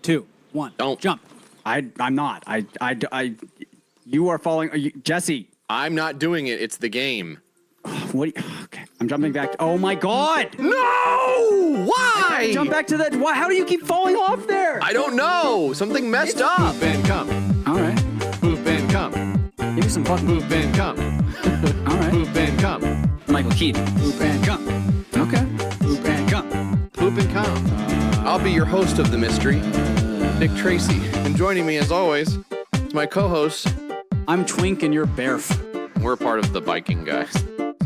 2, 1. Don't. Jump. I'm not. You are falling. Jesse. I'm not doing it. It's the game. What? Okay. I'm jumping back. Oh my God. No! Why? Jump back to that. Why? How do you keep falling off there? I don't know. Something messed up. Poop and come. All right. Poop and come. Give me some fucking Poop and come. All right. Poop and come. Michael Keaton. Poop and come. Okay. Poop and come. Poop and come. I'll be your host of the mystery, Nick Tracy. And joining me, as always, is my co-host. I'm Twink and you're Barf. We're part of the biking guys.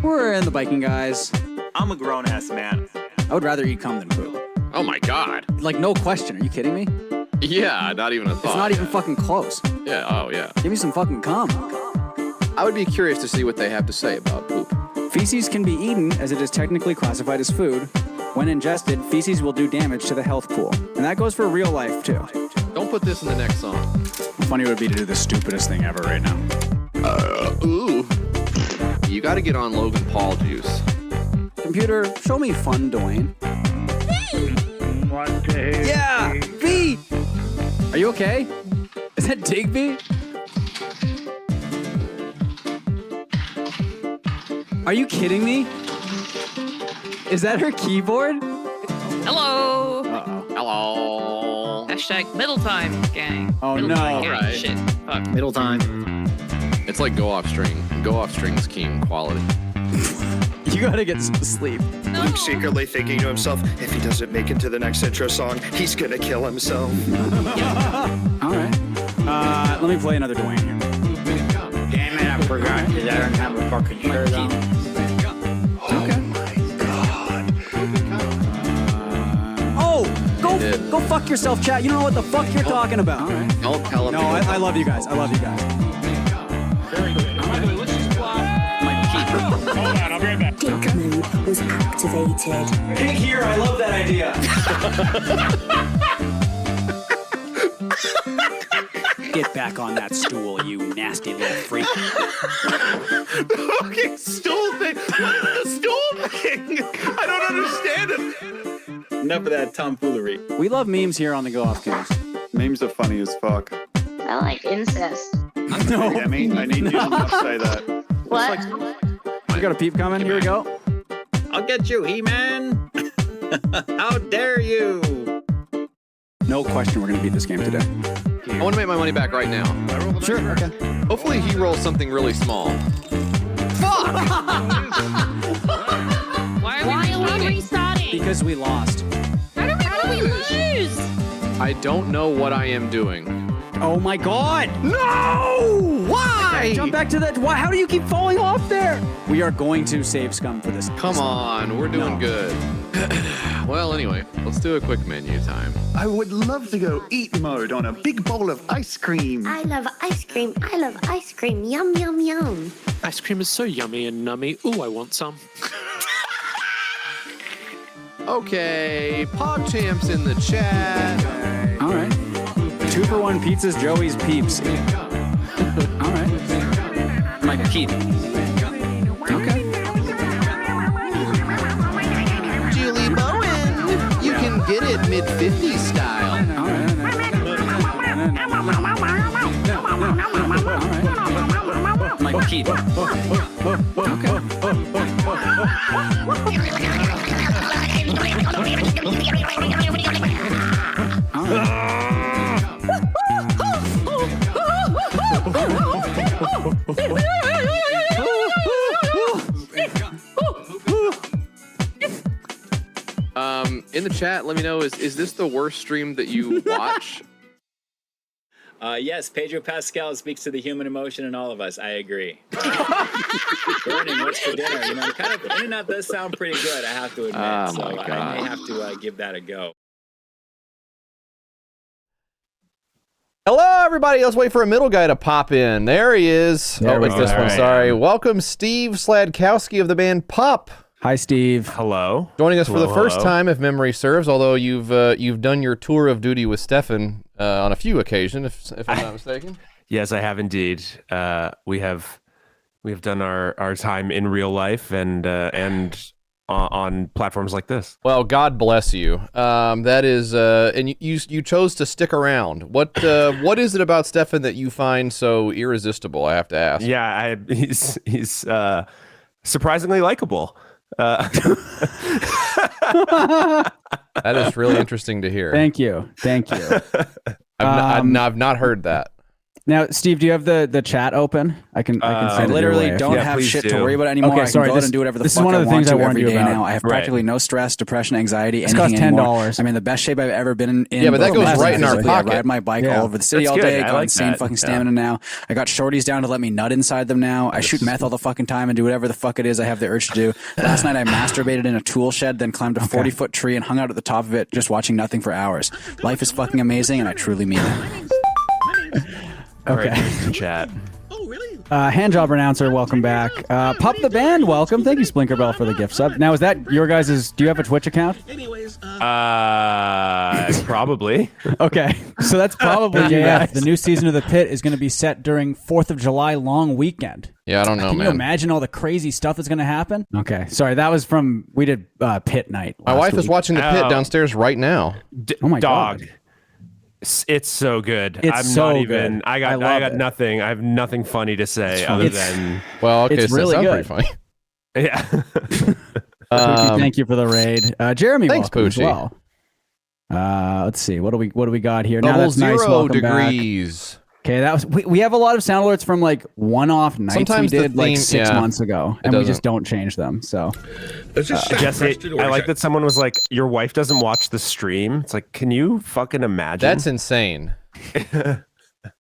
We're in the biking guys. I'm a grown-ass man. I would rather eat cum than poop. Oh my God. Like, no question. Are you kidding me? Yeah, not even a thought. It's not even fucking close. Yeah, oh yeah. Give me some fucking cum. I would be curious to see what they have to say about poop. Feces can be eaten as it is technically classified as food. When ingested, feces will do damage to the health pool. And that goes for real life, too. Don't put this in the next song. How funny it would be to do the stupidest thing ever right now. Ooh. You gotta get on Logan Paul juice. Computer, show me fun, Dwayne. What the Yeah! V! Are you okay? Is that Digby? Are you kidding me? Is that her keyboard? Hello. Uh-oh. Hello. Hashtag middle time, gang. Oh, middle no. Time, gang. Right. Shit. Fuck. Middle time. It's like go off string. Go off string's keen quality. You gotta get some sleep. No. Luke's secretly thinking to himself, if he doesn't make it to the next intro song, he's gonna kill himself. All right. Let me play another Dwayne here. Damn it, I forgot because I don't have a fucking shirt on. Okay. Go fuck yourself, chat. You don't know what the fuck you're talking about. All right. Don't tell him. No, I love you guys. I love you guys. Hold on, I'll be right back. Dick mode was activated. Dig here. I love that idea. Get back on that stool, you nasty little freak. Okay, stool thing. What is the stool thing? I don't understand it. Enough of that tomfoolery. We love memes here on the Go Off Kings. Memes are funny as fuck. I like incest. No. I mean, I need you to not say that. What? You got a peep coming? Here we go. I'll get you, He-Man. How dare you? No question we're going to beat this game today. I want to make my money back right now. Sure, okay. Hopefully he rolls something really small. Fuck! Why are we restarting? Because we lost. How do we lose? I don't know what I am doing. Oh my God! No! Why? Jump back to that. Why? How do you keep falling off there? We are going to save scum for this. Come on, we're doing No. good. Well, anyway, let's do a quick menu time. I would love to go eat mode on a big bowl of ice cream. I love ice cream. I love ice cream. Yum, yum, yum. Ice cream is so yummy and nummy. Ooh, I want some. Okay, PogChamp's in the chat. All right. 2-for-1 pizzas, Joey's Peeps. All right. Michael Keaton. Okay. Julie Bowen, you can get it mid-50s style. All right. Michael Keaton. In the chat, let me know, is this the worst stream that you watch? Yes, Pedro Pascal speaks to the human emotion in all of us. I agree. Burning, what's for dinner? You know, kind of In-N-Out does sound pretty good, I have to admit. Oh, so my God. I may have to give that a go. Hello, everybody. Let's wait for a middle guy to pop in. There he is. There we it's go. this one. All right. Sorry. Welcome, Steve Sladkowski of the band Pup. Hi, Steve. Hello. Joining us for the first hello. time, if memory serves, although you've done your tour of duty with Stefan on a few occasions, if I'm not mistaken. Yes, I have indeed. We have done our time in real life and on platforms like this. Well, God bless you. That is, and you chose to stick around. What is it about Stefan that you find so irresistible? I have to ask. Yeah, he's surprisingly likable. That is really interesting to hear. Thank you. I've not heard that. Now, Steve, do you have the chat open? I can send I it your literally way. don't have shit to worry about anymore. Okay, I sorry, can go this- out and do whatever the this is fuck one of I the want things to I warned every you day about. now. I have practically no stress, depression, anxiety, This anything costs anymore. $10. I'm in the best shape I've ever been in. Yeah, but that goes right in our physically. pocket. I ride my bike all over the city That's all good. day. I Got like insane that. fucking stamina now. I got shorties down to let me nut inside them now. I shoot meth all the fucking time and do whatever the fuck it is I have the urge to do. Last night I masturbated in a tool shed, then climbed a 40-foot tree and hung out at the top of it just watching nothing for hours. Life is fucking amazing and I truly mean it. All right, Okay. here's the chat. Handjob announcer, welcome back. Pup the Band, welcome. Thank you, Splinkerbell, for the gift sub. Now, is that your guys'? Do you have a Twitch account? Probably. Okay, so that's probably JF. The new season of The Pit is going to be set during 4th of July long weekend. Yeah, I don't know, Can man. you imagine all the crazy stuff that's going to happen? Okay, sorry, that was from, we did Pit night. My wife is week. watching the pit downstairs right now. Oh my Dog. God. It's so good. It's I'm so not even. good. I I love got it. nothing. I have nothing funny to say other than. Well, okay, It's so really that good. sounds pretty funny. Yeah. Poochie, thank you for the raid. Jeremy, Thanks, welcome as Poochie. well. Let's see. What do we got here? Double Now that's nice. 0 Welcome back. degrees. Okay, that was we have a lot of sound alerts from like one-off nights Sometimes we the did like theme- 6 yeah, months ago, and we just don't change them. So Jesse, I like that someone was like, "Your wife doesn't watch the stream." It's like, can you fucking imagine? That's insane. I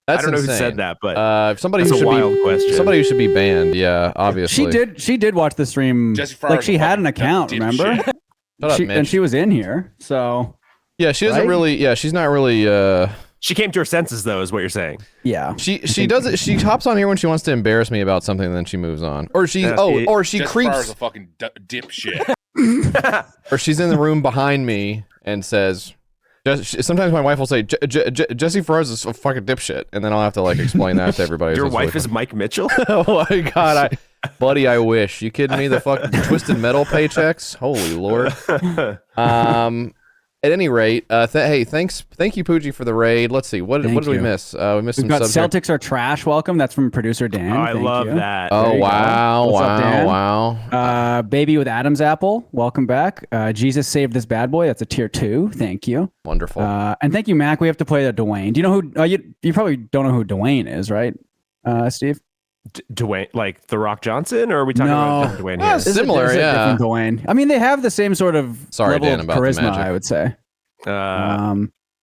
That's don't know insane. who said that, but somebody that's who a should wild be question. somebody who should be banned. Yeah, obviously. she did watch the stream. Jesse Like Farr's she a had an fucking account, remember? Shut up, And Mitch. she was in here. So Yeah, she doesn't Right? really. Yeah, she's not really. she came to her senses, though, is what you're saying. yeah, She does it. She hops on here when she wants to embarrass me about something, and then she moves on. Or she or she Jesse Farr's creeps. a fucking dipshit. Or she's in the room behind me and says. Sometimes my wife will say Jesse Farr's is a fucking dipshit, and then I'll have to like explain that to everybody. Your So it's wife really is Mike Mitchell. oh my god, buddy, I wish. You kidding me? The fucking twisted metal paychecks. Holy lord. At any rate, hey, thank you, Pooji, for the raid. Let's see, what did we you. miss? We missed we've some got subject. Celtics are trash. Welcome. That's from producer Dan. Oh, I Thank love you. that. Oh There you go. wow, What's up, Dan? wow. Baby with Adam's apple. Welcome back. Jesus saved this bad boy. That's a tier 2. Thank you. Wonderful. And thank you, Mac. We have to play the Dwayne. Do you know who? You probably don't know who Dwayne is, right, Steve? Dwayne, like The Rock Johnson, or are we talking No. about different Dwayne Ah, here? similar, There's a yeah. different Dwayne. I mean, they have the same sort of Sorry, level Dan, of about the charisma, magic. I would say.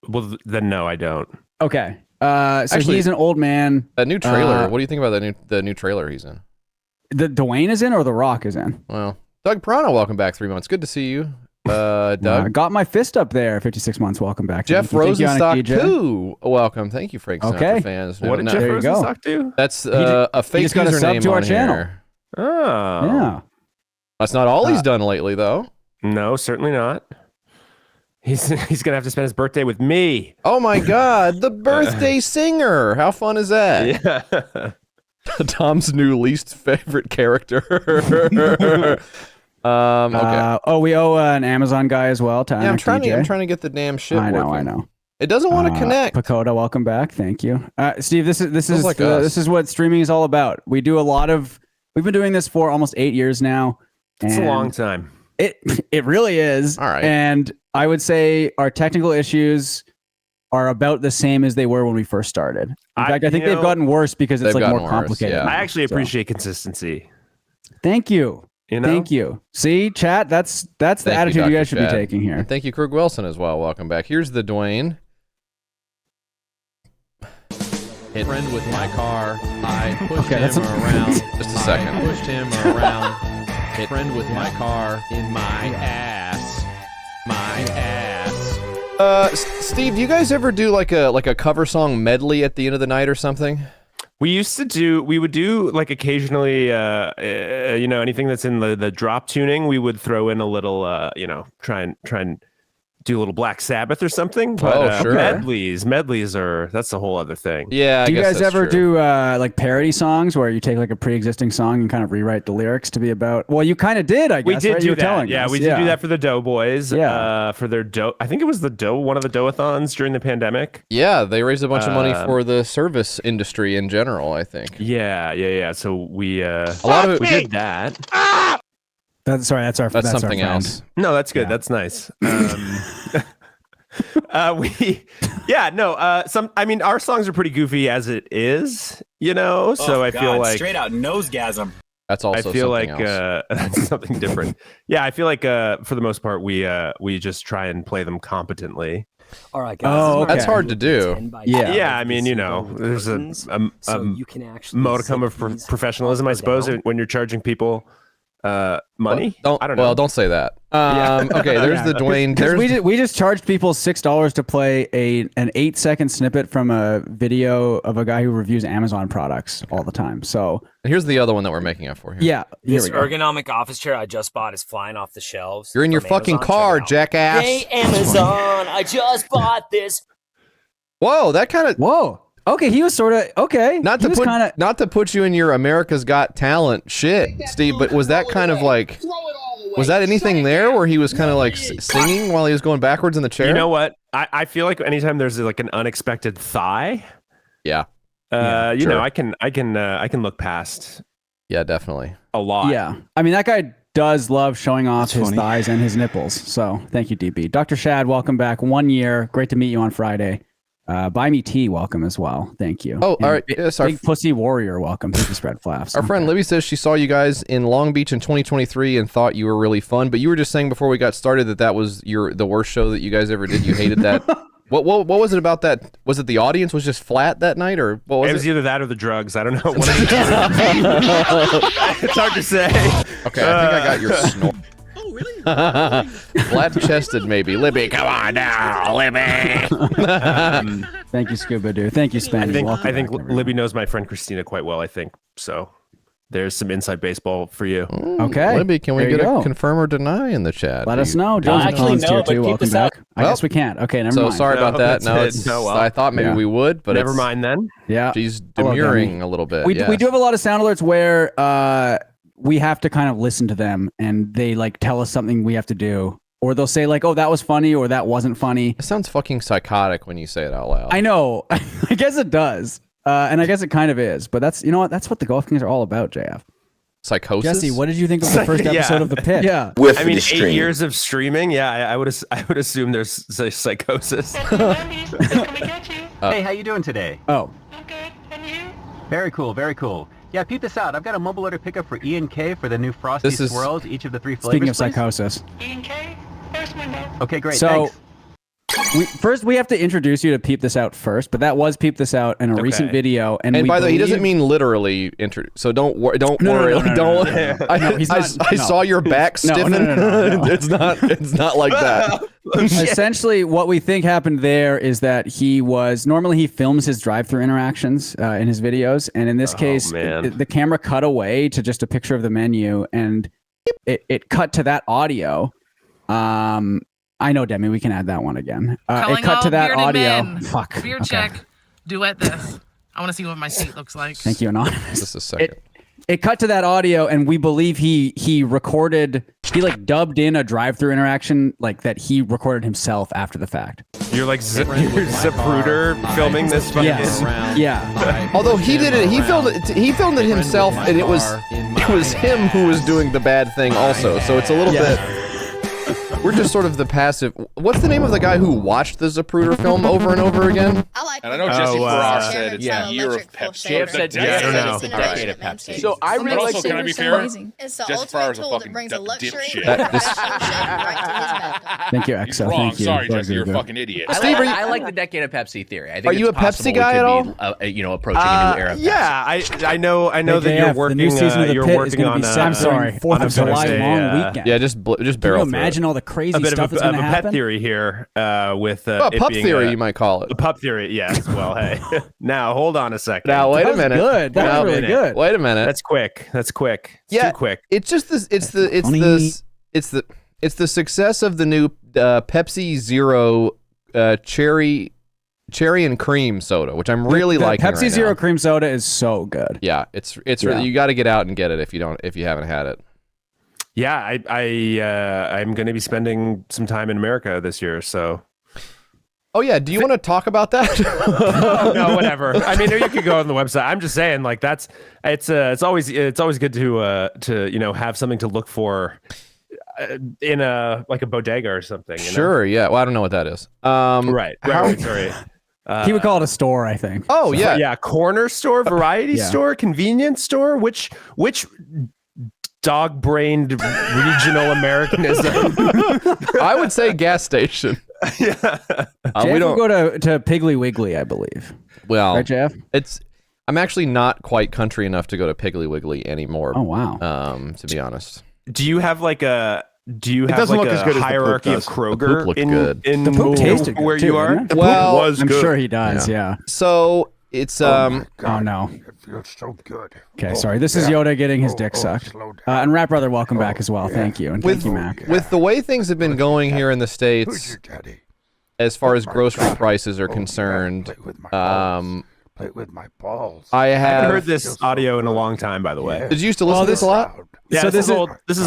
Well, then no, I don't. Okay. So Actually- he's an old man. That new trailer. What do you think about the new trailer he's in? The Dwayne is in, or the Rock is in. Well, Doug Prano, welcome back 3 months. Good to see you, Doug. Got my fist up there. 56 months. Welcome back. Jeff Thank you, Yannick Rosenstock DJ. too. Welcome. Thank you, Frank Sinatra Okay. fans. What did No, Jeff there you go. Rosenstock do? That's just- a fake just got a sub username to our on channel. here. Oh, Yeah. That's not all he's done lately, though. No, certainly not. He's gonna have to spend his birthday with me. Oh my God, the birthday singer! How fun is that? Yeah. Tom's new least favorite character. Okay. We owe an Amazon guy as well. To Yeah, I'm Yannick DJ. trying to get the damn shit I know. working. I know. It doesn't want to connect. Pakoda, welcome back. Thank you, Steve. This is like us. this is what streaming is all about. We've been doing this for almost 8 years now. It's a and long time. It really is. All right. And I would say our technical issues are about the same as they were when we first started. In fact, I think they've gotten worse because it's They've like more gotten worse, complicated. yeah. now. I actually So, appreciate consistency. Thank you. You know? Thank you. See, chat. That's the Thank you, attitude you Dr. guys should Chad. be taking here. And thank you, Krug Wilson, as well. Welcome back. Here's the Dwayne. Hit friend with my car. I pushed Okay, that's him around. Just a second. I pushed him around. Hit friend with my car in my ass. My ass. Steve, do you guys ever do like a cover song medley at the end of the night or something? We would do like occasionally, anything that's in the drop tuning, we would throw in a little, try and do a little Black Sabbath or something. But sure. medleys are that's a whole other thing. Yeah. Do you guys ever do like parody songs where you take like a pre-existing song and kind of rewrite the lyrics to be about? Well, you kind of did, I guess. We did right? do that. Yeah, we did do that for the Doughboys. Yeah. For their I think it was one of the Dough-a-thons during the pandemic. Yeah, they raised a bunch of money for the service industry in general, I think. Yeah. So we we did that. That's something our else. No, that's good. Yeah. That's nice. I mean, our songs are pretty goofy as it is, so I feel like straight out nosegasm. That's also I feel something like else. that's something different. Yeah, I feel like for the most part we just try and play them competently. All right, guys. Oh, okay. That's hard to do. Yeah. I mean, there's a modicum of professionalism, I suppose, when you're charging people money. I don't know. Well, don't say that. Okay, there's the Dwayne. We just charged people $6 to play an 8-second snippet from a video of a guy who reviews Amazon products all the time. So here's the other one that we're making up for here. Yeah, this ergonomic office chair I just bought is flying off the shelves. You're in your fucking car, jackass. Hey, Amazon! I just bought this. Whoa, that kind of. Whoa. Okay, he was sort of okay. Not to put you in your America's Got Talent shit, Steve, but was that kind of like, was that anything there where he was kind of like singing while he was going backwards in the chair? You know what? I feel like anytime there's like an unexpected thigh, I can look past. Yeah, definitely. A lot. Yeah, I mean that guy does love showing off his thighs and his nipples. So thank you, DB. Dr. Shad, welcome back. 1 year. Great to meet you on Friday. Buy Me Tea, welcome as well. Thank you. Oh, all right. Yes, Big Pussy Warrior, welcome. Thank you, Spread Flaps. Our friend Libby says she saw you guys in Long Beach in 2023 and thought you were really fun. But you were just saying before we got started that was the worst show that you guys ever did. You hated that. What was it about that? Was it the audience was just flat that night, or what was it? It was either that or the drugs. I don't know. It's hard to say. Okay, I think I got your snort. Flat-chested, maybe. Libby, come on now, Libby. Thank you, Scuba Doo. Thank you, Spanny. I think Libby knows my friend Christina quite well. I think so. There's some inside baseball for you. Okay, Libby, can we get a confirm or deny in the chat? Let us know. Jones actually, no, but welcome back. I guess we can't. Okay, never mind. So sorry about that. No, I thought maybe we would, but never mind then. Yeah, she's demurring a little bit. We do have a lot of sound alerts where we have to kind of listen to them and they like tell us something we have to do, or they'll say like, oh, that was funny or that wasn't funny. It sounds fucking psychotic when you say it out loud. I know. I guess it does. And I guess it kind of is, but that's what the Golf Kings are all about, JF. Psychosis. Jesse, what did you think of the first episode of The Pit? Yeah. I mean, 8 years of streaming. Yeah, I would assume there's psychosis. Hey, how you doing today? Oh. I'm good. And you? Very cool, very cool. Yeah, peep this out. I've got a mobile order pickup for E and K for the new Frosty Swirls, each of the 3 flavors. Speaking of psychosis. E and K? First window. Okay, great, so, thanks. We have to introduce you to Peep This Out first, but that was Peep This Out in a recent video. And by the way, he doesn't mean literally so don't worry. I saw your back stiffen. No. It's not like that. Essentially, what we think happened there is that normally he films his drive-through interactions in his videos, and in this case, the camera cut away to just a picture of the menu, and it cut to that audio. I know, Demi. We can add that one again. It cut to that audio. Men. Fuck. Beard check. Duet this. I want to see what my seat looks like. Thank you, Anonymous. Just a second. It cut to that audio, and we believe he recorded. He like dubbed in a drive-through interaction like that. He recorded himself after the fact. You're like Zapruder filming this. Yeah. Although he did it, he filmed it himself, and it was him who was doing the bad thing also. So it's a little bit. We're just sort of the passive. What's the name of the guy who watched the Zapruder film over and over again? And I know Jesse Farrar said it's a year of Pepsi. JF said it's the decade of Pepsi. So I really like. Can I be fair? It's the Jesse Farrar's a fucking dipshit. Thank you, Exo. Wrong. Thank you. Sorry, Jesse, you're a fucking idiot. I like the decade of Pepsi theory. I think are you a Pepsi guy at all? Approaching a new era. Yeah, I know that you're working. The new season of The Pit is going to be I'm sorry, 4th of July long weekend. Yeah, just barrel through. Can you imagine all the crazy stuff that's going to happen? Pet theory here with pup theory, you might call it. A pup theory, yes. Well, hey, now hold on a second. Now wait a minute. Good. That's really good. Wait a minute. That's quick. It's too quick. It's just this. It's the success of the new Pepsi Zero cherry and cream soda, which I'm really liking. Pepsi right Zero now. cream soda is so good. Yeah, it's really, you got to get out and get it if you haven't had it. Yeah, I'm going to be spending some time in America this year, so. Oh yeah, do you want to talk about that? No, whatever. I mean, you could go on the website. I'm just saying, like it's always good to have something to look for in a bodega or something. Sure. Yeah. Well, I don't know what that is. Right. Sorry. He would call it a store, I think. Oh yeah. Yeah. Corner store, variety store, convenience store. Which dog-brained regional Americanism? I would say gas station. Yeah. We don't go to Piggly Wiggly, I believe. Well, right, Jeff? I'm actually not quite country enough to go to Piggly Wiggly anymore. Oh wow. To be honest. Do you have like a doesn't look as good as the poop hierarchy of does. Kroger in the poop tasted good where too, you are? didn't it? Well, was I'm good. sure he does. Yeah. So it's Oh no. It feels so good. Okay, sorry. This is Yoda getting his dick sucked. And Rat Brother, welcome back as well. Thank you, and thank you, Mac. with the way things have been going here in the States, as far as grocery prices are concerned, Play with my balls. I haven't heard have. this audio in a long time, by the way. Did you used to listen to this a lot? Yeah, So this is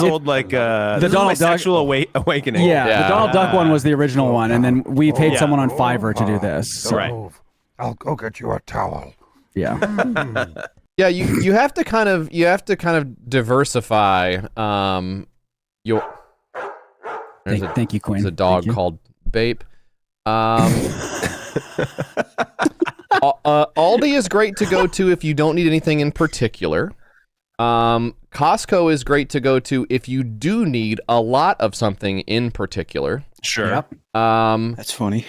old like the this is Donald my Duck sexual awakening. Yeah, the Donald Duck one was the original one, and then we paid Yeah. someone on Fiverr to do this. So, Right. I'll go get you a towel. yeah. Yeah, you have to kind of diversify. Your Thank you, Queen. There's a dog Thank you. called Bape. Aldi is great to go to if you don't need anything in particular. Costco is great to go to if you do need a lot of something in particular. Sure. Yep. That's funny.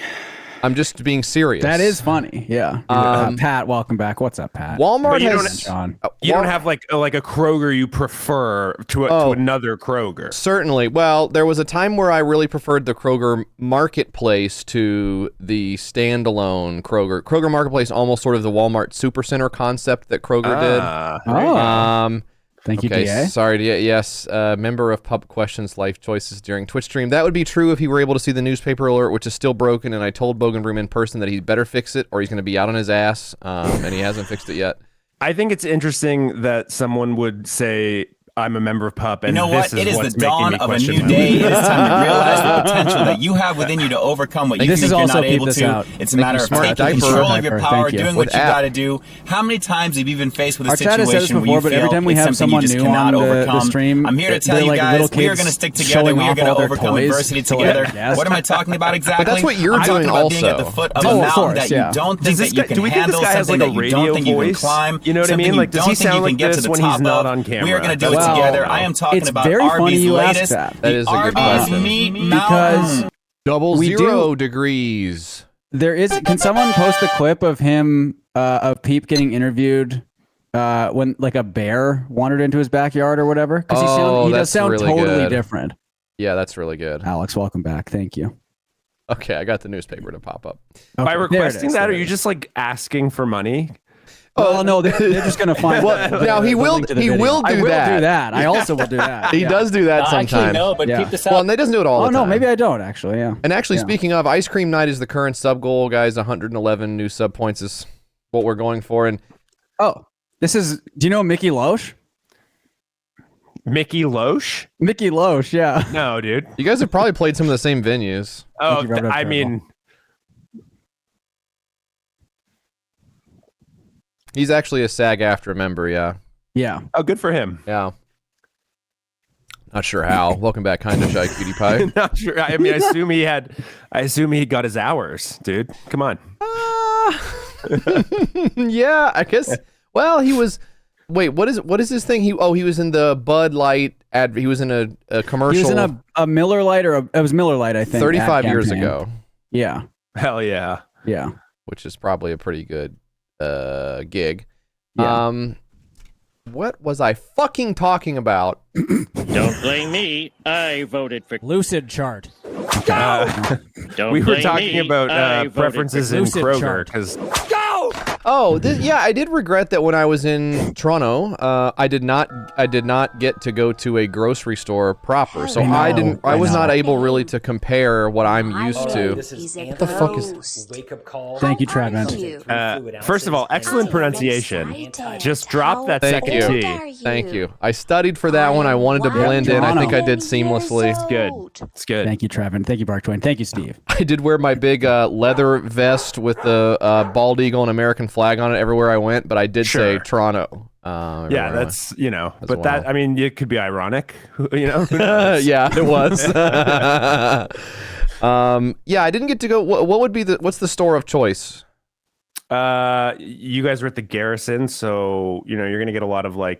I'm just being serious. That is funny. Yeah. Pat, welcome back. What's up, Pat? Walmart you has John. You don't have like a Kroger you prefer to another Kroger. Certainly. Well, there was a time where I really preferred the Kroger Marketplace to the standalone Kroger. Kroger Marketplace, almost sort of the Walmart Supercenter concept that Kroger did. Oh. Thank you, Okay, DA. sorry, DA. Yes, member of Pup questions life choices during Twitch stream. That would be true if he were able to see the newspaper alert, which is still broken, and I told Bogan Broom in person that he'd better fix it or he's going to be out on his ass, and he hasn't fixed it yet. I think it's interesting that someone would say, I'm a member of Pup, and You know this what? It is what's the dawn making me of a question new my day. belief. It is time to realize the potential that you have within you to overcome what you This think is you're also not keep able this to. out. It's a Thank matter you, of smart taking diaper. control of your Thank power, you. doing With what you app. got to do. How many times have you been faced with a Our chat has said this situation where you before, but every feel time we it's have something you someone just new cannot on the overcome? stream, I'm here to tell they're you like guys, little we are kids going to stick together. showing We are off going to all their overcome toys adversity to, like, together. guests. What am I talking about exactly? that's what you're I'm talking doing about being at the also. foot of Oh, a of mountain course, that yeah. you don't Does think this that you guy- can do we think handle, this guy has something like a that you radio don't think you can voice? climb, You know what I something mean? you Like, does don't he think you sound can like get to this the when he's top not of. on camera? We are going to do it Well, together. I am talking it's about very funny Arby's you ask latest. that. That is a good Arby's question. Meat Because Mountain. Double We zero do- degrees. There is. Can someone post a clip of him, of Peep getting interviewed when like a bear wandered into his backyard or whatever? Because he does that's sound really totally good. different. Yeah, that's really good. Alex, welcome back. Thank you. Okay, I got the newspaper to pop up. By Okay, there it requesting is, that, there are it you is. just like asking for money? Oh no, they're just gonna find. Now he will. He will I do will that. do that. I also will do that. He does do that sometimes. Actually, no, but Yeah. keep this Well, out. and they doesn't do it all Oh the no, time. maybe I don't actually. Yeah. And actually, Yeah. speaking of, ice cream night is the current sub goal, guys. 111 new sub points is what we're going for. And Oh, this is. Do you know Mickey Loesch? Mickey Loesch? Mickey Loesch, yeah. No, dude. you guys have probably played some of the same venues. Oh, you, Reverend I Purple. mean, He's actually a SAG-AFTRA member. Yeah. Yeah. oh, good for him. Yeah. Not sure how. Welcome back, kind of shy cutie pie. Not sure. I mean, I assume he got his hours, dude. Come on. Yeah, I guess. Well, he was. Wait, what is his thing? He was in the Bud Light ad. He was in a commercial. He was in a Miller Lite it was Miller Lite, I think. 35 ad years campaign. ago. Yeah. Hell yeah. Yeah. Which is probably a pretty good gig. Yeah. What was I fucking talking about? Don't blame me. I voted for Lucid Chart. Don't We were blame talking me. I about voted for preferences in Lucid Kroger Chart. because Oh, yeah, I did regret that when I was in Toronto, I did not get to go to a grocery store proper. So I was not able really to compare what I'm used to. What the fuck is wake up call? Thank you, Trev. First of all, excellent pronunciation. Just drop that second T. Thank you. I studied for that one. I wanted to blend in. I think I did seamlessly. It's good. It's good. Thank you, Trevin. Thank you, Bark Twain. Thank you, Steve. I did wear my big leather vest with the bald eagle and American flag on it everywhere I went, but I did say Toronto. Yeah, that's, but that, I mean, it could be ironic, Yeah, it was. Yeah, I didn't get to go. What would be what's the store of choice? You guys are at the Garrison, so, you're going to get a lot of I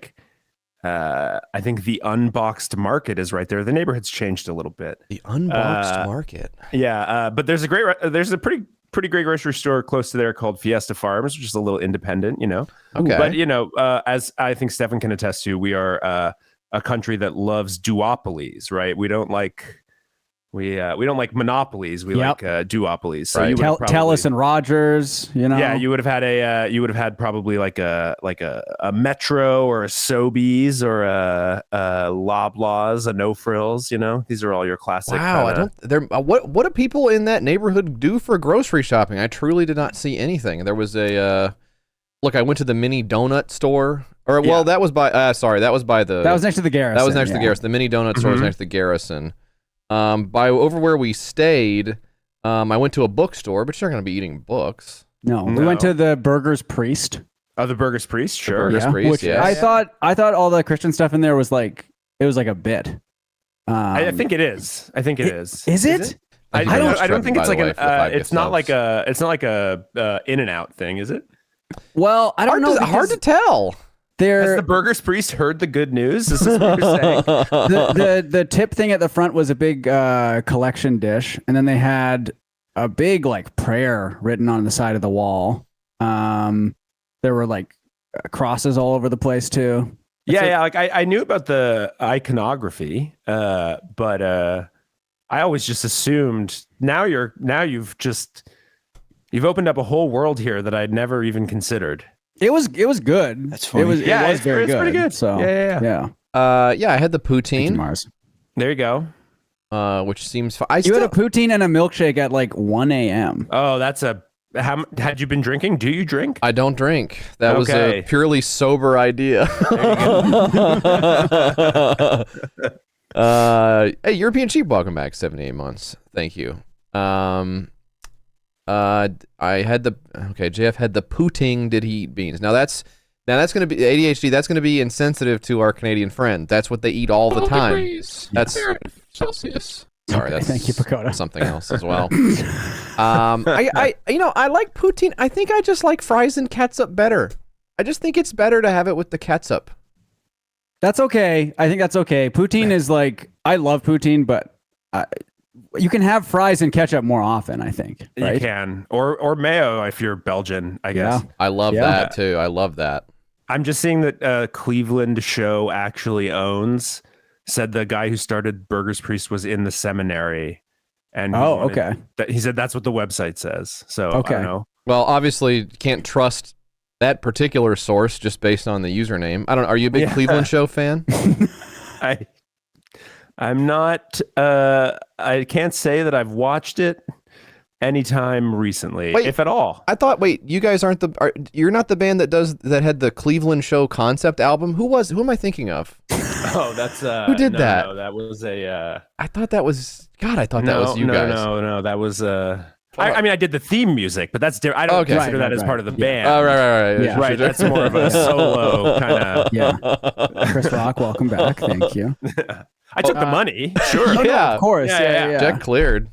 think the Unboxed Market is right there. The neighborhood's changed a little bit. The Unboxed Market. Yeah, but there's a pretty great grocery store close to there called Fiesta Farms, which is a little independent, Okay. But as I think Stefan can attest to, we are a country that loves duopolies, right? We don't like monopolies. We like duopolies. So right. Telus and Rogers, Yeah, you would have had probably like a Metro or a Sobeys or a Loblaws, a No Frills. These are all your classic. Wow, what do people in that neighborhood do for grocery shopping? I truly did not see anything. There was a look. I went to the mini donut store. That was by that was next to the Garrison. That was next to the Garrison. The mini donut store was next to the Garrison. By over where we stayed, I went to a bookstore, but you're not going to be eating books. No, we went to the Burger's Priest. Oh, the Burger's Priest, sure. Burger's Priest, which I thought all the Christian stuff in there was like a bit. I think it is. Is it? I don't think it's like it's not like a In-N-Out thing, is it? Well, I don't know. Hard to tell. Has the Burger's Priest heard the good news? Is this what you're saying? the tip thing at the front was a big collection dish, and then they had a big prayer written on the side of the wall. There were crosses all over the place too. I knew about the iconography, but I always just assumed you've opened up a whole world here that I'd never even considered. It was good. That's funny. It was very good. Pretty good. So yeah. I had the poutine. Mars. There you go. Which seems fine. You had a poutine and a milkshake at 1 a.m. Oh, had you been drinking? Do you drink? I don't drink. That was a purely sober idea. Hey, European Sheep, welcome back. 78 months. Thank you. I had JF had the poutine. Did he eat beans? Now that's going to be ADHD. That's going to be insensitive to our Canadian friend. That's what they eat all the time. That's Celsius. Sorry, that's thank you, Pagoda. Something else as well. I like poutine. I think I just like fries and ketchup better. I just think it's better to have it with the ketchup. That's okay. I think that's okay. Poutine is I love poutine, but you can have fries and ketchup more often, I think. Right? You can. Or mayo if you're Belgian, I guess. Yeah. I love that too. I love that. I'm just seeing that Cleveland Show actually said the guy who started Burger's Priest was in the seminary. And he said that's what the website says. So I don't know. Well, obviously can't trust that particular source just based on the username. I don't know. Are you a big Cleveland Show fan? I'm not. I can't say that I've watched it anytime recently, if at all. I thought. You guys you're not the band that had the Cleveland Show concept album. Who am I thinking of? Oh, that's who did that? No, that was a. I thought that was. God, I thought that was you guys. No, that was. I mean, I did the theme music, but that's different. I don't consider that as part of the band. Oh, right. Yeah. Right, that's more of a solo kind of. Yeah. Chris Rock, welcome back. Thank you. I took the money. Sure. Of course. Yeah. Check cleared.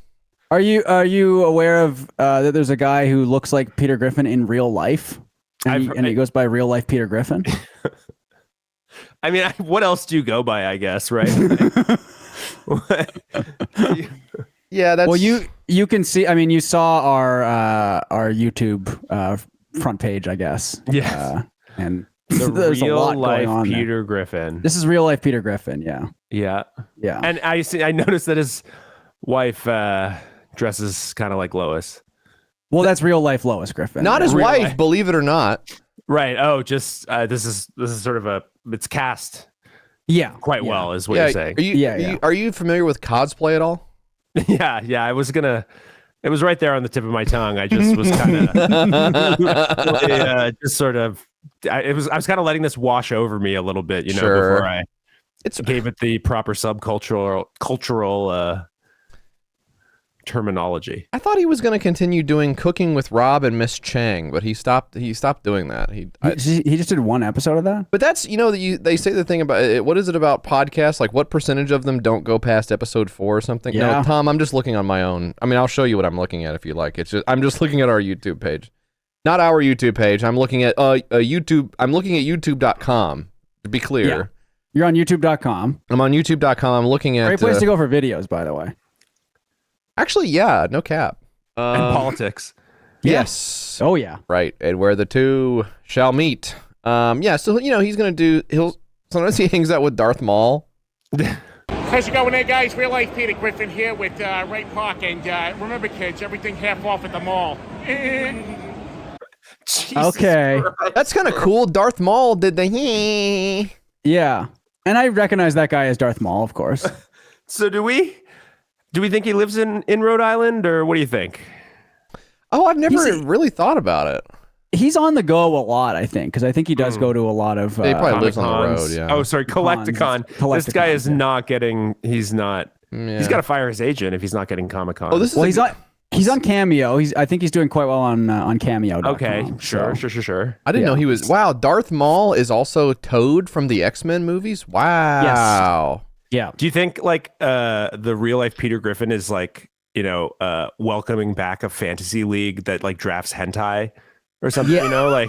Are you aware of that there's a guy who looks like Peter Griffin in real life? And he goes by real life Peter Griffin? I mean, what else do you go by, I guess, right? Yeah, that's... Well, you can see, I mean, you saw our YouTube front page, I guess. Yeah. And there's a lot life going on Peter there. Griffin. This is real life Peter Griffin, yeah. Yeah. And I noticed that his wife dresses kind of like Lois. Well, that's real life Lois Griffin. Not his Real wife, life. believe it or not. Right. Oh, just this is sort of it's cast quite well is what you're saying. Are you familiar with cosplay at all? Yeah. It was right there on the tip of my tongue. I just was kind of just sort of. I was kind of letting this wash over me a little bit, before I gave it the proper cultural terminology. I thought he was going to continue doing Cooking with Rob and Miss Chang, but he stopped doing that. He just did one episode of that. But that's they say the thing about it, what is it about podcasts? Like what percentage of them don't go past episode 4 or something? Yeah. No, Tom, I'm just looking on my own. I mean, I'll show you what I'm looking at if you like. I'm just looking at our YouTube page, not our YouTube page. I'm looking at YouTube. I'm looking at YouTube.com to be clear. Yeah. You're on YouTube.com. I'm on YouTube.com. I'm looking at great place to go for videos, by the way. Actually, yeah, no cap. And politics. Yes. Oh yeah. Right, and where the two shall meet. Yeah. So he's gonna sometimes he hangs out with Darth Maul. How's it going there, guys? Real life Peter Griffin here with Ray Park, and remember, kids, everything half off at the mall. Okay. That's kind of cool. Darth Maul did the Yeah, and I recognize that guy as Darth Maul, of course. So do we think he lives in Rhode Island, or what do you think? Oh, I've never really thought about it. He's on the go a lot, I think, because I think he does go to a lot of. He probably lives on the road. Yeah. Oh, sorry, Collecticon. This guy is not getting. He's not. Yeah. He's got to fire his agent if he's not getting Comic-Con. Oh, this is he's on Cameo. I think he's doing quite well on Cameo. Okay, sure. I didn't know he was. Wow, Darth Maul is also Toad from the X-Men movies. Wow. Yes. Yeah. Do you think the real life Peter Griffin is welcoming back a fantasy league that drafts hentai or something? Yeah.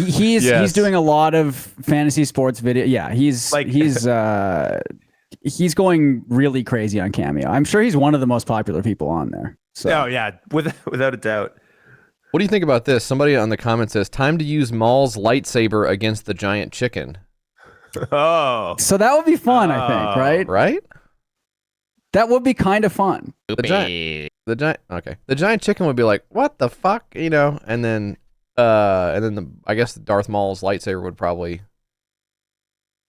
He's doing a lot of fantasy sports video. Yeah, he's going really crazy on Cameo. I'm sure he's one of the most popular people on there. So. Oh yeah, without a doubt. What do you think about this? Somebody on the comments says, "Time to use Maul's lightsaber against the giant chicken." Oh, so that would be fun, I think, right? Right? That would be kind of fun. The giant chicken would be like, "What the fuck?" and then I guess Darth Maul's lightsaber would probably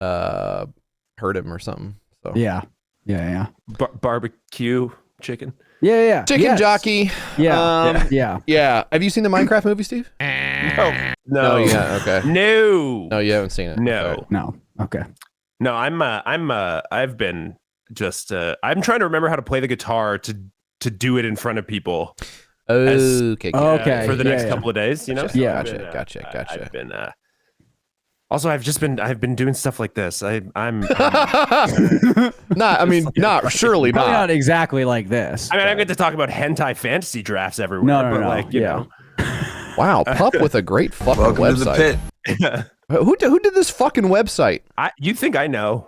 hurt him or something. So yeah. Barbecue chicken. Yeah. Chicken jockey. Yeah. Yeah. Have you seen the Minecraft movie, Steve? No. Yeah. Okay. No. No, you haven't seen it. No. No. Okay. No, I've been just I'm trying to remember how to play the guitar to do it in front of people. Okay. For the next couple of days, Gotcha. So Gotcha. I've been also I've been doing stuff like this. I'm not surely probably not. not exactly like this. I mean, I get to talk about hentai fantasy drafts everywhere. No. You know. Wow, Pup with a great fucking Welcome website. to the pit. Who did this fucking website? You think I know?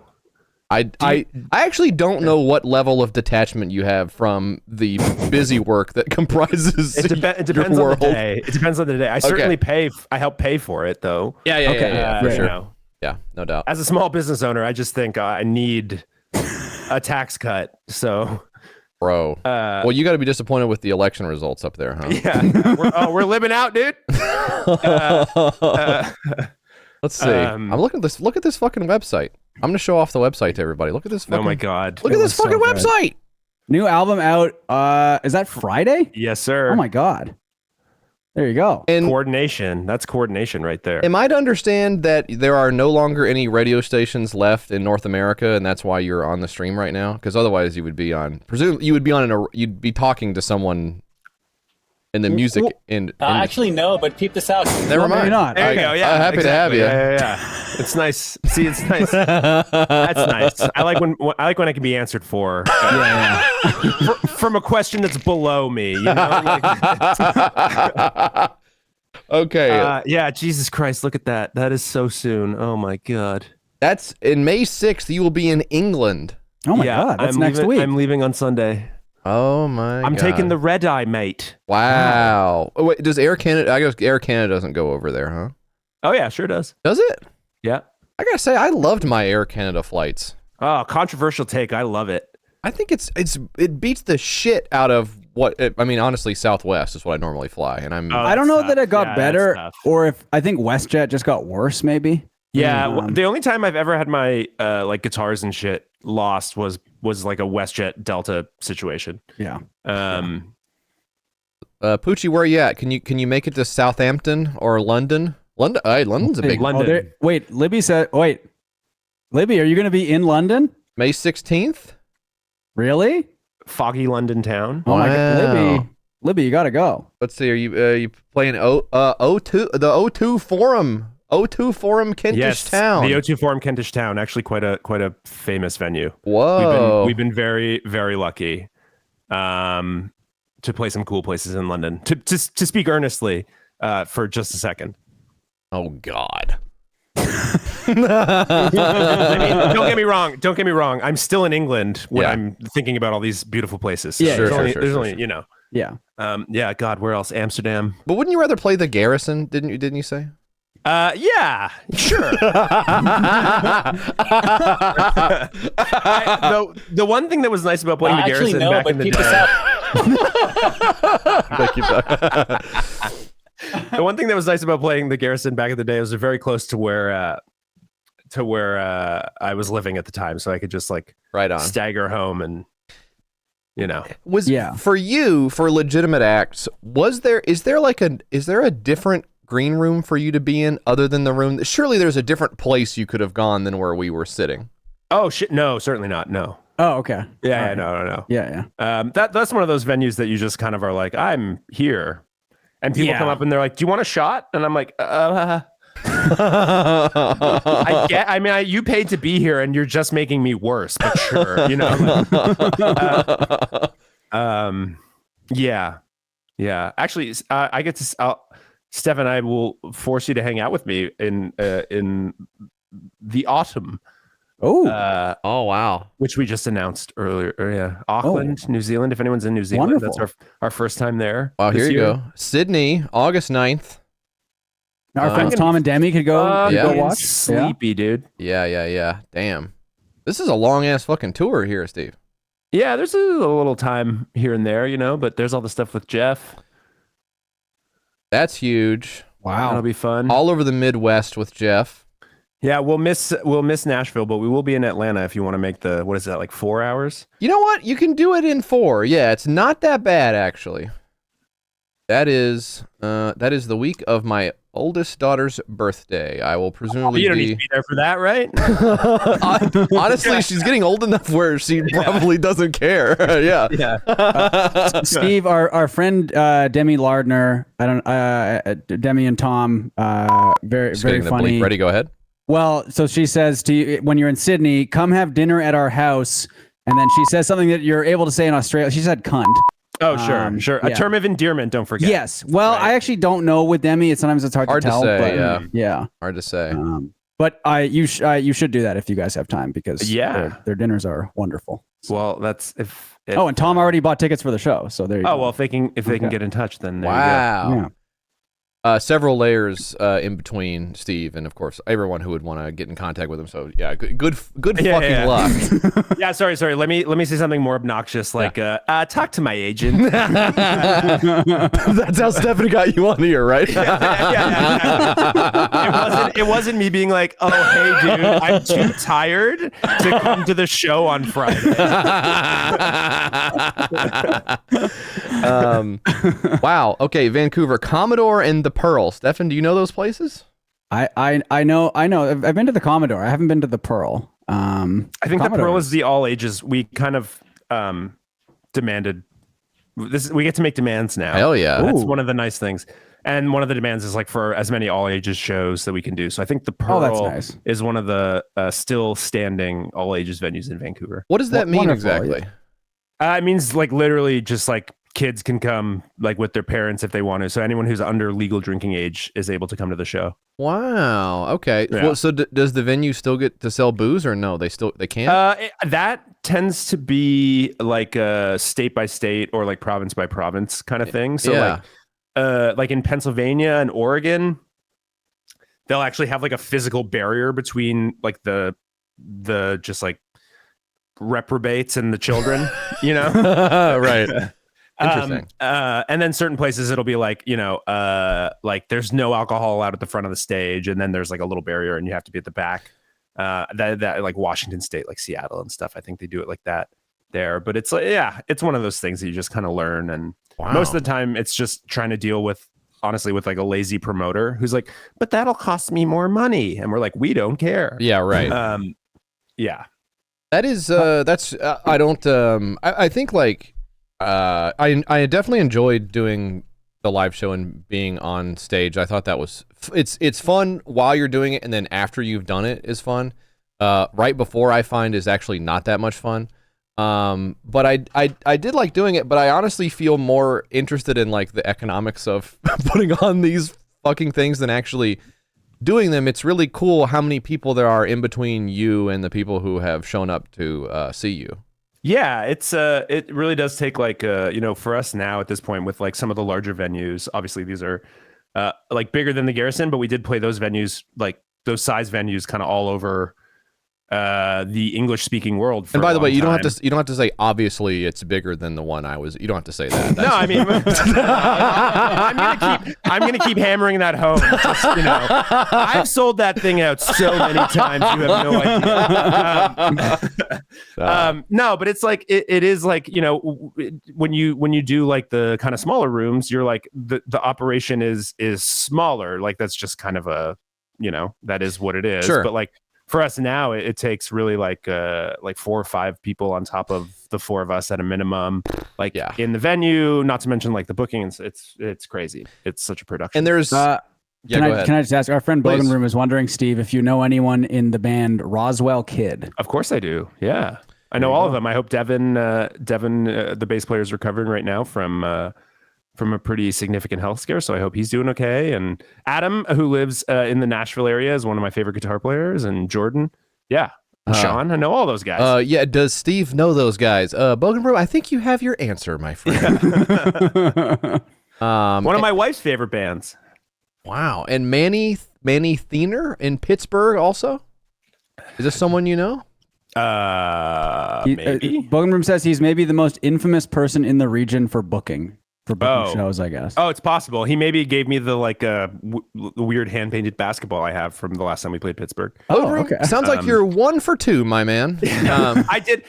I actually don't know what level of detachment you have from the busy work that comprises It depends your on the world. day. It depends on the day. I certainly pay. I help pay for it though. Yeah, for sure. Yeah, no doubt. As a small business owner, I just think I need a tax cut. So, bro, well, you got to be disappointed with the election results up there, huh? Yeah, we're living out, dude. Let's see. I'm looking at this. Look at this fucking website. I'm gonna show off the website to everybody. Look at this. Fucking, oh my god! Look at this fucking website. New album out. Is that Friday? Yes, sir. Oh my god. There you go. And coordination. That's coordination right there. Am I to understand that there are no longer any radio stations left in North America, and that's why you're on the stream right now? Because otherwise, you would be on. Presumably, you would be on you'd be talking to someone in the music actually, no, but peep this out. Never mind. Not. There you go. Yeah, happy to have you. Yeah. It's nice. See, it's nice. That's nice. I like when I can be answered for. From a question that's below me. You know? Okay. Yeah. Jesus Christ! Look at that. That is so soon. Oh my god. That's in May 6th. You will be in England. Oh my god. That's next week. I'm leaving on Sunday. Oh my! I'm taking the red eye, mate. Wow. Oh, wait, does Air Canada? I guess Air Canada doesn't go over there, huh? Oh yeah, sure does. Does it? Yeah. I gotta say, I loved my Air Canada flights. Oh, controversial take. I love it. I think it beats the shit out of I mean, honestly, Southwest is what I normally fly, and I don't know that it got better, or if I think WestJet just got worse, maybe. Yeah, the only time I've ever had my like guitars and shit lost was like a WestJet Delta situation. Yeah. Poochie, where are you at? Can you make it to Southampton or London? London's a big London. Wait, Libby said. Wait, Libby, are you going to be in London May 16th? Really? Foggy London town. Oh my God, Libby, you got to go. Let's see. Are you playing O2 the O2 Forum? O2 Forum Kentish Town. The O2 Forum Kentish Town, actually quite a famous venue. Whoa. We've been very, very lucky to play some cool places in London. To speak earnestly for just a second. Oh God. I mean, don't get me wrong. I'm still in England when I'm thinking about all these beautiful places. So Yeah, there's only you know. Yeah. Yeah, God, where else? Amsterdam. But wouldn't you rather play the Garrison? Didn't you say? Yeah, sure. The one thing that was nice about playing the Garrison back in the day. The one thing that was nice about playing the Garrison back in the day was very close to where I was living at the time, so I could just like stagger home and for you, for legitimate acts, is there a different green room for you to be in other than the room? Surely there's a different place you could have gone than where we were sitting. Oh shit, no, certainly not. No. Oh, okay. Yeah, no. Yeah. That's one of those venues that you just kind of are like, I'm here. And people come up and they're like, do you want a shot? And I'm like, you paid to be here and you're just making me worse, but sure, yeah. Actually, I get to, Steph and I will force you to hang out with me in the autumn. Oh, oh wow! Which we just announced earlier. Yeah, Auckland, New Zealand. If anyone's in New Zealand, Wonderful. That's our first time there. Oh, here you go. Sydney, August 9th. Our friends Tom and Demi could go watch. Sleepy, dude. Yeah. Damn, this is a long ass fucking tour here, Steve. Yeah, there's a little time here and there, but there's all the stuff with Jeff. That's huge. Wow, that'll be fun. All over the Midwest with Jeff. Yeah, we'll miss Nashville, but we will be in Atlanta if you want to make the, what is that, like 4 hours? You know what? You can do it in 4. Yeah, it's not that bad actually. That is the week of my oldest daughter's birthday. I will presumably you don't need to be there for that, right? Honestly, she's getting old enough where she probably doesn't care. Yeah. Steve, our friend Demi Lardner, Demi and Tom, very funny. Ready? Go ahead. Well, so she says to you when you're in Sydney, come have dinner at our house, and then she says something that you're able to say in Australia. She said "cunt." Oh, sure. A term of endearment, don't forget. Yes. Well, I actually don't know with Demi. Sometimes it's hard to tell. Say, yeah. Hard to say. But you should do that if you guys have time because their dinners are wonderful. Well, that's if and Tom already bought tickets for the show, so there you go. Oh well, if they can get in touch, then there wow. You go. Yeah. Several layers in between Steve and of course everyone who would want to get in contact with him. So yeah, good fucking luck. Yeah, sorry. Let me say something more obnoxious, like talk to my agent. That's how Stephanie got you on here, right? Yeah. It wasn't me being like, oh hey dude, I'm too tired to come to the show on Friday. Wow. Okay, Vancouver, Commodore and the Pearl. Stefan, do you know those places? I know. I've been to the Commodore. I haven't been to the Pearl. I think the Pearl is the all ages. We kind of demanded this. We get to make demands now. Hell yeah. That's one of the nice things. And one of the demands is like for as many all ages shows that we can do. So I think the Pearl is one of the still standing all ages venues in Vancouver. What does that mean exactly? It means like literally just like kids can come like with their parents if they want to. So anyone who's under legal drinking age is able to come to the show. Wow. Okay. Yeah. Well, so does the venue still get to sell booze or no? They can't? That tends to be like a state by state or like province by province kind of thing. So like in Pennsylvania and Oregon, they'll actually have like a physical barrier between like the just like reprobates and the children, Right. Interesting. And then certain places it'll be like, like there's no alcohol out at the front of the stage, and then there's like a little barrier, and you have to be at the back. That like Washington State, like Seattle and stuff. I think they do it like that there. But it's like, it's one of those things that you just kind of learn, and most of the time it's just trying to deal with, honestly, with like a lazy promoter who's like, but that'll cost me more money, and we're like, we don't care. Yeah, right. Yeah. That is that's I don't I think like I definitely enjoyed doing the live show and being on stage. I thought that was it's fun while you're doing it, and then after you've done it is fun. Right before, I find, is actually not that much fun. But I did like doing it, but I honestly feel more interested in like the economics of putting on these fucking things than actually doing them. It's really cool how many people there are in between you and the people who have shown up to see you. Yeah, it really does take like for us now at this point with like some of the larger venues. Obviously, these are like bigger than the Garrison, but we did play those venues, like those size venues, kind of all over the English speaking world. And by the way, you don't have to say obviously it's bigger than the one I was. You don't have to say that. No, I mean, I'm gonna keep hammering that home. Just, I've sold that thing out so many times. You have no idea. No, but it's like it is like when you do like the kind of smaller rooms, you're like the operation is smaller. Like that's just kind of a that is what it is. Sure. But like. For us now, it takes really like 4 or 5 people on top of the 4 of us at a minimum, in the venue. Not to mention like the bookings. It's crazy. It's such a production. And there's can I just ask? Our friend Bogan Room is wondering, Steve, if you know anyone in the band Roswell Kid. Of course I do. Yeah, I know all of them. I hope Devin, the bass player, is recovering right now from a pretty significant health scare, so I hope he's doing okay. And Adam, who lives in the Nashville area, is one of my favorite guitar players. And Jordan, and Sean, I know all those guys. Does Steve know those guys? Bogan Bro, I think you have your answer, my friend. One of my wife's favorite bands. Wow. And Manny Thiener in Pittsburgh also? Is this someone you know? Maybe. Bogan Room says he's maybe the most infamous person in the region for booking. For booking shows, I guess. Oh, it's possible. He maybe gave me the weird hand-painted basketball I have from the last time we played Pittsburgh. Oh, okay. Sounds like you're 1 for 2, my man. I did.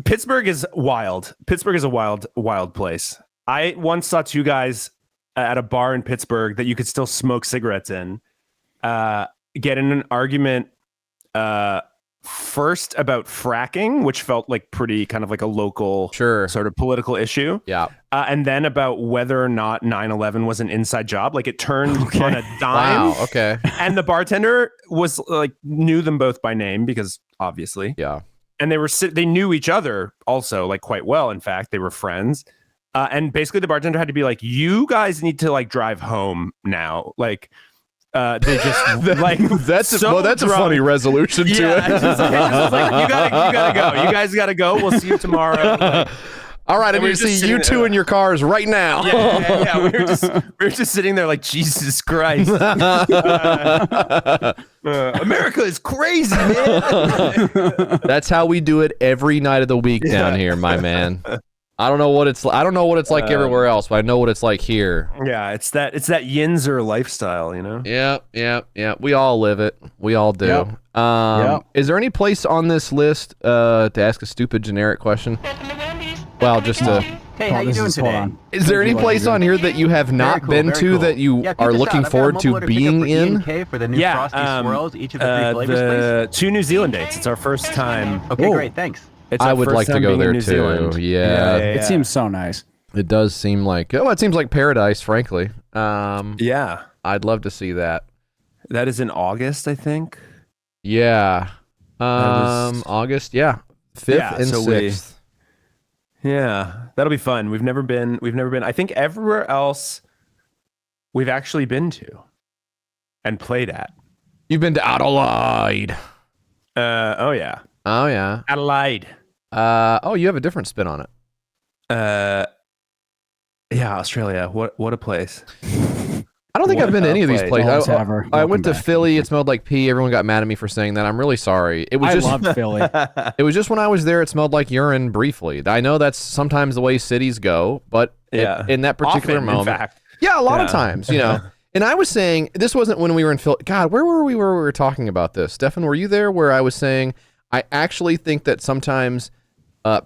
Pittsburgh is wild. Pittsburgh is a wild place. I once saw 2 guys at a bar in Pittsburgh that you could still smoke cigarettes in, get in an argument first about fracking, which felt like pretty kind of like a local sort of political issue. Yeah. And then about whether or not 9/11 was an inside job. Like it turned on a dime. Wow, okay. And the bartender was like, knew them both by name because obviously. Yeah. And they knew each other also like quite well. In fact, they were friends. And basically the bartender had to be like, you guys need to like drive home now. Like, they just like that's a funny resolution to it. It's just like, you gotta go. You guys gotta go. We'll see you tomorrow. Like, all right, I'm going to see you 2 in your cars right now. Yeah. We were just sitting there like, Jesus Christ. America is crazy, man. That's how we do it every night of the week down here, my man. I don't know what it's like everywhere else, but I know what it's like here. Yeah, it's that Yinzer lifestyle, Yeah. We all live it. We all do. Yep. Is there any place on this list to ask a stupid generic question? Well, just to. Hey, how you doing today? Is there any place on here that you have not been to that you are looking forward to being in? For the new Frosty Swirls, each of the 3 flavors, please. 2 New Zealand dates. It's our first time. Okay, great, thanks. I would like to go there too. Yeah. It seems so nice. It does seem like it seems like paradise, frankly. Yeah. I'd love to see that. That is in August, I think. Yeah. August, 5th and 6th. Yeah, that'll be fun. We've never been. I think everywhere else we've actually been to and played at. You've been to Adelaide. Oh yeah. Adelaide. You have a different spin on it. Yeah, Australia. What a place. I don't think I've been to any of these places. I went to back. Philly. It smelled like pee. Everyone got mad at me for saying that. I'm really sorry. It was just loved Philly. It was just when I was there, it smelled like urine briefly. I know that's sometimes the way cities go, but in that particular moment, in fact. a lot of times, you know. And I was saying, this wasn't when we were in Philly. God, where were we were talking about this? Stefan, were you there where I was saying, I actually think that sometimes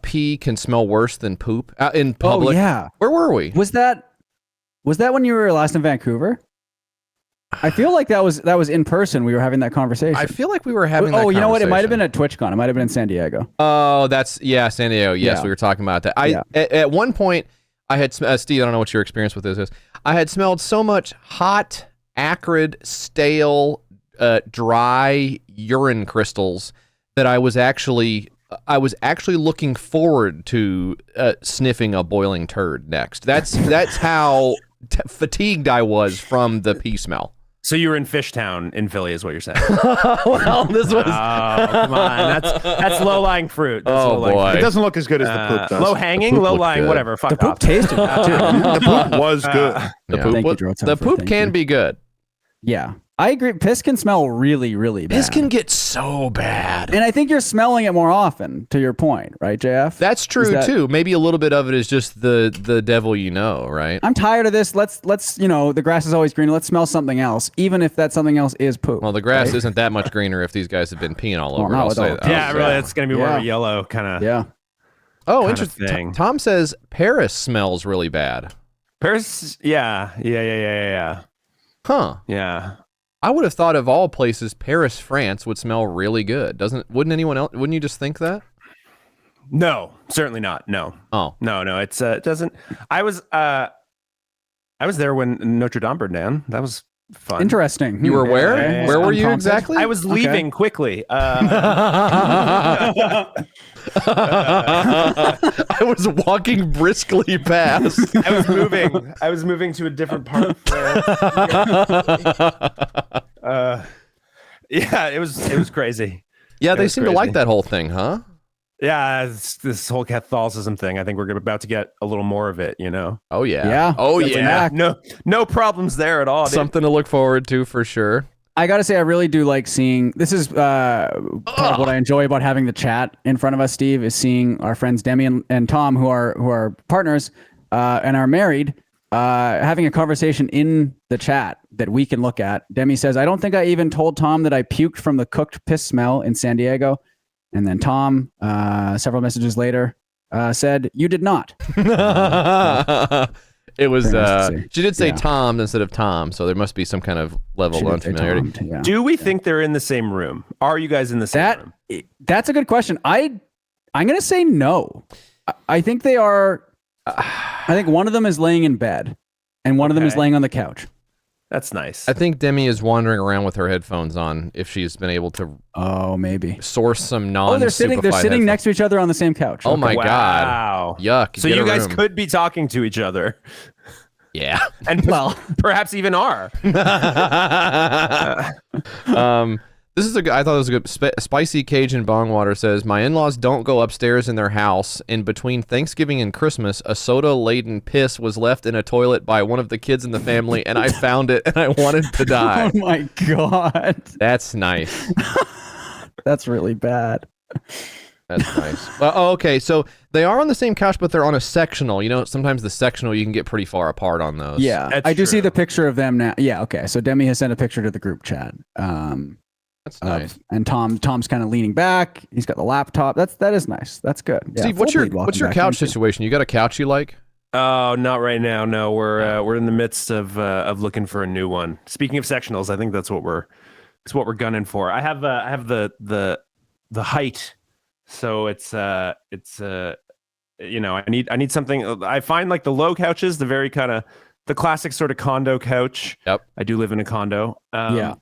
pee can smell worse than poop in public? Oh, yeah. Where were we? Was that when you were last in Vancouver? I feel like that was in person. We were having that conversation. I feel like we were having. Oh, you know what? It might have been at TwitchCon. It might have been in San Diego. Oh, San Diego. Yes, we were talking about that. At one point, I had Steve. I don't know what your experience with this is. I had smelled so much hot, acrid, stale, dry urine crystals that I was actually looking forward to sniffing a boiling turd next. That's how fatigued I was from the pee smell. So you were in Fishtown in Philly, is what you're saying? Well, this was. Oh, come on, that's low-lying fruit. That's low-lying boy, fruit. It doesn't look as good as the poop does. Low-hanging, low-lying, whatever. Fuck the poop off. tasted good too. The poop was good. The poop can be good. Yeah, I agree. Piss can smell really, really bad. Piss can get so bad. And I think you're smelling it more often, to your point, right, JF? That's true, too. Maybe a little bit of it is just the devil you know, right? I'm tired of this. Let's the grass is always greener. Let's smell something else, even if that something else is poop. Well, the grass isn't that much greener if these guys have been peeing all over. I'll say that. Yeah, really, it's going to be more of a yellow kind of Oh, interesting. Tom says Paris smells really bad. Paris, yeah. Huh. Yeah. I would have thought of all places, Paris, France would smell really good. Wouldn't anyone else, wouldn't you just think that? No, certainly not. No. Oh. No, it's it doesn't. I was there when Notre Dame burned down. That was fun. Interesting. You were where? Okay. Where were you exactly? I was leaving quickly. I was walking briskly past. I was moving to a different part of France. Yeah, it was crazy. Yeah, they seem to like that whole thing, huh? Yeah, it's this whole Catholicism thing. I think we're about to get a little more of it, you know? Oh, yeah. Yeah. Oh, yeah. No problems there at all. Something to look forward to for sure. I gotta say, I really do like seeing. This is part of what I enjoy about having the chat in front of us. Steve is seeing our friends Demi and Tom, who are partners and are married, having a conversation in the chat that we can look at. Demi says, "I don't think I even told Tom that I puked from the cooked piss smell in San Diego," and then Tom, several messages later, said, "You did not." It was. She did say Tom instead of Tom, so there must be some kind of level of unfamiliarity. Do we think they're in the same room? Are you guys in the same room? That's a good question. I'm gonna say no. I think they are. I think one of them is laying in bed, and one of them is laying on the couch. That's nice. I think Demi is wandering around with her headphones on. If she's been able to, maybe source some non. Oh, they're sitting next to each other on the same couch. Oh my god! Wow, yuck! So you guys could be talking to each other. Yeah, and perhaps even are. This is I thought it was a good. Spicy Cajun Bongwater says, my in-laws don't go upstairs in their house. And between Thanksgiving and Christmas, a soda-laden piss was left in a toilet by one of the kids in the family, and I found it, and I wanted to die. Oh my god. That's nice. That's really bad. That's nice. Well, okay, so they are on the same couch, but they're on a sectional. You know, sometimes the sectional, you can get pretty far apart on those. Yeah, I do see the picture of them now. Yeah, okay. So Demi has sent a picture to the group chat. That's nice. And Tom's kind of leaning back. He's got the laptop. That is nice. That's good. Yeah, Steve, what's your couch situation? You got a couch you like? Oh, not right now. No, we're in the midst of looking for a new one. Speaking of sectionals, I think that's what we're gunning for. I have the height. So it's you know, I need something. I find like the low couches, the very kind of the classic sort of condo couch. Yep. I do live in a condo. Yeah.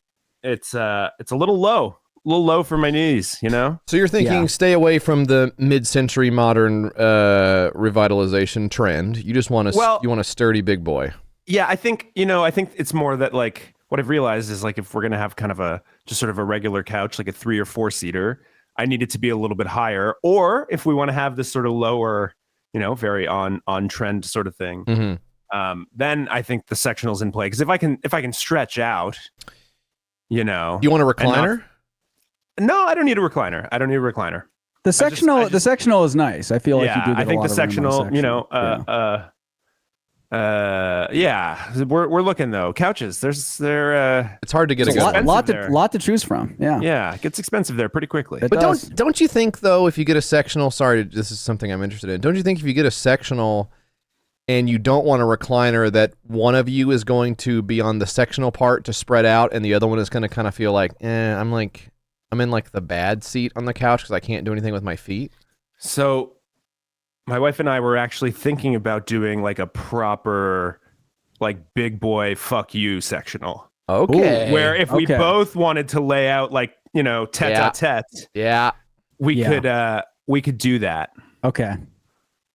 It's a little low for my knees, you know? So you're thinking stay away from the mid-century modern revitalization trend. You just want a sturdy big boy. Yeah, I think it's more that like what I've realized is like if we're going to have kind of just sort of a regular couch, like a 3 or 4 seater, I need it to be a little bit higher. Or if we want to have this sort of lower, you know, very on trend sort of thing, then I think the sectional's in play. Because if I can stretch out, you know, you want a recliner? No, I don't need a recliner. The sectional is nice. I feel like you do get I think a lot the of room on sectional, you know, we're looking though. Couches, it's hard to get a lot to choose from. Yeah, it gets expensive there pretty quickly. But don't you think though, if you get a sectional, sorry, this is something I'm interested in. Don't you think if you get a sectional and you don't want a recliner, that one of you is going to be on the sectional part to spread out, and the other one is going to kind of feel like, I'm in like the bad seat on the couch because I can't do anything with my feet? So my wife and I were actually thinking about doing like a proper, like big boy fuck you sectional. Okay. Where if we both wanted to lay out like, you know, tete-a-tete, we could do that. Okay.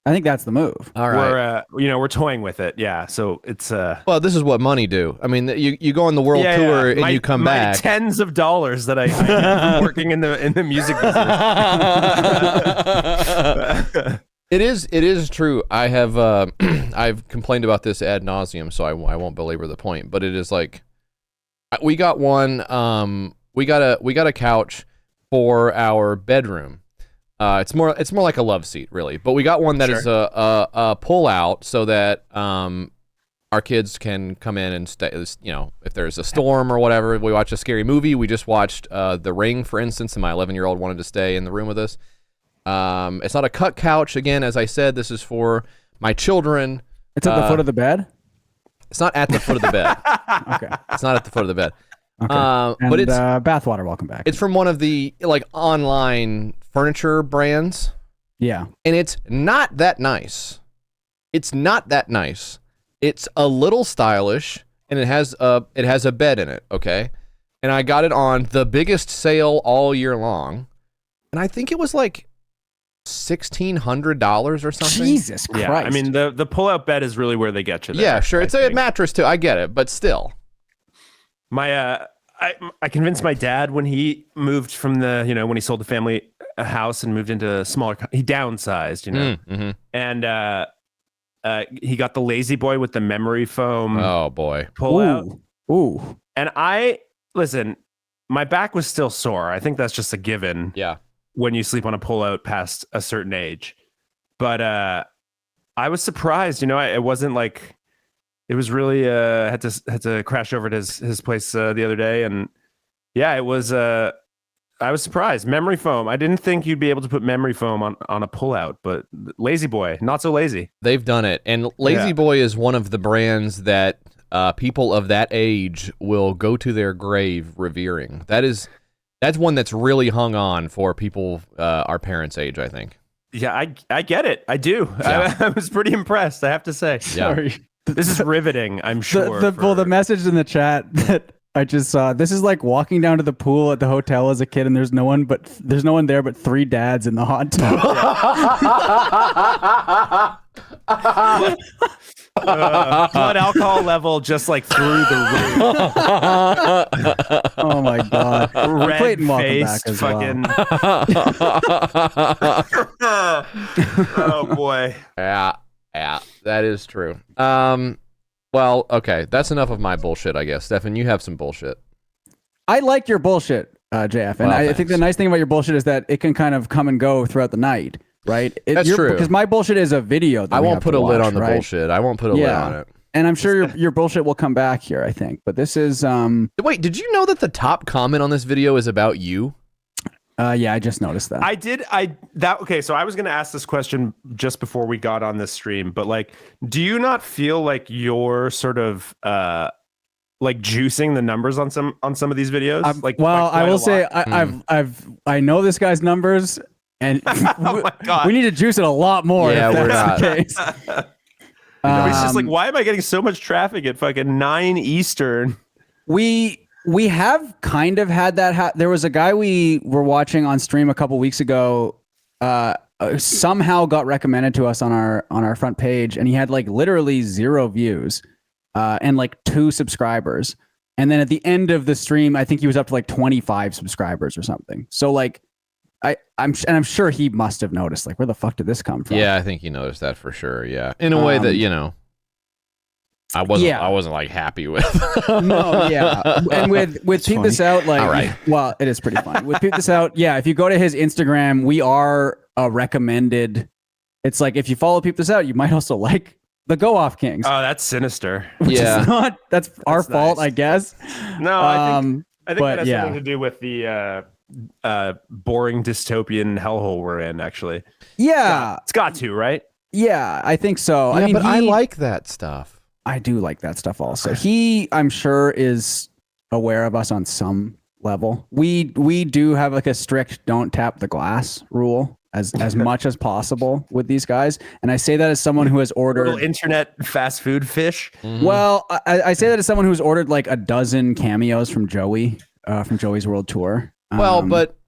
I think that's the move. All right. We're toying with it. Yeah. So it's well, this is what money do. I mean, you go on the world tour and you come back. Tens of dollars that I get from working in the music business. It is true. I have I've complained about this ad nauseum, so I won't belabor the point. But it is like we got we got a couch for our bedroom. It's more like a love seat, really. But we got one that is a pull out so that our kids can come in and stay. You know, if there's a storm or whatever, we watch a scary movie. We just watched The Ring, for instance, and my 11-year-old wanted to stay in the room with us. It's not a cut couch. Again, as I said, this is for my children. It's at the foot of the bed? It's not at the foot of the bed. Okay. It's not at the foot of the bed. Okay. But it's bathwater. Welcome back. It's from one of the like online furniture brands. Yeah. And it's not that nice. It's not that nice. It's a little stylish, and it has a bed in it, okay? And I got it on the biggest sale all year long, and I think it was like $1,600 or something. Jesus Christ. Yeah, I mean the pull-out bed is really where they get you there. Yeah, sure. It's a mattress too. I get it, but still. I convinced my dad when he moved from when he sold the family house and moved into a smaller, he downsized, and he got the Lazy Boy with the memory foam. Oh boy. Pull out. Ooh. And listen, my back was still sore. I think that's just a given. Yeah. When you sleep on a pull out past a certain age. But I was surprised, it wasn't like, it was really had to crash over at his place the other day, and yeah, it was I was surprised. Memory foam. I didn't think you'd be able to put memory foam on a pullout, but Lazy Boy, not so lazy. They've done it, and Lazy Boy is one of the brands that people of that age will go to their grave revering. That's one that's really hung on for people our parents' age, I think. Yeah, I get it. I do. Yeah. I was pretty impressed, I have to say. Sorry. This is riveting, I'm sure. The message in the chat that I just saw, this is like walking down to the pool at the hotel as a kid, and there's no one there but 3 dads in the hot tub. Blood alcohol level just like through the roof. Oh my god. Red faced fucking oh boy. Yeah, that is true. Well, okay, that's enough of my bullshit, I guess. Stefan, you have some bullshit. I like your bullshit, JF, and I think the nice thing about your bullshit is that it can kind of come and go throughout the night, right? That's true. Because my bullshit is a video that I won't put a lid on the right? bullshit. I won't put a lid on it. And I'm sure your bullshit will come back here, I think. But this is Wait, did you know that the top comment on this video is about you? Yeah, I just noticed that. Okay, so I was going to ask this question just before we got on this stream, but like, do you not feel like you're sort of like juicing the numbers on some of these videos? I will say I know this guy's numbers, and we need to juice it a lot more. Yeah, if that's the case. It's just like, why am I getting so much traffic at fucking 9 Eastern? We have kind of had that. There was a guy we were watching on stream a couple weeks ago. Somehow got recommended to us on our front page, and he had like literally 0 views, and like 2 subscribers. And then at the end of the stream, I think he was up to like 25 subscribers or something. So like, I'm sure he must have noticed. Like, where the fuck did this come from? Yeah, I think he noticed that for sure. Yeah, in a way that I wasn't like happy with. No, yeah. And with Peep This Out, like, all right. Well, it is pretty funny. With Peep This Out, yeah, if you go to his Instagram, we are a recommended. It's like if you follow Peep This Out, you might also like the Go Off Kings. Oh, that's sinister. Which is not, that's our fault, I guess. No, I think that has yeah. something to do with the boring dystopian hellhole we're in, actually. Yeah. It's got to, right? Yeah, I think so. Yeah, I mean, I like that stuff. I do like that stuff also. He, I'm sure, is aware of us on some level. We do have like a strict don't tap the glass rule as much as possible with these guys. And I say that as someone who has ordered little internet fast food fish. Mm-hmm. Well, I say that as someone who's ordered like a dozen cameos from Joey, from Joey's World Tour. Well, but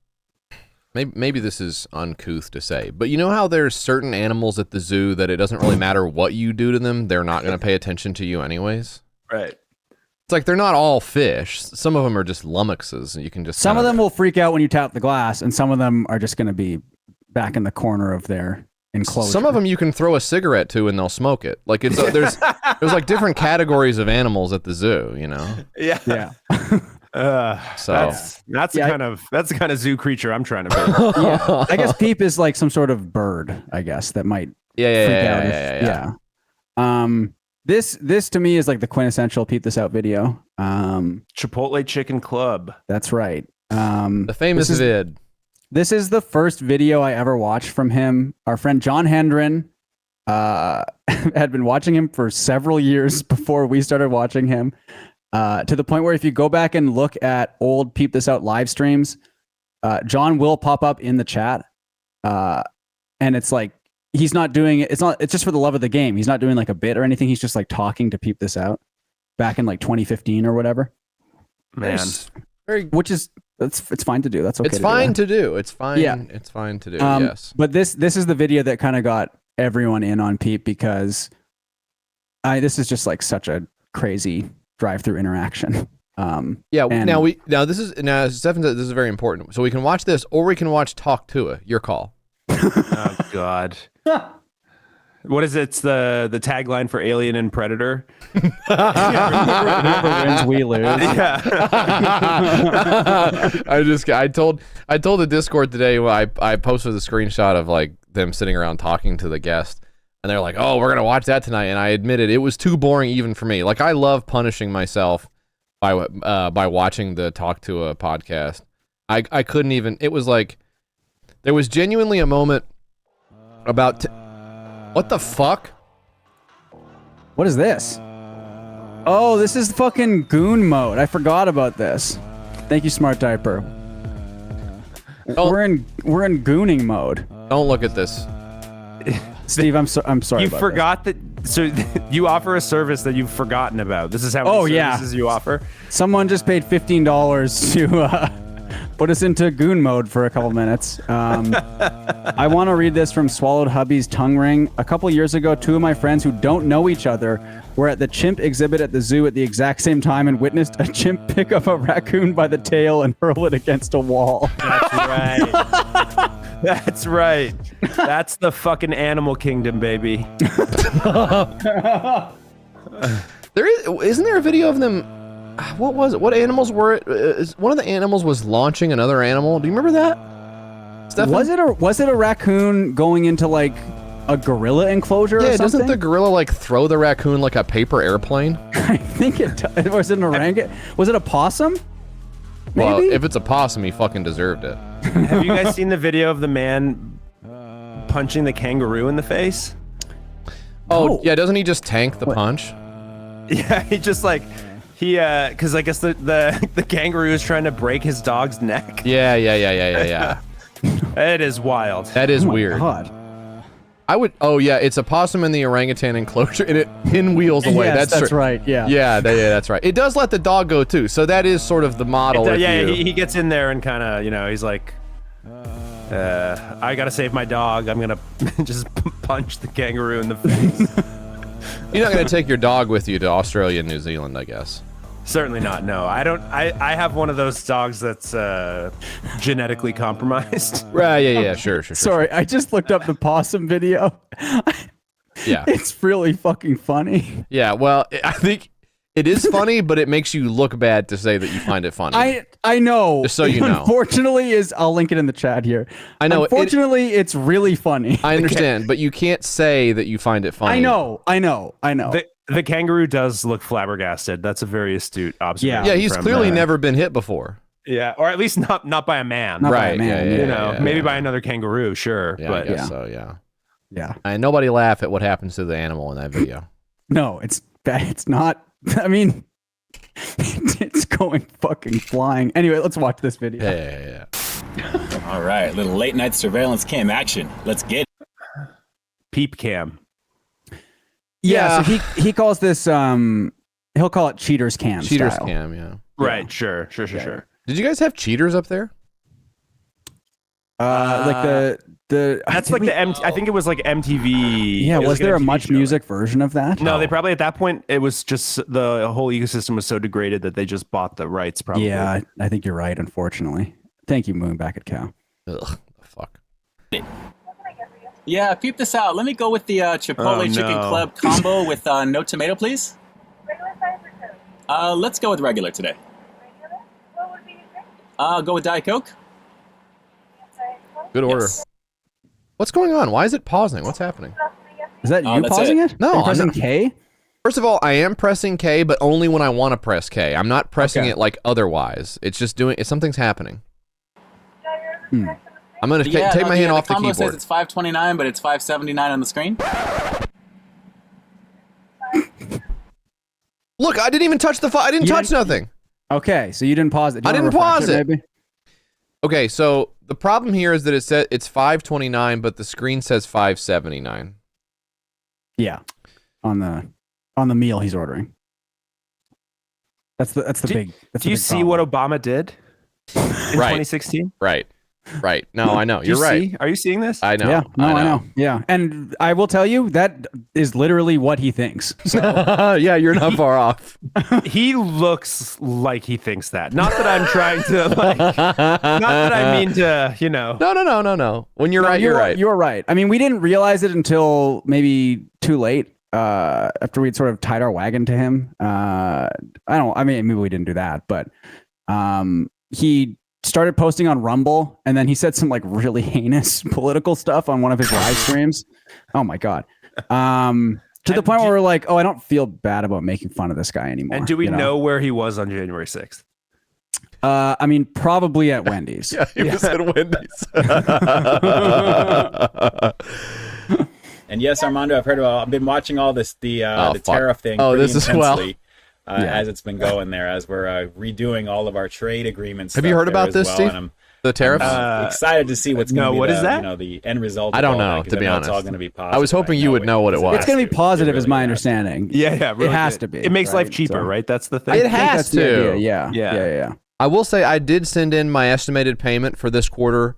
maybe this is uncouth to say, but you know how there's certain animals at the zoo that it doesn't really matter what you do to them, they're not going to pay attention to you anyways? Right. It's like they're not all fish. Some of them are just lummoxes, and you can just some of them will freak out when you tap the glass, and some of them are just going to be back in the corner of their enclosure. Some of them you can throw a cigarette to and they'll smoke it. Like it's there's like different categories of animals at the zoo, you know? Yeah. Yeah. So that's the kind of zoo creature I'm trying to be. Yeah. I guess Peep is like some sort of bird, I guess, that might freak out. Yeah. This to me is like the quintessential Peep This Out video. Chipotle Chicken Club. That's right. The famous vid. This is the first video I ever watched from him. Our friend John Hendren had been watching him for several years before we started watching him, to the point where if you go back and look at old Peep This Out live streams, John will pop up in the chat. And it's like, he's not doing it. It's just for the love of the game. He's not doing like a bit or anything. He's just like talking to Peep This Out back in like 2015 or whatever. Man. Which is, it's fine to do. That's okay. It's fine to do. It's fine. Yeah. It's fine to do. Yes. But this is the video that kind of got everyone in on Peep because this is just like such a crazy drive-through interaction. This is very important. So we can watch this or we can watch Talk to It. Your call. Oh God. What is it? It's the tagline for Alien and Predator. Whoever wins, we lose. Yeah. I told the Discord today when I posted a screenshot of like them sitting around talking to the guest, and they're like, "Oh, we're gonna watch that tonight," and I admitted it was too boring even for me. Like I love punishing myself by watching the Talk to a podcast. I couldn't even. It was like there was genuinely a moment about. What the fuck? What is this? Oh, this is fucking goon mode. I forgot about this. Thank you, Smart Diaper. We're in gooning mode. Don't look at this. Steve, I'm sorry. You about forgot that. So you offer a service that you've forgotten about. This is how many services you offer. Someone just paid $15 to put us into goon mode for a couple minutes. I want to read this from Swallowed Hubby's Tongue Ring. A couple years ago, two of my friends who don't know each other were at the chimp exhibit at the zoo at the exact same time and witnessed a chimp pick up a raccoon by the tail and hurl it against a wall. That's right. That's right. That's the fucking animal kingdom, baby. Isn't there a video of them? What was it? What animals were it? One of the animals was launching another animal. Do you remember that? Stefan? Was it a raccoon going into like a gorilla enclosure or something? Yeah, doesn't the gorilla like throw the raccoon like a paper airplane? I think it does. Was it an orangutan? Was it a possum? Maybe? Well, if it's a possum, he fucking deserved it. Have you guys seen the video of the man punching the kangaroo in the face? Oh, yeah, doesn't he just tank the punch? Yeah, he just like... because I guess the kangaroo is trying to break his dog's neck. Yeah. It is wild. That is weird. God. Oh yeah, it's a possum in the orangutan enclosure, and it pinwheels away. Yes, that's right. Yeah. Yeah, that's right. It does let the dog go too, so that is sort of the model. He gets in there and kind of, he's like, I gotta save my dog. I'm gonna just punch the kangaroo in the face. You're not gonna take your dog with you to Australia and New Zealand, I guess. Certainly not. No, I don't. I have one of those dogs that's genetically compromised. Right. Yeah. Sure. Sorry, I just looked up the possum video. Yeah. It's really fucking funny. Yeah, well, I think it is funny, but it makes you look bad to say that you find it funny. I know. Just so you know. Unfortunately, I'll link it in the chat here. I know. Unfortunately, it's really funny. I understand, but you can't say that you find it funny. I know. The kangaroo does look flabbergasted. That's a very astute observation. Yeah, he's clearly never been hit before. Yeah, or at least not by a man. Not by a man, Maybe by another kangaroo, sure. Yeah, but I guess so, yeah. Yeah. And nobody laugh at what happens to the animal in that video. No, it's bad. It's not. I mean, it's going fucking flying. Anyway, let's watch this video. Yeah. All right, little late night surveillance cam action. Let's get it. Peep cam. Yeah, so he calls this he'll call it cheaters cam. Cheaters style. cam, yeah. Right, sure. Did you guys have cheaters up there? Like the that's like the I think it was like MTV. Yeah, was like there a MTV much show. music version of that? No, they probably at that point it was just the whole ecosystem was so degraded that they just bought the rights. Probably. Yeah, I think you're right. Unfortunately, thank you, Moon. Back at Cow. Ugh, fuck. Yeah, peep this out. Let me go with the Chipotle Chicken Club combo with no tomato, please. Let's go with regular today. What would be your drink? Go with Diet Coke. Good order. What's going on? Why is it pausing? What's happening? Is that you pausing it? No, Are you I'm pressing not. K? First of all, I am pressing K, but only when I want to press K. I'm not pressing it like otherwise. It's just doing. Something's happening. I'm gonna take my hand off the combo keyboard. says it's $5.29, but it's $5.79 on the screen. Look, I didn't even touch the I didn't touch nothing. Okay, so you didn't pause it. Do you I wanna didn't pause refresh it. Maybe? Okay, so the problem here is that it said it's $5.29, but the screen says $5.79. Yeah, on the meal he's ordering. That's the big. That's Do you see what Obama did in 2016? Right. No, I know. You're right. Are you seeing this? I know. Yeah, I know. Yeah, and I will tell you that is literally what he thinks. So. Yeah, you're not far off. He looks like he thinks that. Not that I'm trying to like. Not that I mean to, you know. No. When you're right, you're right. You're right. I mean, we didn't realize it until maybe too late. After we'd sort of tied our wagon to him. I mean, maybe we didn't do that, but he started posting on Rumble, and then he said some like really heinous political stuff on one of his live streams. Oh my god. To the point where we're like, oh, I don't feel bad about making fun of this guy anymore. And do we know where he was on January 6th? I mean, probably at Wendy's. Yeah, he was at Wendy's. And yes, Armando, I've been watching all this, the tariff thing pretty this as well. intensely, as it's been going there, as we're redoing all of our trade agreements. Have you heard about this, Steve? The tariffs? I'm excited to see what's going to be is that? the end result. I don't know, to be honest. It's all going to be positive. I was hoping you would know what it was. It's going to be positive, is my understanding. Yeah, really it has good. to be. It makes life cheaper, So- right? That's the thing. It has to. Yeah. I will say I did send in my estimated payment for this quarter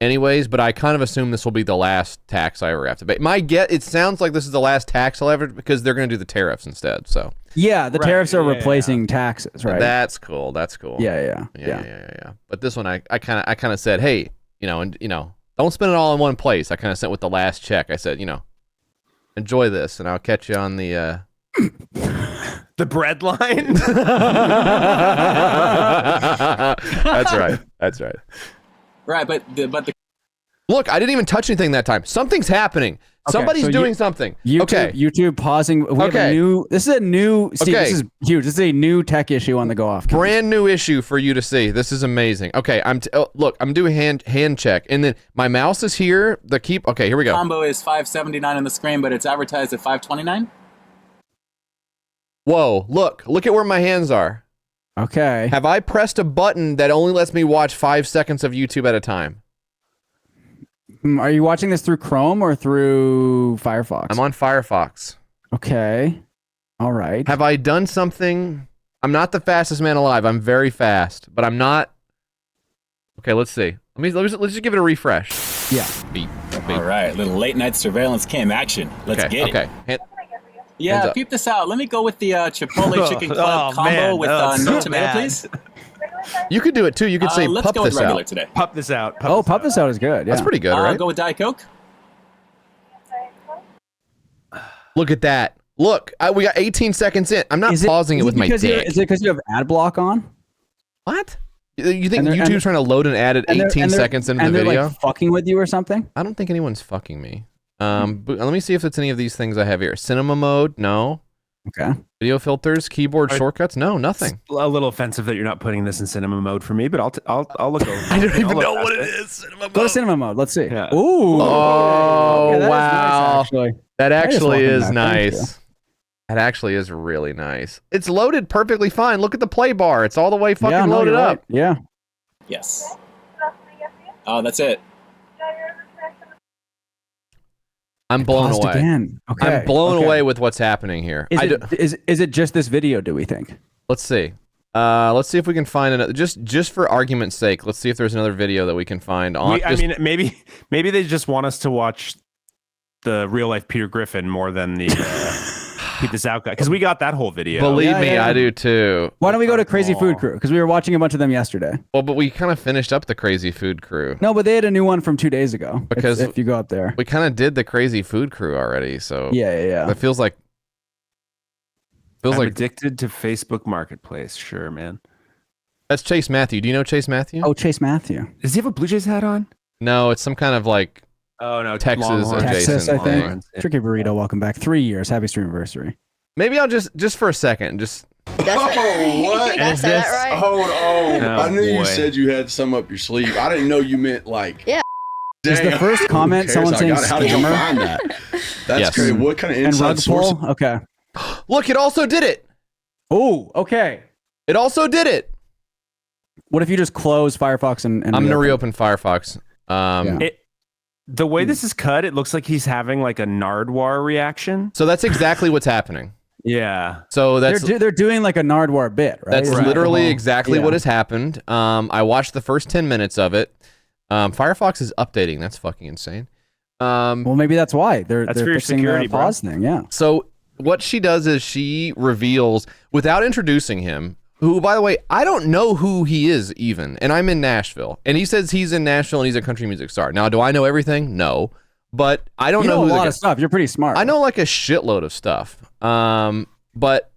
anyways, but I kind of assume this will be the last tax I ever have to pay. It sounds like this is the last tax I'll ever, because they're going to do the tariffs instead. So Yeah, the tariffs are replacing taxes, right? That's cool. Yeah. But this one, I kind of said, hey, don't spend it all in one place. I kind of sent with the last check. I said, enjoy this, and I'll catch you on the the bread line. That's right. Right, but the Look, I didn't even touch anything that time. Something's happening. Somebody's doing something. YouTube pausing. We have a new. This is a new. Steve, this is huge. This is a new tech issue on the go off. Brand new issue for you to see. This is amazing. Okay, look. I'm doing hand check, and then my mouse is here. Okay, here we go. combo is $5.79 on the screen, but it's advertised at $5.29. Whoa! Look at where my hands are. Okay. Have I pressed a button that only lets me watch 5 seconds of YouTube at a time? Are you watching this through Chrome or through Firefox? I'm on Firefox. Okay. All right. Have I done something? I'm not the fastest man alive. I'm very fast, but I'm not. Okay, let's see. Let's just give it a refresh. Yeah. Beep. All right, little late night surveillance cam action. Let's get it. Okay. Yeah, peep this out. Let me go with the Chipotle Chicken Club combo with no tomato, please. You could do it too. You could say let's pup go with this regular out. today. Pup this out. Pup this out is good. Yeah. That's pretty good, right? I'll go with Diet Coke. Look at that. Look, we got 18 seconds in. I'm not pausing it with my dick. Is it because you have ad block on? What? You think YouTube's trying to load an ad at 18 seconds into the video? Like fucking with you or something? I don't think anyone's fucking me. But let me see if it's any of these things I have here. Cinema mode, no. Okay. Video filters, keyboard shortcuts, no, nothing. It's a little offensive that you're not putting this in cinema mode for me, but I'll look over. I don't even know what it is. Cinema mode. Go to cinema mode. Let's see. Yeah. Ooh. Oh, yeah, wow. That actually is is nice. That actually is really nice. It's loaded perfectly fine. Look at the play bar. It's all the way fucking loaded up. Right. Yeah. Yes. Oh, that's it. I'm blown away. Again. Okay. I'm blown away with what's happening here. Is it just this video, do we think? Let's see. Let's see if we can find another. Just for argument's sake, let's see if there's another video that we can find on. I mean, maybe they just want us to watch the real life Peter Griffin more than the Pete the South guy, because we got that whole video. Believe me, I do too. Why don't we go to Crazy Food Crew? Because we were watching a bunch of them yesterday. Well, but we kind of finished up the Crazy Food Crew. No, but they had a new one from 2 days ago. Because if you go up there, we kind of did the Crazy Food Crew already. So yeah. It feels like. I'm addicted to Facebook Marketplace. Sure, man. That's Chase Matthew. Do you know Chase Matthew? Oh, Chase Matthew. Does he have a Blue Jays hat on? No, it's some kind of like. Oh no, Texas adjacent I think. thing. Tricky Burrito, welcome back. 3 years. Happy stream anniversary. Maybe I'll just for a second, just. What? Did I say that right? Hold on. Oh, I knew you boy. said you had some up your sleeve. I didn't know you meant like. Yeah. Is the first comment someone saying How did you scammer? find that? That's Yes. crazy. What kind of And inside rug source? pull? Okay. Look, it also did it. Oh, okay. It also did it. What if you just close Firefox and I'm gonna reopen Firefox. The way this is cut, it looks like he's having like a Nardwar reaction. So that's exactly what's happening. Yeah. So that's they're doing like a Nardwar bit, right? that's literally exactly what has happened. I watched the first 10 minutes of it. Firefox is updating. That's fucking insane. Well, maybe that's why they're for your fixing security, the pause thing. Yeah. So what she does is she reveals, without introducing him, who, by the way, I don't know who he is even, and I'm in Nashville, and he says he's in Nashville and he's a country music star. Now, do I know everything? No, but I don't know a who lot of stuff. You're pretty smart. I know like a shitload of stuff, but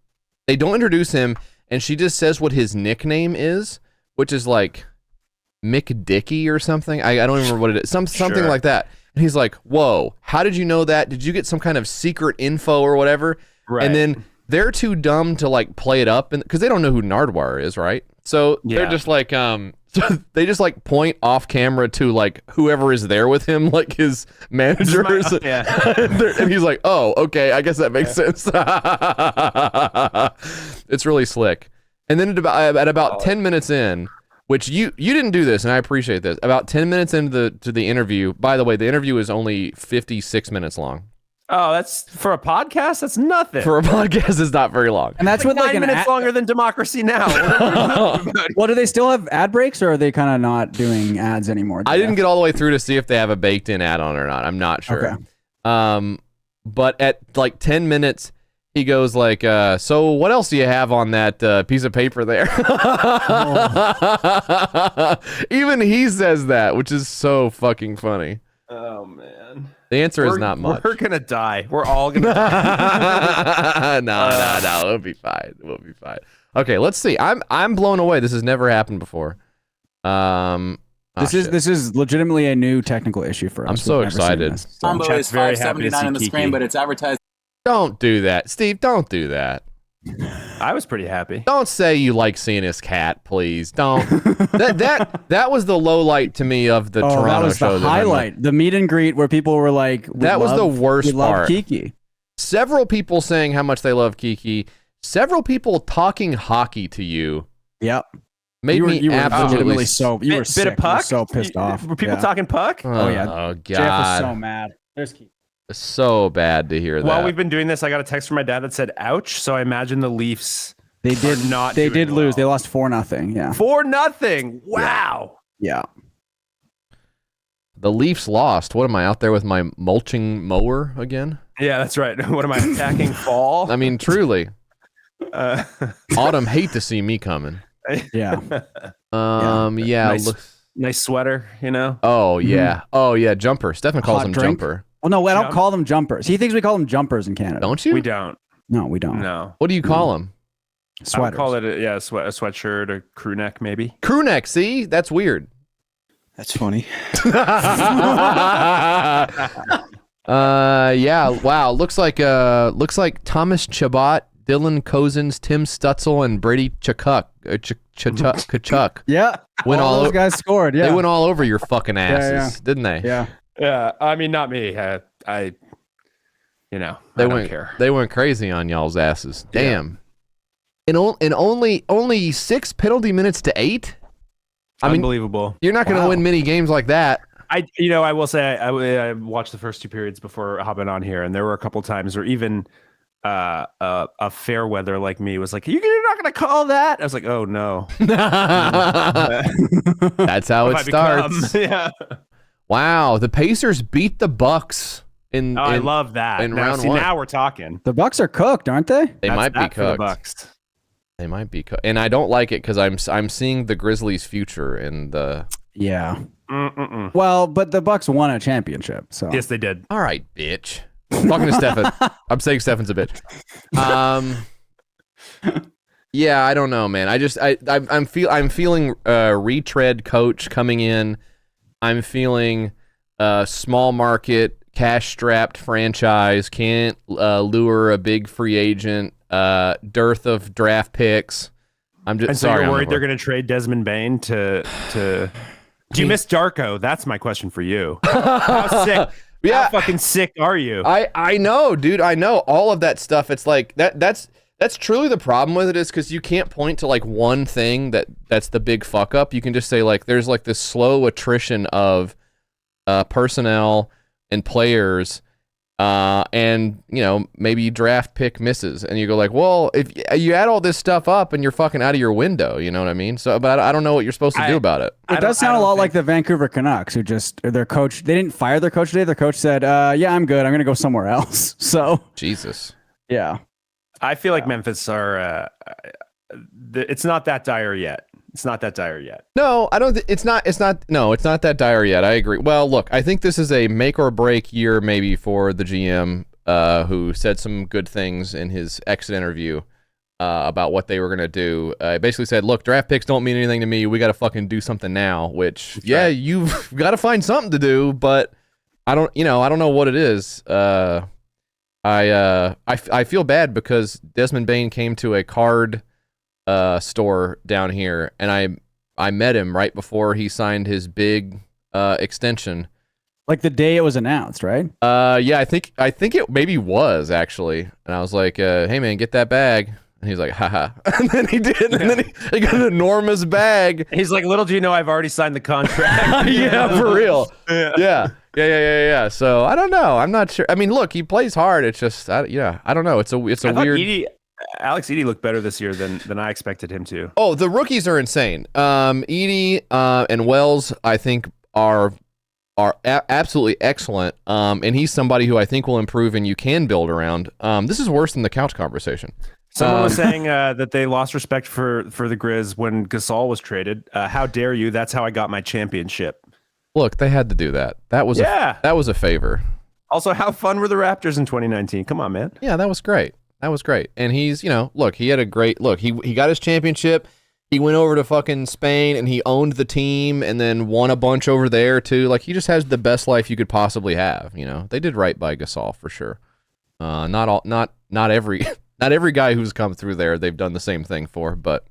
they don't introduce him, and she just says what his nickname is, which is like Mick Dickey or something. I don't remember what it is. Something like that. And he's like, "Whoa, how did you know that? Did you get some kind of secret info or whatever?" Right. And then they're too dumb to like play it up, because they don't know who Nardwar is, right? So they're just like, so they just like point off camera to like whoever is there with him, like his managers. And he's like, "Oh, okay, I guess that makes sense." It's really slick. And then at about 10 minutes in, which you didn't do this, and I appreciate this. About 10 minutes into the interview. By the way, the interview is only 56 minutes long. Oh, that's for a podcast. That's nothing. For a podcast, it's not very long. And that's like with like 9 minutes longer than Democracy Now. Well, do they still have ad breaks, or are they kind of not doing ads anymore? I didn't get all the way through to see if they have a baked-in add-on or not. I'm not sure. Okay. But at like 10 minutes, he goes like, "So what else do you have on that piece of paper there?" Even he says that, which is so fucking funny. Oh man. The answer is not much. We're gonna die. We're all gonna die. No. We'll be fine. We'll be fine. Okay, let's see. I'm blown away. This has never happened before. This is legitimately a new technical issue for us. I'm so excited. Combo is $5.79 on the screen, but it's advertised. Don't do that, Steve. Don't do that. I was pretty happy. Don't say you like seeing his cat, please. Don't. that was the low light to me of the Toronto that was show. The highlight, the meet and greet where people were like, that was the worst part. Kiki. Several people saying how much they love Kiki. Several people talking hockey to you. Yep. Made me absolutely you were sick. Bit of Puck? You were so pissed off. Were people talking Puck? Oh yeah. Oh god. Jeff was so mad. There's Kiki. So bad to hear that. While we've been doing this, I got a text from my dad that said, "Ouch!" So I imagine the Leafs. They did not. They did lose. They lost 4-0. Yeah. 4-0. Wow. Yeah. The Leafs lost. What am I out there with my mulching mower again? Yeah, that's right. What am I attacking fall? I mean, truly. Autumn hate to see me coming. Yeah. Nice sweater, you know. Oh yeah. Oh yeah. Jumper. Stefan calls him drink. Jumper. Well, no, I don't call them jumpers. He thinks we call them jumpers in Canada. Don't you? We don't. No, we don't. No. What do you call them? I would call it a sweatshirt, a crew neck, maybe. Crew neck. See, that's weird. That's funny. Yeah. Wow. Looks like Thomas Chabot, Dylan Cozens, Tim Stutzel, and Brady Chukuk. Kachuk. Yeah. Went all those guys scored. Yeah. They went all over your fucking asses, Yeah. didn't they? Yeah. Yeah. I mean, not me. I don't care. They went crazy on y'all's asses. Damn. And only 6 penalty minutes to 8. I mean, unbelievable. You're not going to win many games like that. I will say I watched the first 2 periods before hopping on here, and there were a couple times where even a fair weather like me was like, "You're not going to call that?" I was like, "Oh no." That's how it starts. Yeah. Wow, the Pacers beat the Bucks in. I love that. In round 1. Now we're talking. The Bucks are cooked, aren't they? They might be for the cooked. Bucks. They might be cooked, and I don't like it because I'm seeing the Grizzlies' future in the. Yeah. Mm-mm. Well, but the Bucks won a championship, so. Yes, they did. All right, bitch. I'm talking to Stefan. I'm saying Stefan's a bitch. Yeah, I don't know, man. I'm feeling retread coach coming in. I'm feeling small market, cash strapped franchise, can't lure a big free agent, dearth of draft picks. I'm just And so sorry. you're worried they're going to trade Desmond Bain to. Do you miss Darko? That's my question for you. How sick? Yeah. How fucking sick are you? I know, dude. I know all of that stuff. It's like that's truly the problem with it is because you can't point to like one thing that's the big fuck up. You can just say like there's like this slow attrition of personnel and players, and maybe draft pick misses, and you go like, well, if you add all this stuff up and you're fucking out of your window, you know what I mean? So, but I don't know what you're supposed to do about it. It does sound a lot like the Vancouver Canucks, who their coach, they didn't fire their coach today. Their coach said, yeah, I'm good. I'm going to go somewhere else. So, Jesus. Yeah. I feel like Memphis are, it's not that dire yet. It's not that dire yet. No, I don't. It's not that dire yet. I agree. Well, look, I think this is a make or break year maybe for the GM, who said some good things in his exit interview about what they were going to do. Basically said, look, draft picks don't mean anything to me. We got to fucking do something now, which, yeah, you've got to find something to do, but I don't know what it is. I feel bad because Desmond Bain came to a card store down here, and I met him right before he signed his big extension. Like the day it was announced, right? Yeah, I think it maybe was actually. And I was like, hey man, get that bag. And he's like, haha. And then he did, and then he got an enormous bag. He's like, little do you know, I've already signed the contract. Yeah, for real. Yeah. So I don't know. I'm not sure. I mean, look, he plays hard. It's just, I don't know. It's a weird. Alex Edey looked better this year than I expected him to. Oh, the rookies are insane. Edey and Wells, I think, are absolutely excellent. And he's somebody who I think will improve and you can build around. This is worse than the couch conversation. Someone was saying that they lost respect for the Grizz when Gasol was traded. How dare you? That's how I got my championship. Look, they had to do that. That was a favor. Also, how fun were the Raptors in 2019? Come on, man. Yeah, that was great. And he's, look, he had a great look. He got his championship. He went over to fucking Spain and he owned the team and then won a bunch over there too. Like he just has the best life you could possibly have. They did right by Gasol for sure. Not every guy who's come through there they've done the same thing for, but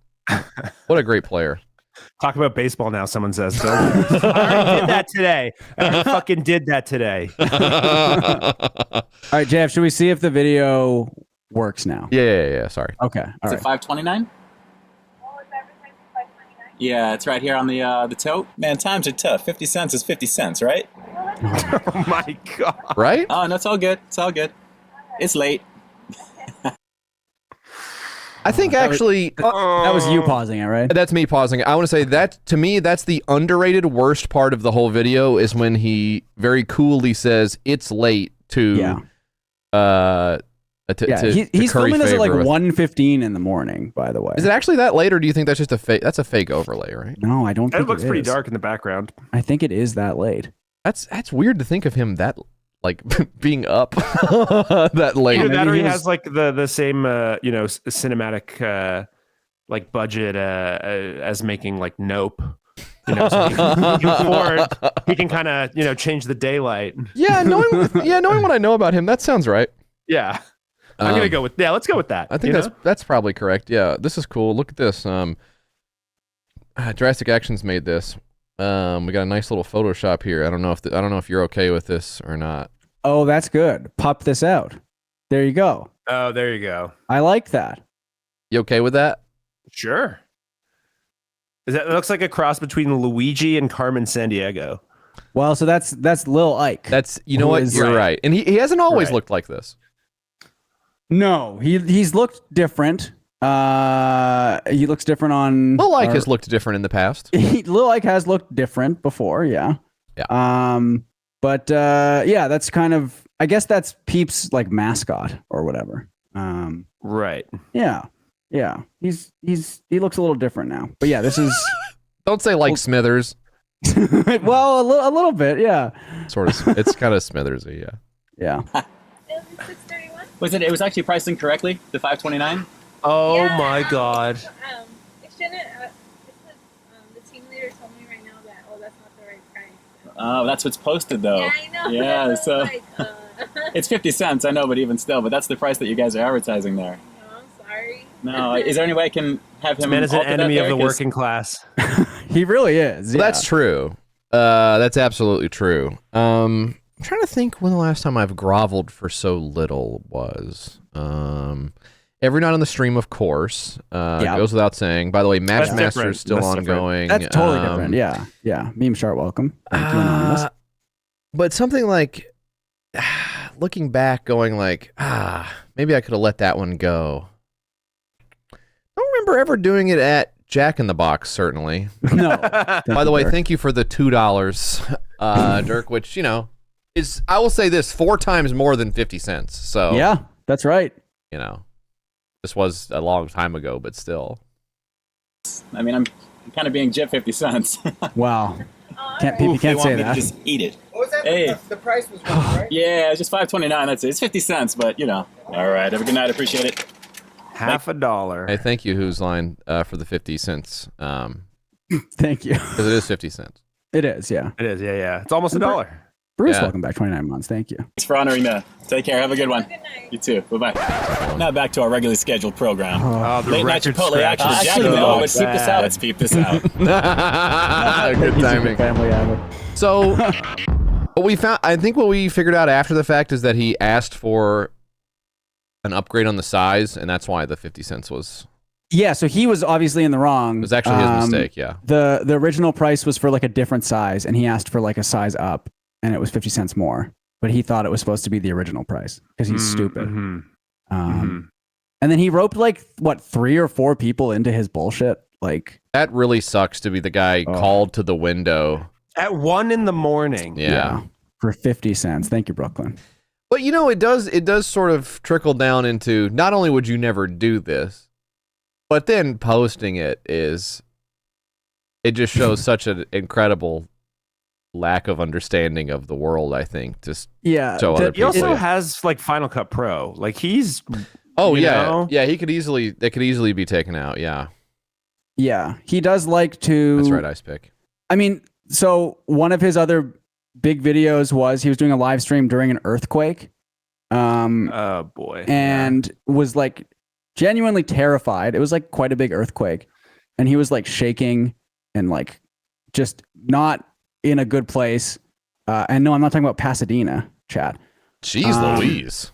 what a great player. Talk about baseball now, someone says. I already did that today. I fucking did that today. All right, Jeff, should we see if the video works now? Yeah. Sorry. Okay. Is it 529? Yeah, it's right here on the tote. Man, times are tough. 50 cents is 50 cents, right? Oh my God. Right? Oh, no, it's all good. It's all good. It's late. I think actually that was you pausing it, right? That's me pausing it. I want to say that to me, that's the underrated worst part of the whole video is when he very coolly says it's late to he's filming this at like 1:15 in the morning, by the way. Is it actually that late, or do you think that's just a fake? That's a fake overlay, right? No, I don't think it looks pretty dark in the background. I think it is that late. That's weird to think of him that like being up that late. Either that or he has like the same cinematic like budget as making like Nope. So he can kind of change the daylight. Yeah, knowing what I know about him, that sounds right. Yeah. I'm gonna go with let's go with that. I think that's probably correct. Yeah, this is cool. Look at this. Drastic Actions made this. We got a nice little Photoshop here. I don't know if you're okay with this or not. Oh, that's good. Pop this out. There you go. Oh, there you go. I like that. You okay with that? Sure. It looks like a cross between Luigi and Carmen Sandiego. Well, so that's Lil Ike. That's what you're right. And he hasn't always looked like this. No, he's looked different. He looks different on. Lil Ike has looked different in the past. Lil Ike has looked different before, yeah. Yeah. But that's kind of, I guess that's Peep's like mascot or whatever. Right. Yeah. Yeah. He looks a little different now. But yeah, this is. Don't say like Smithers. Well, a little bit, yeah. Sort of. It's kind of Smithersy, yeah. Yeah. It was actually priced incorrectly, the $529. Oh my God. It shouldn't. The team leader told me right now that that's not the right price. Oh, that's what's posted though. Yeah, I know. Yeah, so it's 50 cents. I know, but even still, but that's the price that you guys are advertising there. No, I'm sorry. No, is there any way I can have him? This man is an alter that enemy of there? the working class. He really is. Well, that's true. That's absolutely true. I'm trying to think when the last time I've groveled for so little was. Every night on the stream, of course. Goes without saying. By the way, Matchmaster is still ongoing. That's totally different. Yeah. Yeah. Meme Shark, welcome. Thank you, Anonymous. But something like looking back, going like, maybe I could have let that one go. I don't remember ever doing it at Jack in the Box, certainly. No. By the way, thank you for the $2, Dirk, which, is, I will say this, 4 times more than 50 cents. So yeah, that's right. This was a long time ago, but still. I mean, I'm kind of being jip 50 cents. Wow. You can't say that. Just eat it. What was that? Hey. The price was wrong, right? Yeah, it's just $5.29. That's it. It's 50 cents, but All right. Have a good night. Appreciate it. Half a dollar. Hey, thank you, Who's Line, for the 50 cents. Thank you. Because it is 50 cents. It is, yeah. It is, yeah. It's almost a dollar. Bruce, welcome back. 29 months. Thank you. Thanks for honoring me. Take care. Have a good one. Good night. You too. Bye-bye. Now back to our regularly scheduled program. The Late night record Chipotle action. scratch. Jack in the Box. Let's peep this out. Let's peep this out. Good timing. Family hour. So, I think what we figured out after the fact is that he asked for an upgrade on the size, and that's why the 50 cents was. Yeah, so he was obviously in the wrong. It was actually his mistake, yeah. The original price was for like a different size, and he asked for like a size up, and it was 50 cents more. But he thought it was supposed to be the original price because he's stupid. And then he roped like 3 or 4 people into his bullshit. Like that really sucks to be the guy called to the window at 1 a.m. Yeah, for 50 cents. Thank you, Brooklyn. But it does sort of trickle down into not only would you never do this, but then posting it just shows such an incredible lack of understanding of the world, I think. Just show other he people. also has like Final Cut Pro. Like he's yeah, he could easily be taken out, yeah. Yeah, he does like to. That's right, Ice Pick. I mean, so one of his other big videos was he was doing a live stream during an earthquake. Oh boy. And was like genuinely terrified. It was like quite a big earthquake, and he was like shaking and like just not in a good place. And no, I'm not talking about Pasadena, chat. Jeez Louise.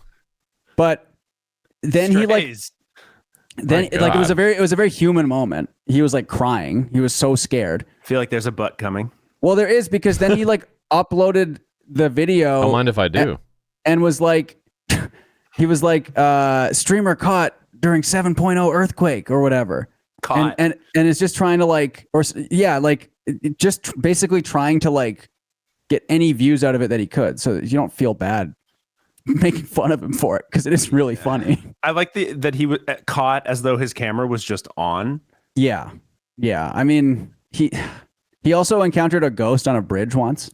But then he like it was a very human moment. He was like crying. He was so scared. I feel like there's a butt coming. Well, there is, because then he like uploaded the video. Don't mind if I do. And was like, he was like, streamer caught during 7.0 earthquake or whatever. Caught. And it's just trying to like, just basically trying to like get any views out of it that he could, so that you don't feel bad making fun of him for it, because it is really funny. I like that he was caught as though his camera was just on. Yeah. I mean, he also encountered a ghost on a bridge once.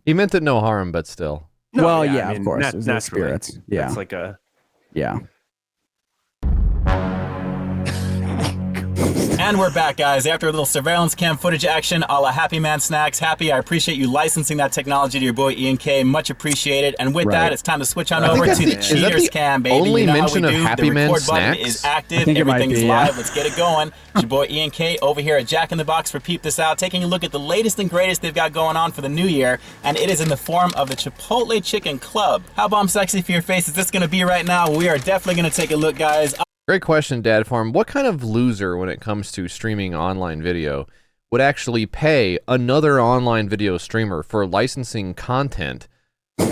He meant it no harm, but still. No, well, yeah, yeah, I mean, of course. nat- It's the naturally. spirits. Yeah. It's like a Yeah. And we're back, guys. After a little surveillance cam footage action a la Happy Man Snacks. Happy, I appreciate you licensing that technology to your boy Ian K. Much appreciated. And with that, it's time to switch on over to the Cheaters Cam, baby. only You know how mention we of do. Happy The Man record button Snacks? is I active. think it might Everything's be, yeah. live. Let's get it going. It's your boy Ian K. over here at Jack in the Box for Peep This Out, taking a look at the latest and greatest they've got going on for the new year. And it is in the form of the Chipotle Chicken Club. How bomb sexy for your face is this going to be right now? We are definitely going to take a look, guys. Great question, Dad Farm. What kind of loser, when it comes to streaming online video, would actually pay another online video streamer for licensing content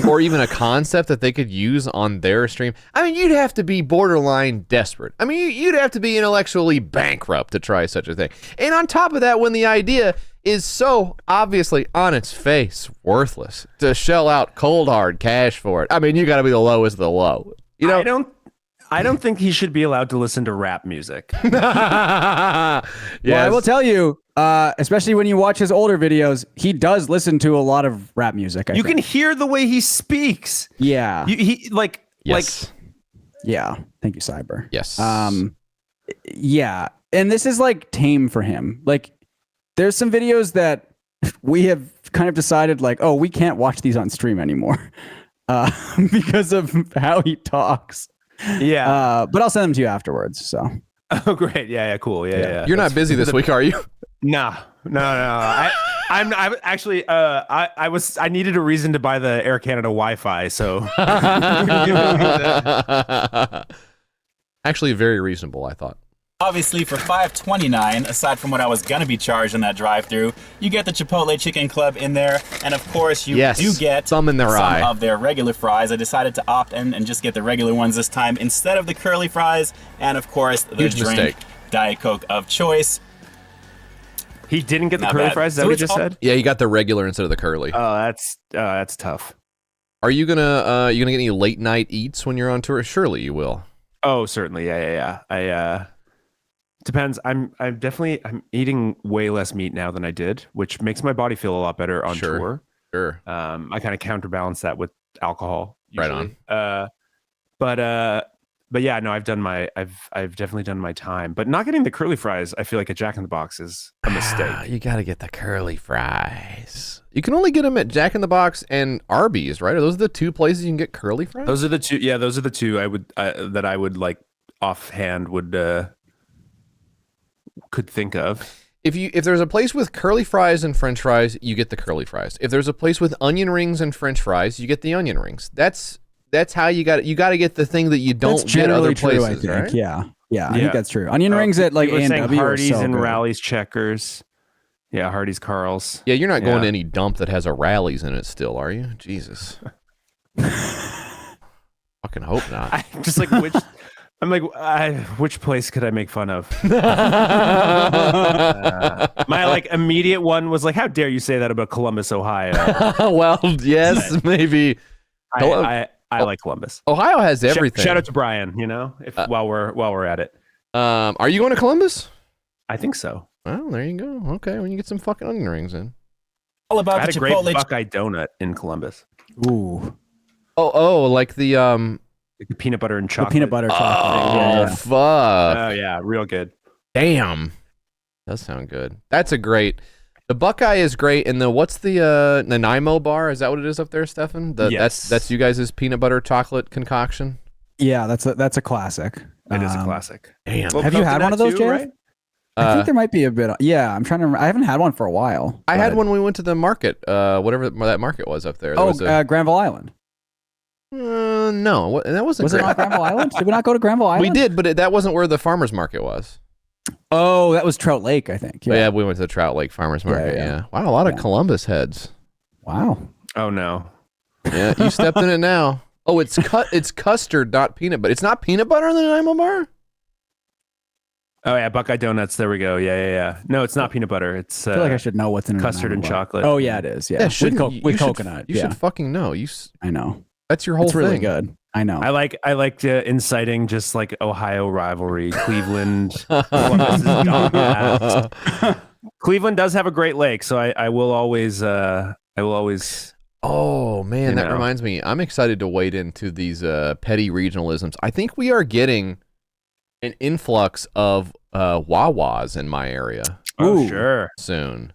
or even a concept that they could use on their stream? I mean, you'd have to be borderline desperate. I mean, you'd have to be intellectually bankrupt to try such a thing. And on top of that, when the idea is so obviously on its face worthless, to shell out cold hard cash for it, I mean, you got to be the lowest of the low. You know, I don't think he should be allowed to listen to rap music. Well, I will tell you, especially when you watch his older videos, he does listen to a lot of rap music. You can hear the way he speaks. Yeah. Yes. Yeah. Thank you, Cyber. Yes. Yeah. And this is like tame for him. Like, there's some videos that we have kind of decided, like, oh, we can't watch these on stream anymore because of how he talks. Yeah. But I'll send them to you afterwards. So. Oh, great. Yeah. Cool. Yeah. You're not busy this week, are you? No. I'm actually. I needed a reason to buy the Air Canada Wi-Fi. So. Actually, very reasonable, I thought. Obviously, for $5.29, aside from what I was going to be charged on that drive-thru, you get the Chipotle Chicken Club in there, and of course, you do get some in their eye of their regular fries. I decided to opt in and just get the regular ones this time instead of the curly fries, and of course, the Huge drink, mistake. Diet Coke of choice. He didn't get the Not curly bad. fries. Is that So what it's you just all- said? Yeah, you got the regular instead of the curly. Oh, that's tough. Are you gonna get any late night eats when you're on tour? Surely you will. Oh, certainly. Yeah. Depends. I'm eating way less meat now than I did, which makes my body feel a lot better on tour. Sure. I kind of counterbalance that with alcohol. Usually. Right on. But yeah, no, I've definitely done my time. But not getting the curly fries, I feel like at Jack in the Box is a mistake. You got to get the curly fries. You can only get them at Jack in the Box and Arby's, right? Are those the two places you can get curly fries? Those are the two. Yeah, those are the two that I would like offhand could think of. If there's a place with curly fries and French fries, you get the curly fries. If there's a place with onion rings and French fries, you get the onion rings. That's how you got it. You got to get the thing that you don't get other places, I think. right? Yeah, I think that's true. Onion rings at like A&W Hardee's so and good. Rally's Checkers. Yeah, Hardee's, Carl's. Yeah, you're not going to any dump that has a Rally's in it still, are you? Jesus. Fucking hope not. I'm just like, which place could I make fun of? My like immediate one was like, how dare you say that about Columbus, Ohio? Well, yes, maybe. I like Columbus. Ohio has everything. Shout out to Brian, while we're at it. Are you going to Columbus? I think so. Well, there you go. Okay, when you get some fucking onion rings in. All about I had the a great Chipotle. Buckeye donut in Columbus. Ooh. Oh, like the Like the peanut butter and chocolate. The peanut butter chocolate. Oh, fuck. Oh yeah, real good. Damn. Does sound good. That's a great. The Buckeye is great, and what's the Nanaimo bar? Is that what it is up there, Stefan? Yes. That's you guys' peanut butter chocolate concoction. Yeah, that's a classic. It is a classic. Damn. Have you had one of those, Jeff? Right? I think there might be a bit. Yeah, I'm trying to remember. I haven't had one for a while. I had one when we went to the market, whatever that market was up there. Granville Island. No, that wasn't. Was it not Granville Island? Did we not go to Granville Island? We did, but that wasn't where the farmers market was. Oh, that was Trout Lake, I think. Yeah, we went to the Trout Lake Farmers Market. Yeah. Wow, a lot of Columbus heads. Wow. Oh no. Yeah, you stepped in it now. Oh, it's custard, not peanut butter. It's not peanut butter in the Nanaimo bar? Oh yeah, Buckeye Donuts. There we go. Yeah. No, it's not peanut butter. It's I feel like I should know what's in custard and chocolate. Oh yeah, it is. Yeah, with coconut. You should fucking know. I know. That's your whole it's thing. really good. I know. I like inciting just like Ohio rivalry. Cleveland. Columbus is dominant. Cleveland does have a great lake, so I will always I will always. Oh man, that reminds me. I'm excited to wade into these petty regionalisms. I think we are getting an influx of Wawas in my area. Oh, sure. Soon.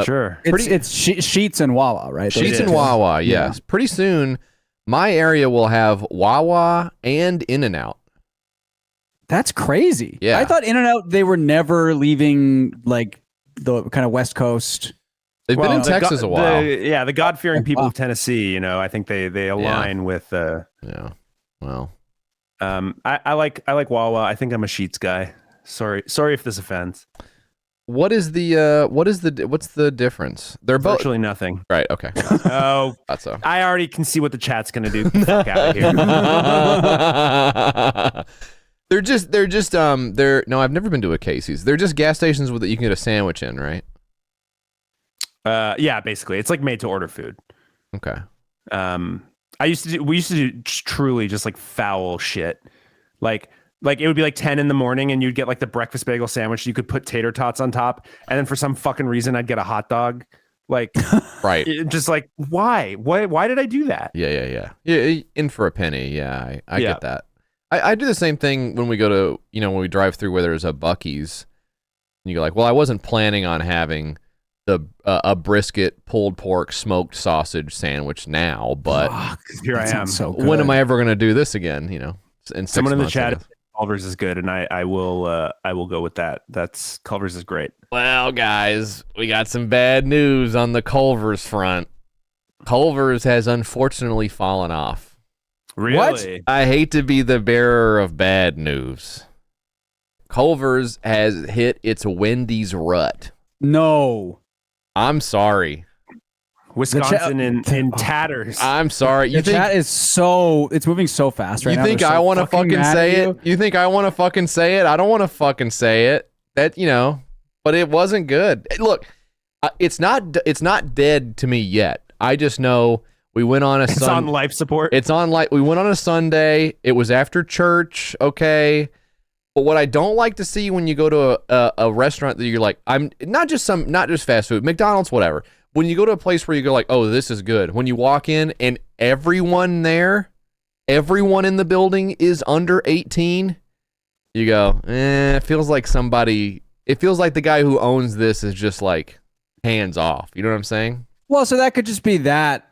Sure. It's Sheets and Wawa, right? Sheets and Wawa, yes. Yeah. Pretty soon, my area will have Wawa and In-N-Out. That's crazy. Yeah. I thought In-N-Out, they were never leaving like the kind of West Coast. They've been in Texas a while. The God-fearing people of Tennessee, I think they align with. Yeah. Well. I like Wawa. I think I'm a Sheets guy. Sorry if this offends. What's the difference? They're both virtually nothing. Right. Okay. Oh, that's so. I already can see what the chat's gonna do. Get the fuck out of here. No, I've never been to a Casey's. They're just gas stations that you can get a sandwich in, right? Yeah, basically, it's like made to order food. Okay. We used to do truly just like foul shit, like it would be like 10 in the morning and you'd get like the breakfast bagel sandwich. You could put tater tots on top, and then for some fucking reason I'd get a hot dog. Like, right? Just like why did I do that? Yeah. In for a penny. Yeah, I get that. I do the same thing when we go to when we drive through where there's a Buc-ee's, and you go like, well, I wasn't planning on having a brisket, pulled pork, smoked sausage sandwich now, but here I am. So when am I ever going to do this again? In someone in the months, chat, Culver's is good, and I will go with that. That's Culver's is great. Well, guys, we got some bad news on the Culver's front. Culver's has unfortunately fallen off. Really? What? I hate to be the bearer of bad news. Culver's has hit its Wendy's rut. No. I'm sorry. Wisconsin in tatters. I'm sorry. The chat is it's moving so fast right now. You think I want to fucking say it? You think I want to fucking say it? I don't want to fucking say it. That but it wasn't good. Look, it's not dead to me yet. I just know we went on It's on life support. It's on we went on a Sunday. It was after church, okay? But what I don't like to see when you go to a restaurant that you're like, I'm not just fast food, McDonald's, whatever. When you go to a place where you go like, oh, this is good. When you walk in and everyone in the building is under 18, you go, it feels like the guy who owns this is just like hands off. You know what I'm saying? Well, so that could just be that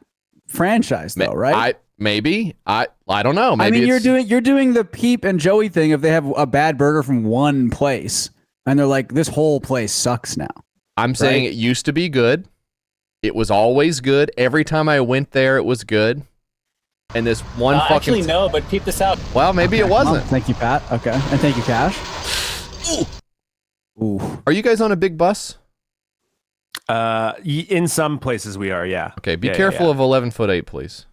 franchise though, right? Maybe. I don't know. Maybe you're doing the Peep and Joey thing if they have a bad burger from one place and they're like, this whole place sucks now. I'm saying it used to be good. It was always good. Every time I went there, it was good. And this one actually no, but peep this out. Well, maybe it wasn't. Thank you, Pat. Okay, and thank you, Cash. Ooh. Are you guys on a big bus? In some places we are, yeah. Okay, be careful of 11'8", please.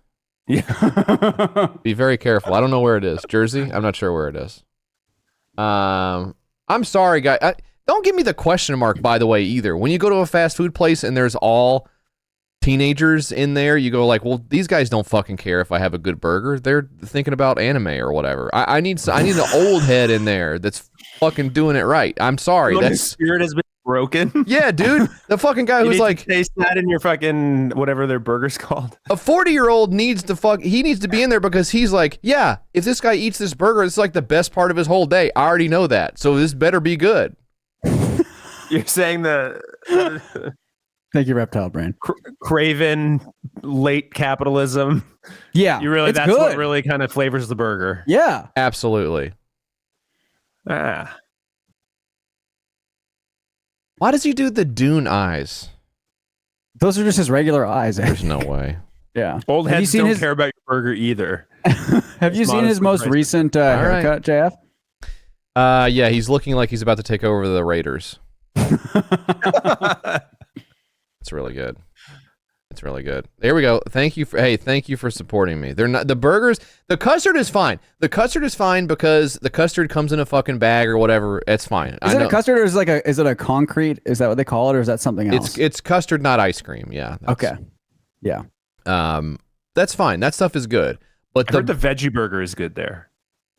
Yeah. Be very careful. I don't know where it is. Jersey? I'm not sure where it is. I'm sorry, guy. Don't give me the question mark, by the way, either. When you go to a fast food place and there's all teenagers in there, you go like, well, these guys don't fucking care if I have a good burger. They're thinking about anime or whatever. I need an old head in there that's fucking doing it right. I'm sorry. That spirit has been broken. Yeah, dude. The fucking guy who's like, taste that in your fucking whatever their burger's called. A 40-year-old needs to be in there because he's like, yeah, if this guy eats this burger, it's like the best part of his whole day. I already know that. So this better be good. You're saying Thank you, Reptile Brain. Craven late capitalism. Yeah. That's good. what really kind of flavors the burger. Yeah. Absolutely. Why does he do the Dune eyes? Those are just his regular eyes. There's no way. Yeah. Old heads don't care about your burger either. Have you seen his most recent haircut, JF? Yeah, he's looking like he's about to take over the Raiders. It's really good. It's really good. There we go. Thank you for supporting me. They're not the burgers. The custard is fine. The custard is fine because the custard comes in a fucking bag or whatever. It's fine. Is it a custard or is it a concrete? Is that what they call it, or is that something else? It's custard, not ice cream. Yeah. Okay. Yeah. That's fine. That stuff is good. But I heard the veggie burger is good there.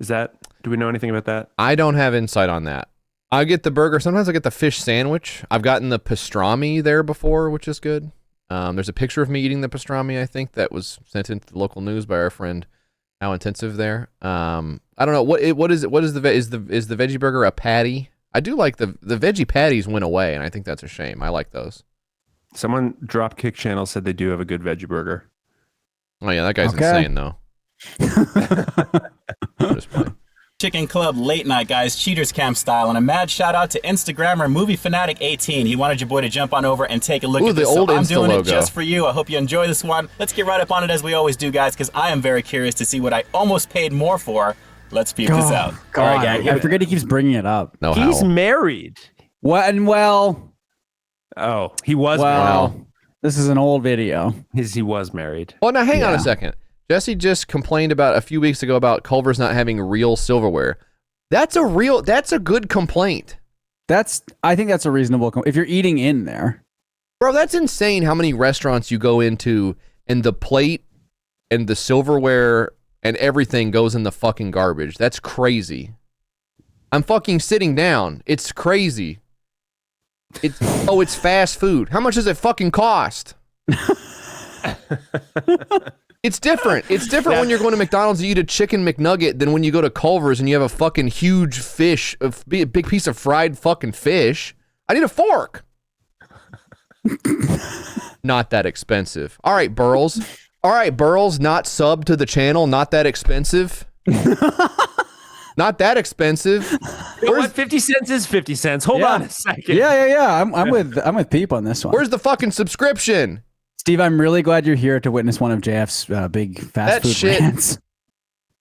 Do we know anything about that? I don't have insight on that. I get the burger. Sometimes I get the fish sandwich. I've gotten the pastrami there before, which is good. There's a picture of me eating the pastrami, I think, that was sent into the local news by our friend How Intensive there. I don't know what is the veggie burger a patty? I do like the veggie patties went away, and I think that's a shame. I like those. Someone Dropkick Channel said they do have a good veggie burger. Oh yeah, that guy's insane though. Just playing. Chicken Club late night, guys, Cheaters Camp style, and a mad shout out to Instagrammer Movie Fanatic 18. He wanted your boy to jump on over and take a look at this. Old I'm Insta doing logo. it just for you. I hope you enjoy this one. Let's get right up on it as we always do, guys, because I am very curious to see what I almost paid more for. Let's peep this out. God, All right, gang. I forget he keeps bringing it up. No, he's married. What? And well, he was married. This is an old video. He was married. Well, now hang on a second. Jesse just complained about a few weeks ago about Culver's not having real silverware. That's a good complaint. I think that's a reasonable if you're eating in there. Bro, that's insane how many restaurants you go into and the plate and the silverware and everything goes in the fucking garbage. That's crazy. I'm fucking sitting down. It's crazy. It's fast food. How much does it fucking cost? It's different. It's different when you're going to McDonald's and you eat a chicken McNugget than when you go to Culver's and you have a fucking huge fish, a big piece of fried fucking fish. I need a fork. Not that expensive. All right, Burls. Not sub to the channel. Not that expensive. Not that expensive. You know what? 50 cents is 50 cents. Hold on a second. Yeah. I'm with Peep on this one. Where's the fucking subscription? Steve, I'm really glad you're here to witness one of JF's big fast food rants.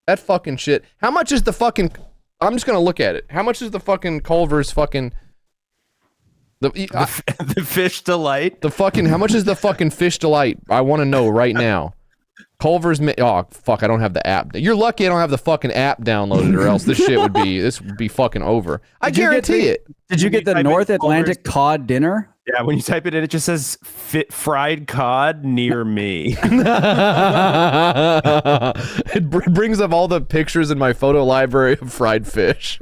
That fucking shit. How much is the fucking... I'm just going to look at it. How much is the fucking Culver's fucking... The Fish Delight? How much is the fucking Fish Delight? I want to know right now. Culver's... Oh, fuck, I don't have the app. You're lucky I don't have the fucking app downloaded or else this would be fucking over. I guarantee it. Did you get the North Atlantic cod dinner? Yeah, when you type it in, it just says fried cod near me. It brings up all the pictures in my photo library of fried fish.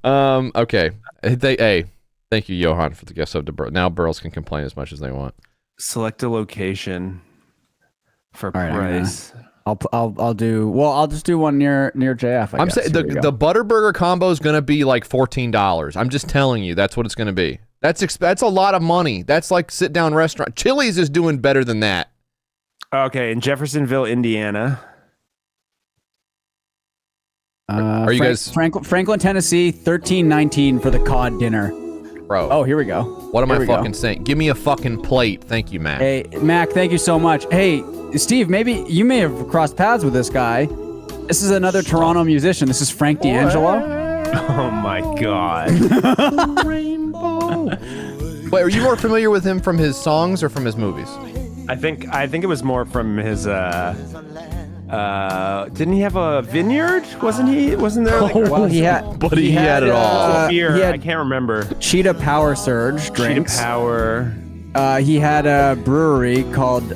Okay. Thank you, Johan, for the guest sub to Burl. Now Burls can complain as much as they want. Select a location for price. I'll just do one near JF. I'm saying the Butterburger combo is going to be like $14. I'm just telling you, that's what it's going to be. That's a lot of money. That's like sit down restaurant. Chili's is doing better than that. Okay, in Jeffersonville, Indiana. Are you guys Franklin, Tennessee, $13.19 for the cod dinner. Bro. Oh, here we go. What am I fucking saying? Give me a fucking plate. Thank you, Mac. Hey, Mac, thank you so much. Hey, Steve, maybe you may have crossed paths with this guy. This is another Toronto musician. This is Frank D'Angelo. Oh my God. Wait, are you more familiar with him from his songs or from his movies? I think it was more from his didn't he have a vineyard? Wasn't there like well, he had it all. Beer, I can't remember. Cheetah Power Surge drinks. Cheetah Power. He had a brewery called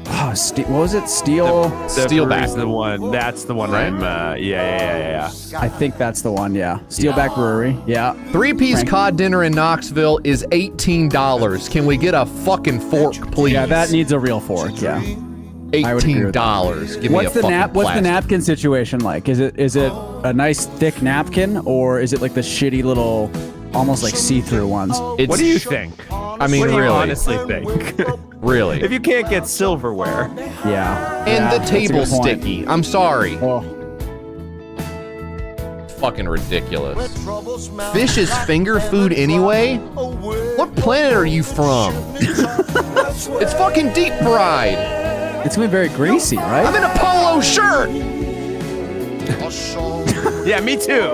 what was it? Steelback. The one. That's the one. Right? Yeah. I think that's the one. Yeah. Steelback Brewery. Yeah. 3-piece cod dinner in Knoxville is $18. Can we get a fucking fork, please? Yeah, that needs a real fork. Yeah. $18. Give me a fucking What's the napkin situation like? Is it a nice thick napkin or is it like the shitty little, almost like see-through ones? What do you think? I mean, what do really? you honestly think? Really? If you can't get silverware. Yeah. And the table's sticky. I'm sorry. Oh. Fucking ridiculous. Fish is finger food anyway? What planet are you from? It's fucking deep fried. It's gonna be very greasy, right? I'm in a polo shirt. Yeah, me too.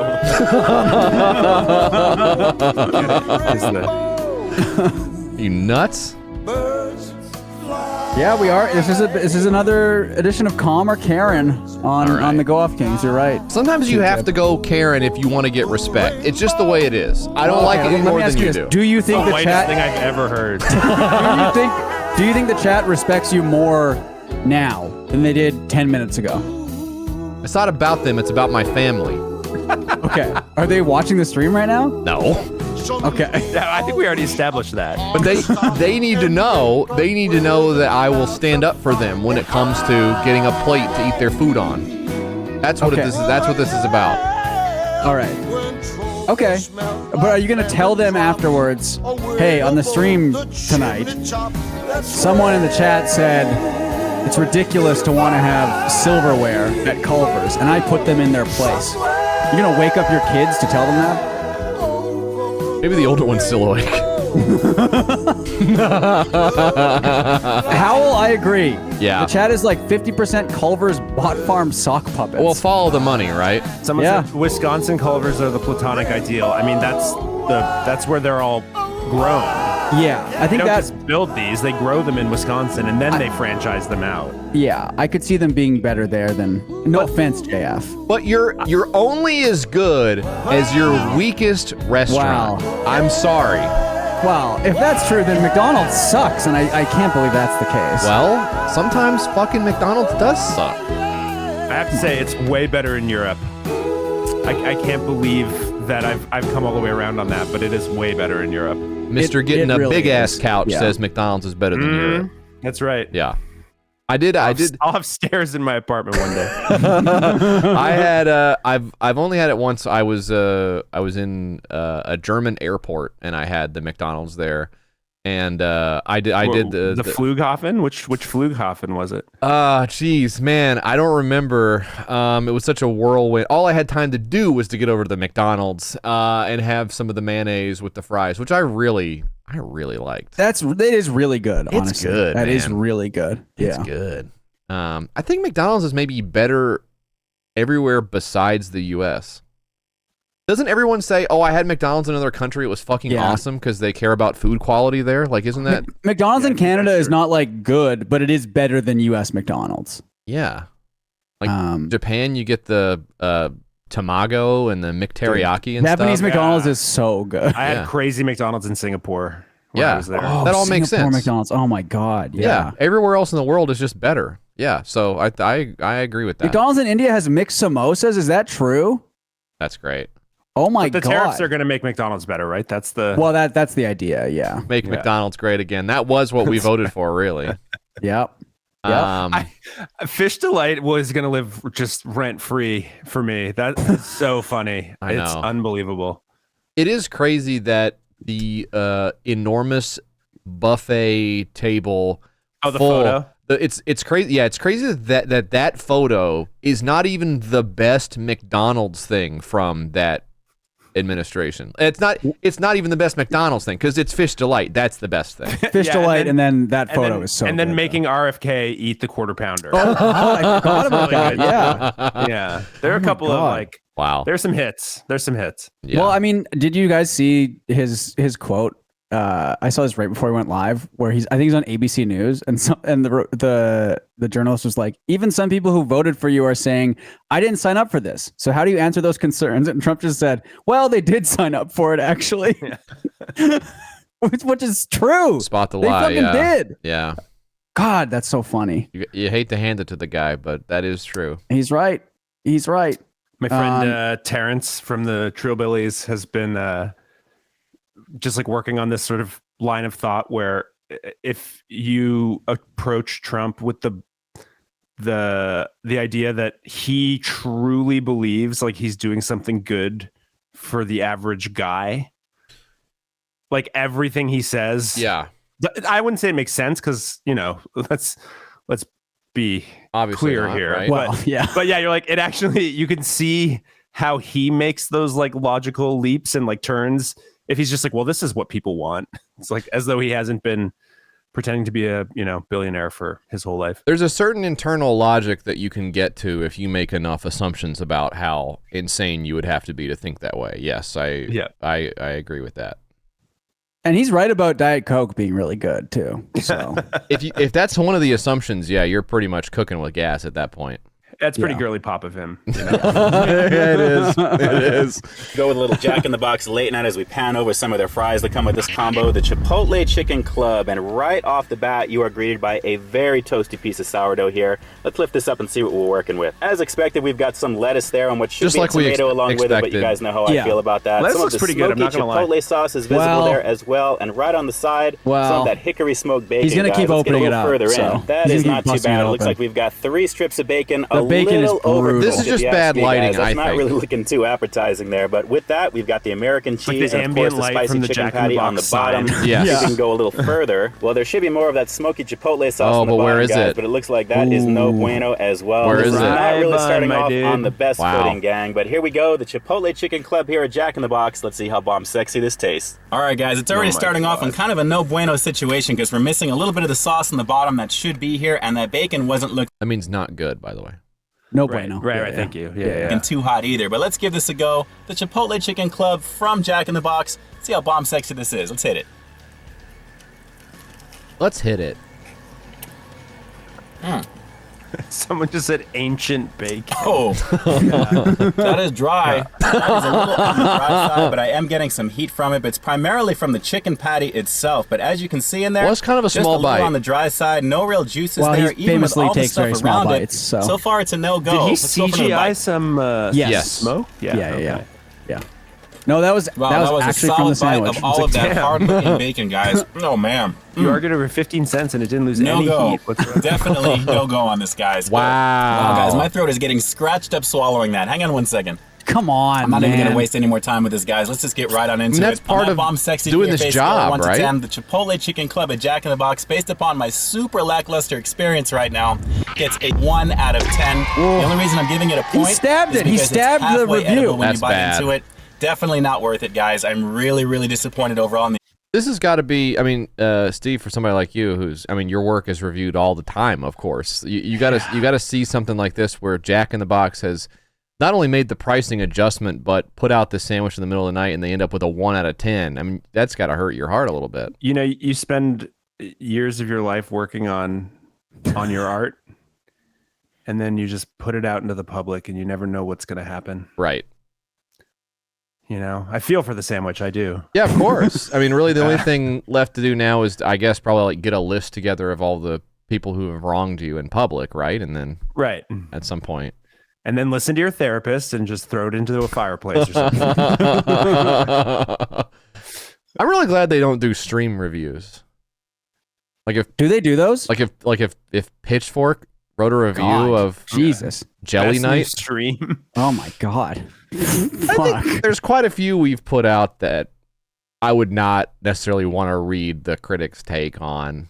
You nuts? Yeah, we are. This is another edition of Calm or Karen on the Go Off Kings. You're right. Sometimes you have to go Karen if you want to get respect. It's just the way it is. I don't like it any more than you do. Do you think the the chat? thing I've ever heard. Do you think the chat respects you more now than they did 10 minutes ago? It's not about them. It's about my family. Okay. Are they watching the stream right now? No. Okay. Yeah, I think we already established that. But they need to know that I will stand up for them when it comes to getting a plate to eat their food on. That's what that's what this is about. All right. Okay. But are you going to tell them afterwards, hey, on the stream tonight, someone in the chat said it's ridiculous to want to have silverware at Culver's, and I put them in their place. You're going to wake up your kids to tell them that? Maybe the older one's still awake. Howell, I agree. Yeah. The chat is like 50% Culver's bot farm sock puppets. Well, follow the money, right? Someone said Wisconsin Culvers are the platonic ideal. I mean, that's where they're all grown. Yeah, I think they don't that just build these; they grow them in Wisconsin, and then they franchise them out. Yeah, I could see them being better there than. No offense, JF. But you're only as good as your weakest restaurant. Wow. I'm sorry. Well, if that's true, then McDonald's sucks, and I can't believe that's the case. Well, sometimes fucking McDonald's does suck. I have to say, it's way better in Europe. I can't believe that I've come all the way around on that, but it is way better in Europe. Mr. Getting a really big ass couch says McDonald's is better than Europe. That's right. Yeah. I did. I'll have stairs in my apartment one day. I had. I've only had it once. I was in a German airport and I had the McDonald's there, and I did the Flughafen. Which Flughafen was it? Geez, man, I don't remember. It was such a whirlwind. All I had time to do was to get over to the McDonald's and have some of the mayonnaise with the fries, which I really liked. It is really good. Honestly. It's good. That man. is really good. It's good. I think McDonald's is maybe better everywhere besides the U.S. Doesn't everyone say, "Oh, I had McDonald's in another country. It was fucking awesome," because they care about food quality there? Like, isn't that McDonald's in Canada is not like good, but it is better than U.S. McDonald's. Yeah. Like Japan, you get the tamago and the McTeriyaki and Japanese stuff. McDonald's is so good. I had crazy McDonald's in Singapore. When I was there. that all makes sense. McDonald's. Oh my god. Yeah. Everywhere else in the world is just better. Yeah. So I agree with that. McDonald's in India has mixed samosas. Is that true? That's great. Oh my god. The tariffs are going to make McDonald's better, right? That's the that's the idea. Yeah. Make McDonald's great again. That was what we voted for, really. Yep. Fish Delight was going to live just rent free for me. That's so funny. It's unbelievable. It is crazy that the enormous buffet table. Oh, the photo. It's crazy. Yeah, it's crazy that photo is not even the best McDonald's thing from that administration. It's not even the best McDonald's thing because it's Fish Delight. That's the best thing. Fish Delight, and then that photo is so. And then good, making RFK eat the quarter pounder. Oh, I forgot about that. Yeah. Yeah. There are a couple of like. Wow. There's some hits. Yeah. Well, I mean, did you guys see his quote? I saw this right before he went live, where I think he's on ABC News, and the journalist was like, even some people who voted for you are saying, I didn't sign up for this. So how do you answer those concerns? And Trump just said, well, they did sign up for it, actually. Yeah. which is true. Spot the lie. They fucking did. Yeah. God, that's so funny. You hate to hand it to the guy, but that is true. He's right. My friend Terrence from the Trillbillies has been just like working on this sort of line of thought where if you approach Trump with the idea that he truly believes like he's doing something good for the average guy, like everything he says, I wouldn't say it makes sense because let's be obviously clear not, here, right? but you're like, it actually, you can see how he makes those like logical leaps and like turns. If he's just like, well, this is what people want. It's like as though he hasn't been pretending to be a billionaire for his whole life. There's a certain internal logic that you can get to if you make enough assumptions about how insane you would have to be to think that way. Yes, I agree with that. And he's right about Diet Coke being really good too. So if that's one of the assumptions, you're pretty much cooking with gas at that point. That's pretty girly pop of him. You know? It is. It is. Go with a little Jack in the Box late night as we pan over some of their fries that come with this combo, the Chipotle Chicken Club. And right off the bat, you are greeted by a very toasty piece of sourdough here. Let's lift this up and see what we're working with. As expected, we've got some lettuce there and what should Just be like a tomato along with it, but you guys know how I feel about that. Lettuce Some of looks the pretty good, I'm smoky not gonna lie. Chipotle sauce is visible there as well. And right on the side, some of that hickory smoked bacon. He's gonna keep Let's get a opening it little up. further So in. That is not too bad. It looks like we've got 3 strips of bacon, a bacon is little over. brutal. This is just bad lighting, That's not really looking too appetizing there, but with that, we've got the American cheese and of course the spicy chicken patty on the bottom. Yes. You can go a little further. Well, there should be more of that smoky chipotle sauce on the but bottom, where is guys, it? but it looks like that is no bueno as well. Where is This it? not really starting my off dude. on the best Wow. footing, gang, but here we go, the Chipotle Chicken Club here at Jack in the Box. Let's see how bomb sexy this tastes. All right, guys, it's already starting off in kind of a no bueno situation because we're missing a little bit of the sauce on the bottom that should be here, and that bacon wasn't looking That means not good, by the way. No bueno. Right, thank you. Yeah. too hot either. But let's give this a go. The Chipotle Chicken Club from Jack in the Box. See how bomb sexy this is. Let's hit it. Let's hit it. Someone just said ancient bacon. Oh, that is dry. That is a little on the dry side, but I am getting some heat from it. But it's primarily from the chicken patty itself. But as you can see in there, Well, it's kind of a just small a little bite. on the dry side. No real juices Well, there. he Even with famously all the takes very stuff small around bites, it. so. Far, it's a no-go. Did he Let's go for the CGI bite. some Yes. smoke? Yeah. No, that was Wow, that that was was a actually from the solid bite sandwich. of all of that damn. hard-looking bacon, guys. Oh, man. You argued over 15 cents and it didn't lose any No-go. heat whatsoever. Definitely no-go on this, guys. Wow. Wow, guys, my throat is getting scratched up swallowing that. Hang on one second. Come on, I'm not man. even going to waste any more time with this, guys. Let's just get right on into that's it. part On my of bomb sexy doing to your this face job, scale, 1 to right? 10, the Chipotle Chicken Club at Jack in the Box, based upon my super lackluster experience right now, gets a 1 out of 10. The only reason I'm giving it a point stabbed is it. He because it's stabbed the halfway review. edible when That's you bite bad. into it. Definitely not worth it, guys. I'm really, really disappointed overall. This has got to be, I mean, Steve, for somebody like you, who's, I mean, your work is reviewed all the time, of course. You gotta see something like this where Jack in the Box has not only made the pricing adjustment, but put out the sandwich in the middle of the night, and they end up with a 1 out of 10. I mean, that's got to hurt your heart a little bit. You know, you spend years of your life working on your art, and then you just put it out into the public, and you never know what's going to happen. Right. You know, I feel for the sandwich. I do. Yeah, of course. I mean, really, the only thing left to do now is, I guess, probably like get a list together of all the people who have wronged you in public, right? And then, right, at some point, and then listen to your therapist and just throw it into a fireplace or something. I'm really glad they don't do stream reviews. Like, if do they do those? Like if Pitchfork wrote a review God, of Jesus Jelly Best new Night stream. Oh my God. I think there's quite a few we've put out that I would not necessarily want to read the critics' take on.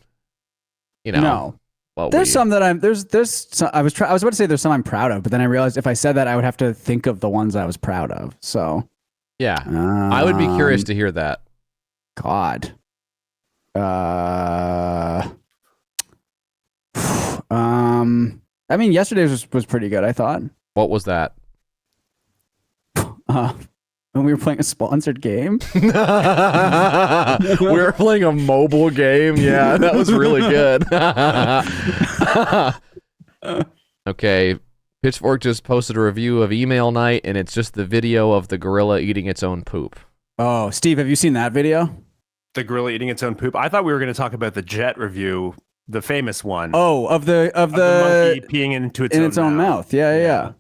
You know, No. what There's we- some that there's some, I was about to say there's some I'm proud of, but then I realized if I said that I would have to think of the ones I was proud of. So yeah, I would be curious to hear that. God. I mean, yesterday's was pretty good, I thought. What was that? When we were playing a sponsored game. We were playing a mobile game. Yeah, that was really good. Okay, Pitchfork just posted a review of Email Night, and it's just the video of the gorilla eating its own poop. Oh, Steve, have you seen that video? The gorilla eating its own poop. I thought we were going to talk about the Jet review, the famous one. Oh, of the monkey peeing into its own mouth. Yeah.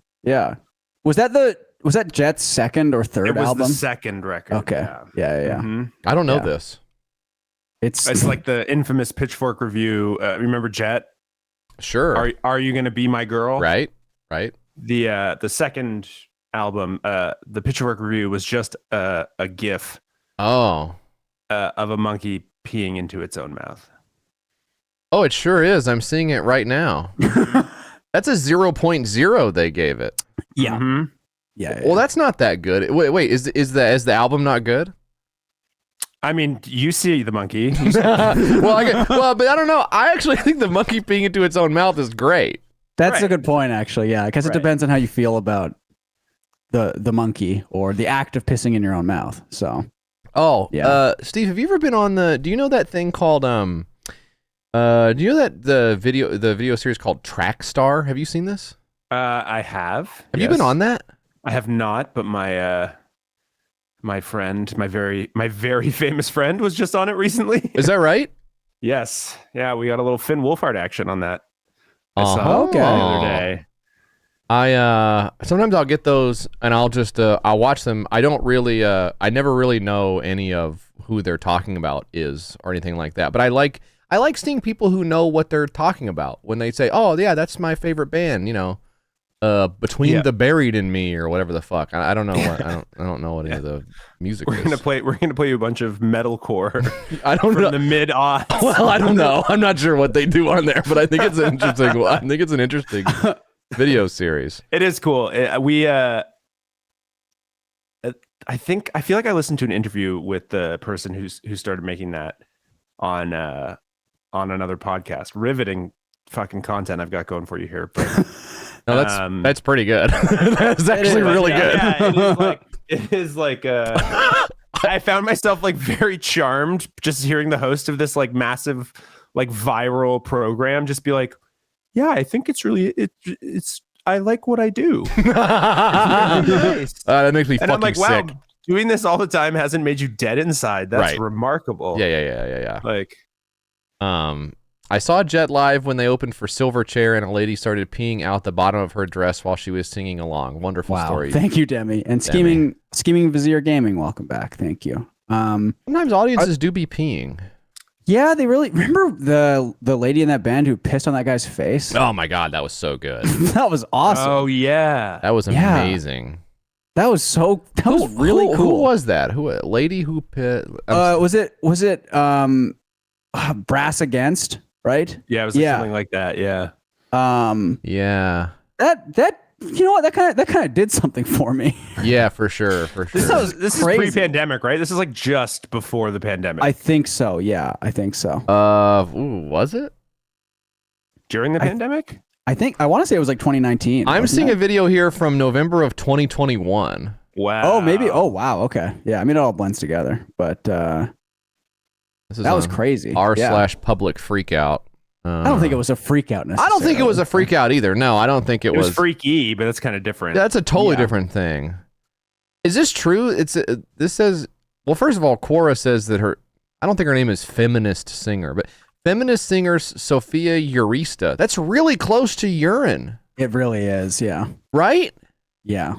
Was that Jet's second or third It was album? the second record. Okay. Yeah. Mhm. I don't know this. It's like the infamous Pitchfork review. Remember Jet? Sure. Are you gonna be my girl? Right. The second album, the Pitchfork review was just a GIF. Oh. Of a monkey peeing into its own mouth. Oh, it sure is. I'm seeing it right now. That's a 0.0 they gave it. Yeah. Mm-hmm. Yeah. Well, that's not that good. Wait, is the album not good? I mean, you see the monkey. Well, but I don't know. I actually think the monkey peeing into its own mouth is great. That's a good point, actually. Yeah, because it Right. depends on how you feel about the monkey or the act of pissing in your own mouth. So. Oh, Yeah. Steve, have you ever been on do you know that thing called do you know that the video series called Track Star? Have you seen this? I have. Have you been on that? I have not, but my friend, my very famous friend, was just on it recently. Is that right? Yes. Yeah, we got a little Finn Wolfhard action on that. I Uh-huh. saw it the Okay. other day. Sometimes I'll get those and I'll just I'll watch them. I don't really I never really know any of who they're talking about is or anything like that. But I like seeing people who know what they're talking about when they say, "Oh yeah, that's my favorite band," you know. Between the Buried and Me or whatever the fuck. I don't know what I don't know what any of the music We're is. gonna play you a bunch of metalcore. I don't know the mid-aughts. Well, I don't know. I'm not sure what they do on there, but I think it's an interesting. I think it's an interesting video series. It is cool. I feel like I listened to an interview with the person who started making that on another podcast. Riveting fucking content I've got going for you here. But, no, that's pretty good. That's actually really good. Yeah, it is like I found myself like very charmed just hearing the host of this like massive like viral program just be like, yeah, I think it's really it's I like what I do. Nice. That makes me and fucking I'm like, wow, sick. doing this all the time hasn't made you dead inside. That's Right. remarkable. Yeah. Like, I saw Jet live when they opened for Silverchair, and a lady started peeing out the bottom of her dress while she was singing along. Wonderful story. Thank you, Demi. And Scheming Vizier Gaming, welcome back. Thank you. Sometimes audiences do be peeing. Yeah, they really remember the lady in that band who pissed on that guy's face. Oh my god, that was so good. That was awesome. Oh yeah, that was amazing. That was really cool. Who was that? Who a lady who pissed? Was it Brass Against? Right? Yeah, it was something like that. Yeah. Yeah. That you know what, that kind of did something for me. Yeah, for sure. This is pre-pandemic, right? This is like just before the pandemic. I think so. Yeah, I think so. Was it during the pandemic? I want to say it was like 2019. I'm seeing a video here from November of 2021. Wow. Oh, maybe. Oh, wow. Okay. Yeah. I mean, it all blends together, but that was crazy. r/public freakout. I don't think it was a freak out necessarily. I don't think it was a freak out either. No, I don't think it was freaky, but that's kind of different. That's a totally different thing. Is this true? This says, well, first of all, Quora says that I don't think her name is Feminist Singer, but Feminist Singer Sophia Urista. That's really close to urine. It really is, yeah. Right? Yeah.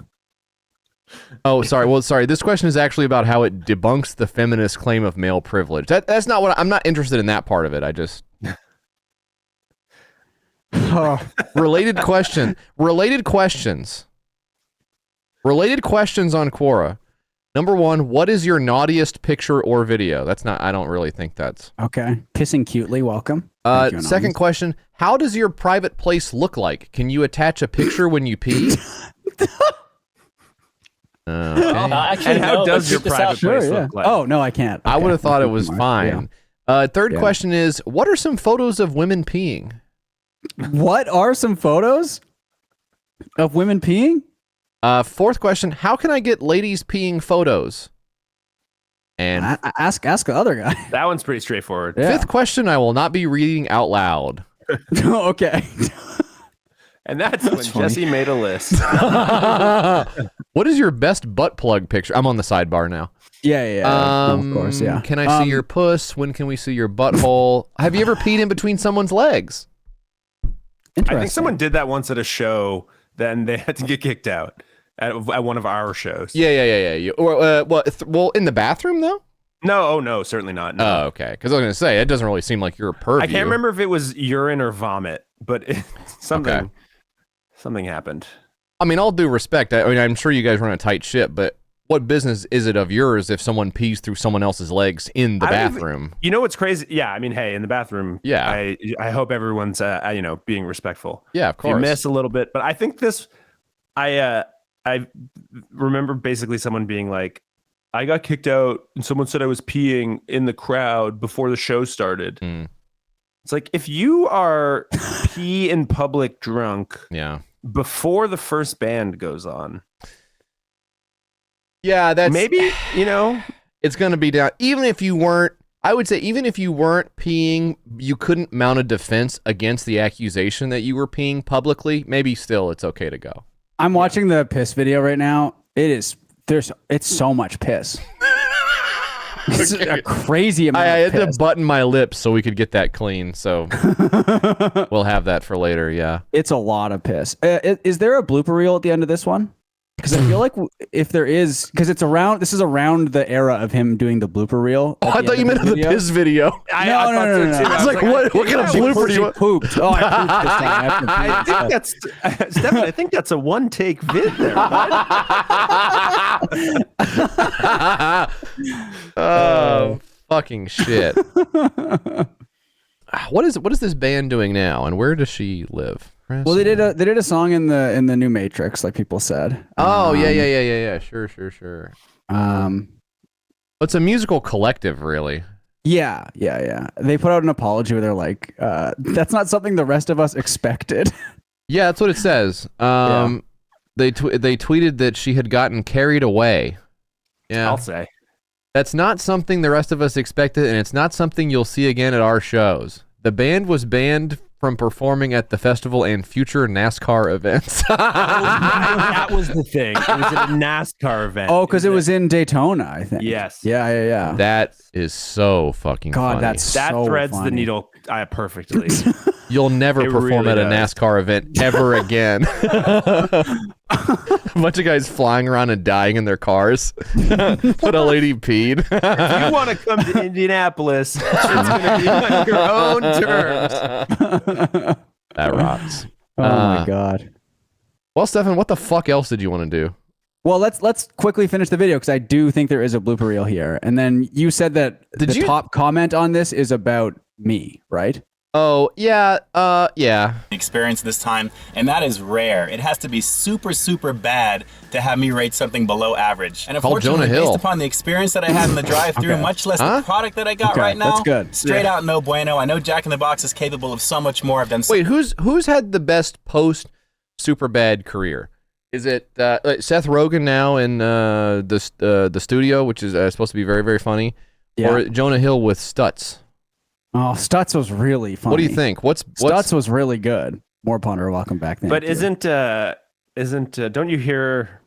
Oh, sorry. Well, sorry. This question is actually about how it debunks the feminist claim of male privilege. That's not what I'm not interested in that part of it. I just related questions on Quora. Number 1, what is your naughtiest picture or video? That's not, I don't really think that's okay. Pissing cutely, welcome. Second question, how does your private place look like? Can you attach a picture when you pee? And how does your private place look like? Oh, no, I can't. I would have thought it was fine. Third question is, what are some photos of women peeing? What are some photos of women peeing? Fourth question, how can I get ladies peeing photos? And ask the other guy. That one's pretty straightforward. Fifth question, I will not be reading out loud. Okay. And that's when funny. Jesse made a list. What is your best butt plug picture? I'm on the sidebar now. Yeah. Of course, yeah. Can I see your puss? When can we see your butthole? Have you ever peed in between someone's legs? I think someone did that once at a show, then they had to get kicked out at one of our shows. Yeah. Well, in the bathroom though? No, certainly not. No. Oh, okay. Because I was going to say, it doesn't really seem like you're a purview. I can't remember if it was urine or vomit, but something happened. I mean, all due respect, I mean, I'm sure you guys run a tight ship, but what business is it of yours if someone pees through someone else's legs in the bathroom? You know what's crazy? Yeah, I mean, hey, in the bathroom, yeah. I hope everyone's, being respectful. Yeah, of course. If you miss a little bit, but I think I remember basically someone being like, I got kicked out and someone said I was peeing in the crowd before the show started. It's like, if you are pee in public drunk before the first band goes on. Yeah, that's maybe, it's going to be down. Even if you weren't I would say even if you weren't peeing, you couldn't mount a defense against the accusation that you were peeing publicly. Maybe still it's okay to go. I'm watching the piss video right now. It's so much piss. It's a crazy amount I of had piss. to button my lips so we could get that clean. So we'll have that for later. Yeah. It's a lot of piss. Is there a blooper reel at the end of this one? Because I feel like if there is, because this is around the era of him doing the blooper reel. Oh, I thought you meant the piss video. No. I was like, what kind of blooper do you want? Pooped. Oh, I pooped this time. I think that's Stefan. I think that's a one-take vid there. Oh, fucking shit. What is this band doing now, and where does she live? Well, they did a song in the new Matrix, like people said. Oh, yeah. Sure. It's a musical collective, really. Yeah. They put out an apology where they're like, that's not something the rest of us expected. Yeah, that's what it says. They tweeted that she had gotten carried away. Yeah, I'll say. That's not something the rest of us expected, and it's not something you'll see again at our shows. The band was banned from performing at the festival and future NASCAR events. That was the thing. It was at a NASCAR event. Oh, because it was in Daytona, I think. Yes. Yeah. That is so fucking funny. that so threads funny. the needle perfectly. You'll never perform really at a does. NASCAR event ever again. A bunch of guys flying around and dying in their cars. But a lady peed. If you want to come to Indianapolis, it's going to be on your own terms. That rocks. Oh my god. Well, Stefan, what the fuck else did you want to do? Well, let's quickly finish the video because I do think there is a blooper reel here. And then you said that the top comment on this is about me, right? Oh, yeah, yeah. Experience this time, and that is rare. It has to be super, super bad to have me rate something below average. And Call unfortunately, Jonah Hill. based upon the experience that I had in the drive-thru, Okay. much less the product that I got right now, that's good. straight out no bueno. I know Jack in the Box is capable of so much more. I've done so Wait, who's had the best post Superbad career? Is it Seth Rogen now in the studio, which is supposed to be very, very funny, or Jonah Hill with Stutz? Oh, Stutz was really funny. What do you think? Stutz was really good. More punter, welcome back. But isn't don't you hear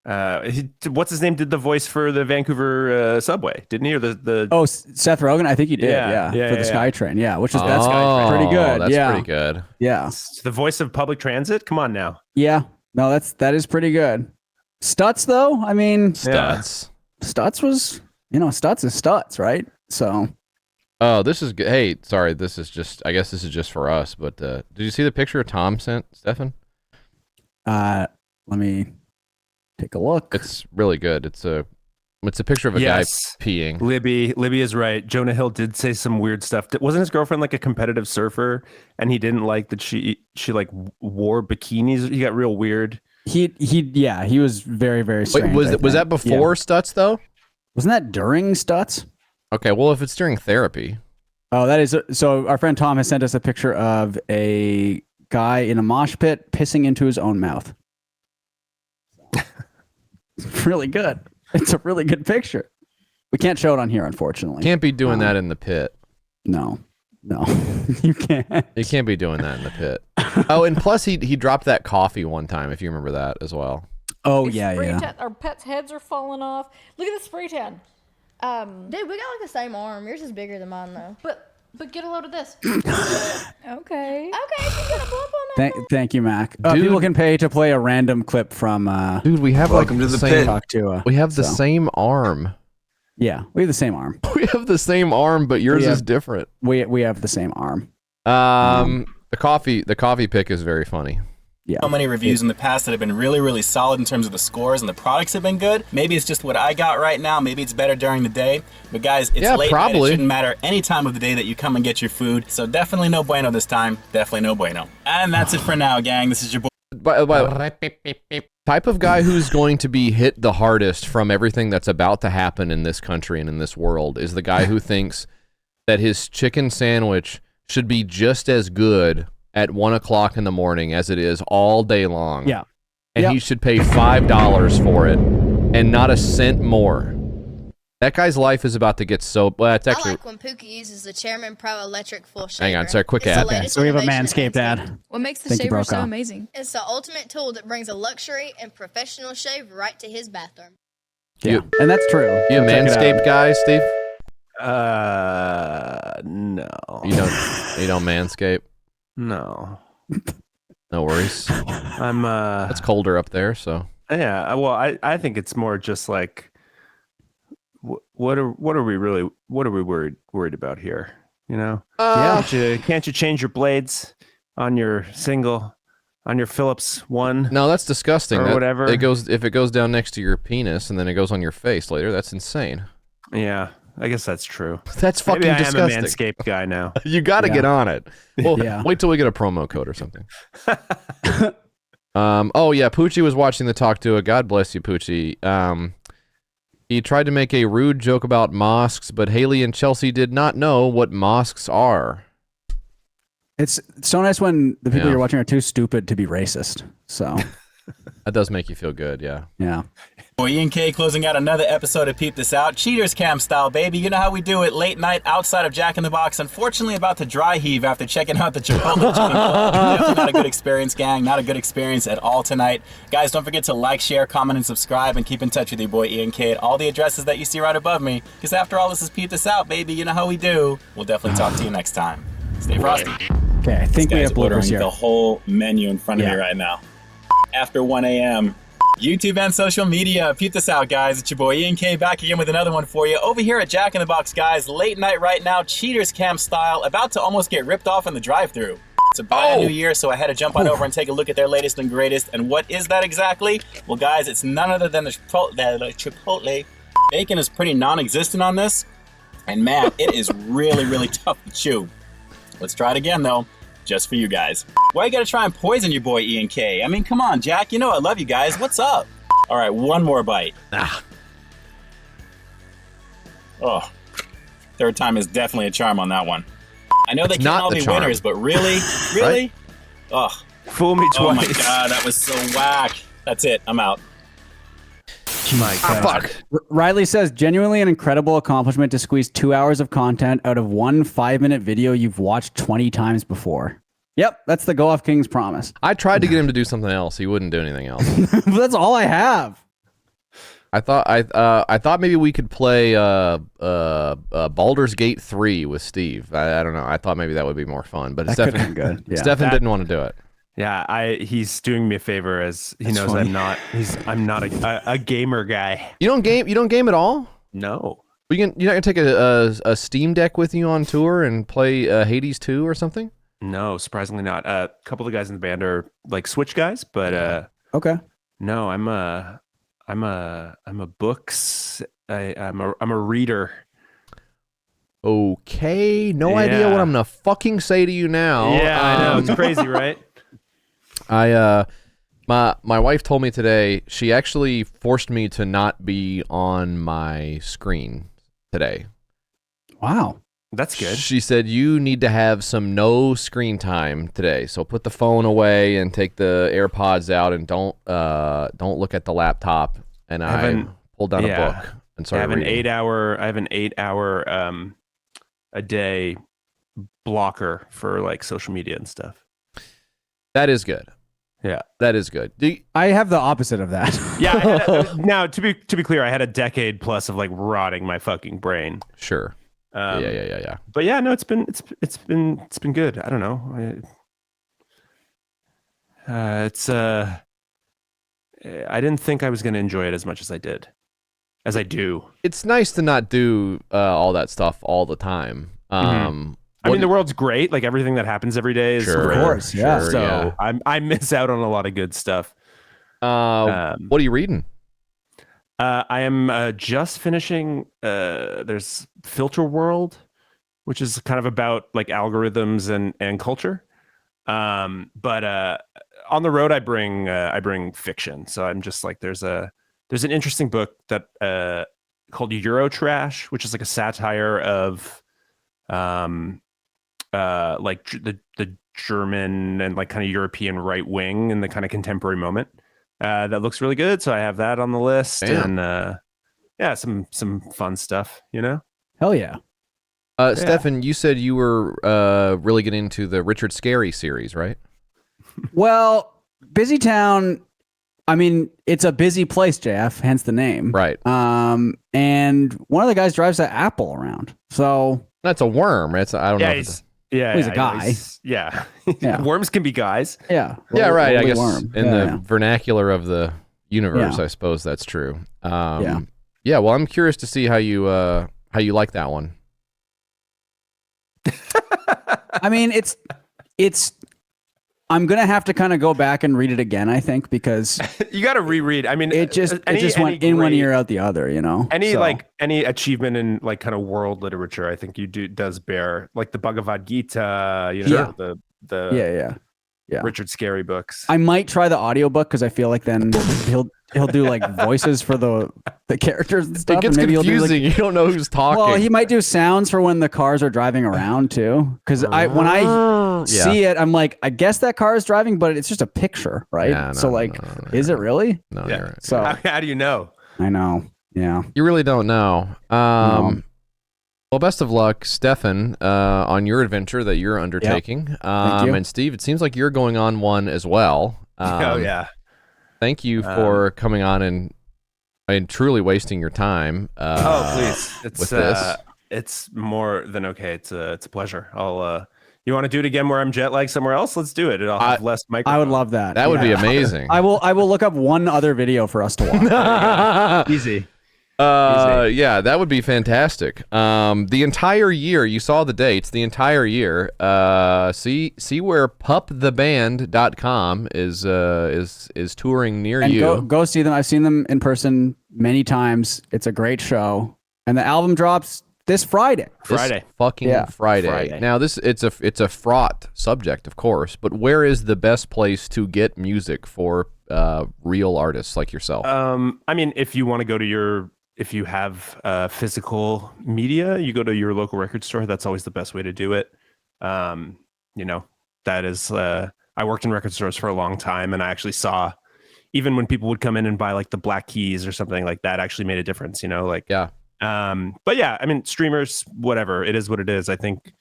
what's his name did the voice for the Vancouver subway, didn't he? Or the Seth Rogen, I think he did. Yeah, for the SkyTrain. Yeah, which is that's pretty good. That's yeah, pretty good. Yeah, It's the voice of public transit. Come on now. yeah. No, that is pretty good. Stutz though, I mean, Stutz. Stutz was, Stutz is Stutz, right? So. Oh, this is good. Hey, sorry, this is just. I guess this is just for us. But did you see the picture Tom sent, Stefan? Let me take a look. It's really good. It's a picture of a guy peeing. Libby is right. Jonah Hill did say some weird stuff. Wasn't his girlfriend like a competitive surfer, and he didn't like that she like wore bikinis? He got real weird. He was very, very strange. Wait, was that before Stutz though? Wasn't that during Stutz? Okay, well, if it's during therapy. Oh, that is so. Our friend Tom has sent us a picture of a guy in a mosh pit pissing into his own mouth. It's really good. It's a really good picture. We can't show it on here, unfortunately. Can't be doing that in the pit. No, you can't. You can't be doing that in the pit. Oh, and plus he dropped that coffee one time, if you remember that as well. Oh yeah. Tan, our pets' heads are falling off. Look at the spray tan. Dude, we got like the same arm. Yours is bigger than mine though. But get a load of this. Okay, she's gonna blow up on that. Thank you, Mac. People can pay to play a random clip from. Dude, we have Welcome to the same, pit. We have the same arm. Yeah, we have the same arm. We have the same arm, but yours is different. We have the same arm. The coffee pick is very funny. Yeah. So many reviews in the past that have been really, really solid in terms of the scores, and the products have been good. Maybe it's just what I got right now. Maybe it's better during the day. But guys, it's late night. It shouldn't matter any time of the day that you come and get your food. So definitely no bueno this time. Definitely no bueno. And that's it for now, gang. This is your boy. Type of guy who's going to be hit the hardest from everything that's about to happen in this country and in this world is the guy who thinks that his chicken sandwich should be just as good at 1 o'clock in the morning as it is all day long. Yeah. And he should pay $5 for it and not a cent more. That guy's life is about to get so. Well, it's actually. I like when Pookie uses the Chairman Pro Electric Full Shaver. Hang on, sorry, quick ad. Okay, so we have a Manscaped ad. What makes the Thank you, shaver so Brokaw. amazing? It's the ultimate tool that brings a luxury and professional shave right to his bathroom. Yeah, and that's true. You a Check it out. Manscaped guy, Steve? No. You don't Manscape? No. No worries. I'm It's colder up there, so. Yeah, well, I think it's more just like what are we worried about here? You know? Can't you change your blades on your Phillips 1? No, that's disgusting. Or whatever. If it goes down next to your penis and then it goes on your face later, that's insane. Yeah, I guess that's true. That's fucking Maybe disgusting. I am a Manscaped guy now. You got to get on it. Well, Yeah. wait till we get a promo code or something. Oh yeah, Poochie was watching the Talk to a. God bless you, Poochie. He tried to make a rude joke about mosques, but Haley and Chelsea did not know what mosques are. It's so nice when the people you're watching are too stupid to be racist. So that does make you feel good, yeah. Yeah. Boy, Ian K closing out another episode of Peep This Out. Cheaters Cam style, baby. You know how we do it. Late night outside of Jack in the Box. Unfortunately, about to dry heave after checking out the Chipotle Chicken Club. Definitely not a good experience, gang. Not a good experience at all tonight. Guys, don't forget to like, share, comment, and subscribe, and keep in touch with your boy Ian K at all the addresses that you see right above me. Because after all, this is Peep This Out, baby. You know how we do. We'll definitely talk to you next time. Stay frosty. Okay, I think we have bloopers here. The whole menu in front of me right now. After 1 a.m. YouTube and social media. Peep this out, guys. It's your boy Ian K back again with another one for you. Over here at Jack in the Box, guys. Late night right now, Cheaters Cam style. About to almost get ripped off in the drive-thru. It's a brand new year, so I had to jump on over and take a look at their latest and greatest. And what is that exactly? Well, guys, it's none other than the Chipotle. Bacon is pretty non-existent on this. And man, it is really, really tough to chew. Let's try it again, though. Just for you guys. Why you gotta try and poison your boy Ian K? I mean, come on, Jack. You know I love you guys. What's up? All right, one more bite. Oh, third time is definitely a charm on that one. I know they can't all be winners, but really? Right? Oh, fool me twice. Oh my god, that was so whack. That's it. I'm out. My God. Riley says, genuinely an incredible accomplishment to squeeze 2 hours of content out of one 5-minute video you've watched 20 times before. Yep, that's the Go Off King's promise. I tried to get him to do something else. He wouldn't do anything else. That's all I have. I thought maybe we could play Baldur's Gate 3 with Steve. I don't know. I thought maybe that would be more fun, but That could've been good. Yeah. Stefan didn't want to do it. Yeah, he's doing me a favor as he knows funny. I'm not a gamer guy. You don't game at all? No. You're not gonna take a Steam Deck with you on tour and play Hades 2 or something? No, surprisingly not. A couple of the guys in the band are like Switch guys, but okay. No, I'm a books. I'm a reader. Okay, no idea what I'm gonna fucking say to you now. Yeah, I know, it's crazy, right? My wife told me today she actually forced me to not be on my screen today. Wow. That's good. She said you need to have some no screen time today. So put the phone away and take the AirPods out and don't look at the laptop. And I pulled down a book and started reading. I have an 8-hour a day blocker for like social media and stuff. That is good. Yeah, that is good. I have the opposite of that. Yeah. Now, to be clear, I had a decade plus of like rotting my fucking brain. Sure. Yeah. But yeah, no, it's been good. I don't know. I didn't think I was going to enjoy it as much as I do. It's nice to not do all that stuff all the time. I mean, the world's great. Like everything that happens every day is great. Of course, yeah. So I miss out on a lot of good stuff. What are you reading? I am just finishing. There's Filter World, which is kind of about like algorithms and culture. But on the road, I bring fiction. So I'm just like there's an interesting book that called Eurotrash, which is like a satire of like the German and like kind of European right wing in the kind of contemporary moment. That looks really good. So I have that on the list. Damn. And yeah, some fun stuff, you know? Hell yeah. Stefan, you said you were really getting into the Richard Scarry series, right? Well, Busy Town, I mean, it's a busy place, JF, hence the name. Right. And one of the guys drives an apple around. So that's a worm. It's I don't know. He's a guy. Yeah. Worms can be guys. Yeah. Yeah, right. I guess worm. in the vernacular of the universe, I suppose that's true. Yeah. Well, I'm curious to see how you like that one. I mean, it's. I'm gonna have to kind of go back and read it again, I think, because you got to reread. I mean, it just went in one ear out the other, you know. Any achievement in like kind of world literature, I think does bear like the Bhagavad Gita, you know, the Richard Scarry books. I might try the audiobook because I feel like then he'll do like voices for the characters and stuff. It gets and maybe confusing. You don't know who's talking. Well, he might do sounds for when the cars are driving around too. Because when I see it, I'm like, I guess that car is driving, but it's just a picture, right? Yeah, is it really? No, you're right. So how do you know? I know. Yeah. You really don't know. Well, best of luck, Stefan, on your adventure that you're undertaking. Yep. Thank you. And Steve, it seems like you're going on one as well. Oh yeah. Thank you for coming on and truly wasting your time. Please, with this. It's more than okay. It's a pleasure. You want to do it again where I'm jet lagged somewhere else? Let's do it. I'll have less microphone. I would love that. That would be amazing. I will look up one other video for us to watch. Easy. Yeah, that would be fantastic. The entire year, you saw the dates, the entire year. See where puptheband.com is touring near and you. Go see them. I've seen them in person many times. It's a great show. And the album drops this Friday. This fucking Friday. Now it's a fraught subject, of course, but where is the best place to get music for real artists like yourself? I mean, if you want to go to if you have physical media, you go to your local record store. That's always the best way to do it. You know, that is, I worked in record stores for a long time, and I actually saw, even when people would come in and buy like the Black Keys or something like that, actually made a difference, you know, like, yeah. But yeah, I mean, streamers, whatever, it is what it is. I think,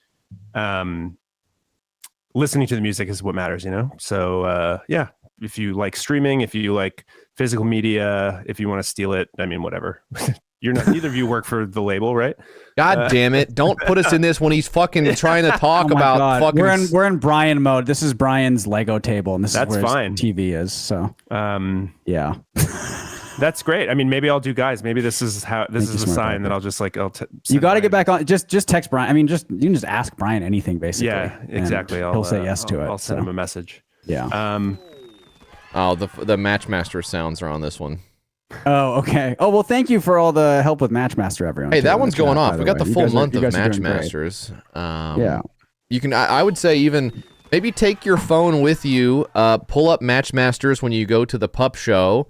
listening to the music is what matters, you know? So, yeah, if you like streaming, if you like physical media, if you want to steal it, I mean, whatever. Neither of you work for the label, right? God damn it. Don't put us in this when he's fucking trying to talk about fucking... We're in Brian mode. This is Brian's Lego table, and this is where fine. his TV is, so... yeah. That's great. I mean, maybe I'll do guys. Maybe this is a sign that I'll just like... you got to get back on. Just text Brian. I mean, you can just ask Brian anything, basically. Yeah, exactly. He'll say yes to it. I'll send him a message. Yeah. Oh, the Matchmaster sounds are on this one. Oh, okay. Oh, well, thank you for all the help with Matchmaster, everyone. Hey, that one's going off. We got the full month of Matchmasters. Yeah. You can. I would say even maybe take your phone with you. Pull up Matchmasters when you go to the Pup show.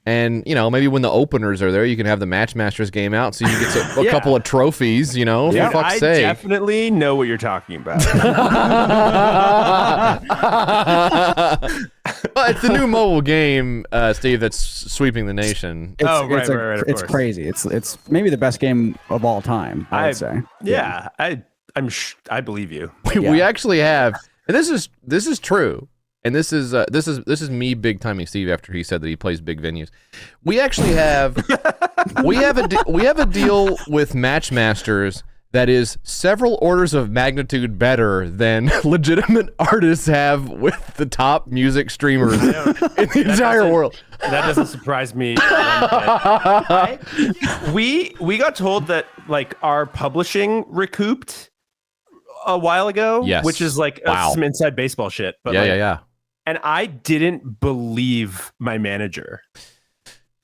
And, you know, maybe when the openers are there, you can have the Matchmasters game out so you can get a couple of trophies, you know, for fuck's sake. I definitely know what you're talking about. Well, it's the new mobile game, Steve, that's sweeping the nation. Right. It's crazy. It's maybe the best game of all time, I would say. Yeah, I believe you. We actually have, and this is true. And this is me big timing Steve after he said that he plays big venues. We actually have we have a deal with Matchmasters that is several orders of magnitude better than legitimate artists have with the top music streamers in the entire world. That doesn't surprise me. We got told that like our publishing recouped a while ago, yes. which is like some inside baseball shit. But yeah. And I didn't believe my manager.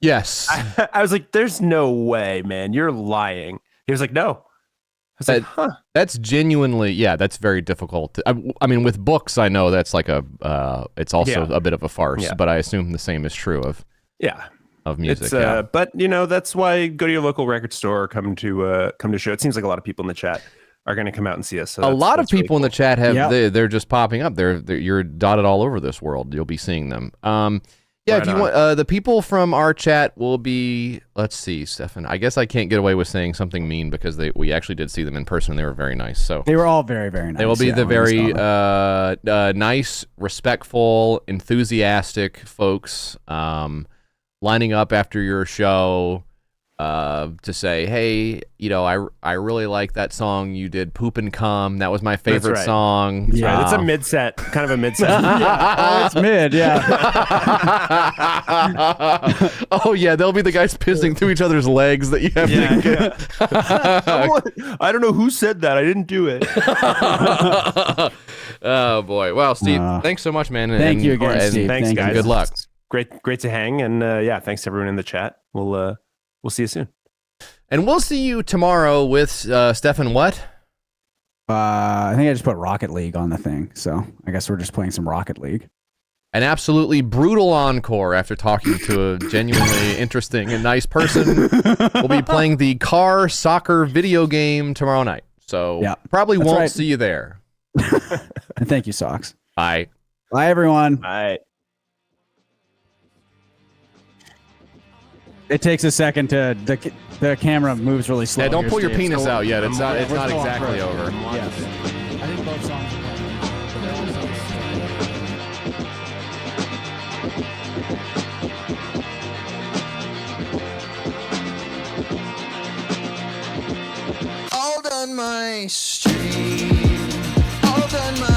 Yes. I was like, there's no way, man. You're lying. He was like, no. I was like, huh. That's genuinely, that's very difficult. I mean, with books, I know that's like it's also a bit of a farce, but I assume the same is true of music. But, you know, that's why go to your local record store, come to show. It seems like a lot of people in the chat are going to come out and see us. So a lot of people really in the chat have they're just popping up. You're dotted all over this world. You'll be seeing them. Yeah, Right if you on. want, the people from our chat will be. Let's see, Stefan. I guess I can't get away with saying something mean because we actually did see them in person. And they were very nice. So They were all very, very nice. they will be the when we very saw them. nice, respectful, enthusiastic folks lining up after your show to say, hey, you know, I really like that song you did, Poop and Cum. That was my favorite right. song. That's right. It's a mid-set, kind of a mid-set. Oh, it's mid, yeah. Oh yeah, they'll be the guys pissing through each other's legs that you have to get. I don't know who said that. I didn't do it. Oh boy. Well, Steve, thanks so much, man. Thank you again, and Steve. Thanks, Thank you. guys. Good luck. Great to hang, and yeah, thanks to everyone in the chat. We'll see you soon. And we'll see you tomorrow with Stefan. What? I think I just put Rocket League on the thing, so I guess we're just playing some Rocket League. An absolutely brutal encore after talking to a genuinely interesting and nice person. We'll be playing the car soccer video game tomorrow night. So probably That's won't right. see you there. And thank you, Socks. Bye. Bye, everyone. Bye. It takes a second to the camera moves really slow. Yeah, don't here, pull your Steve. penis So out yet. It's not we're exactly still on first. over. Yes. I think both songs are All done my street, all done my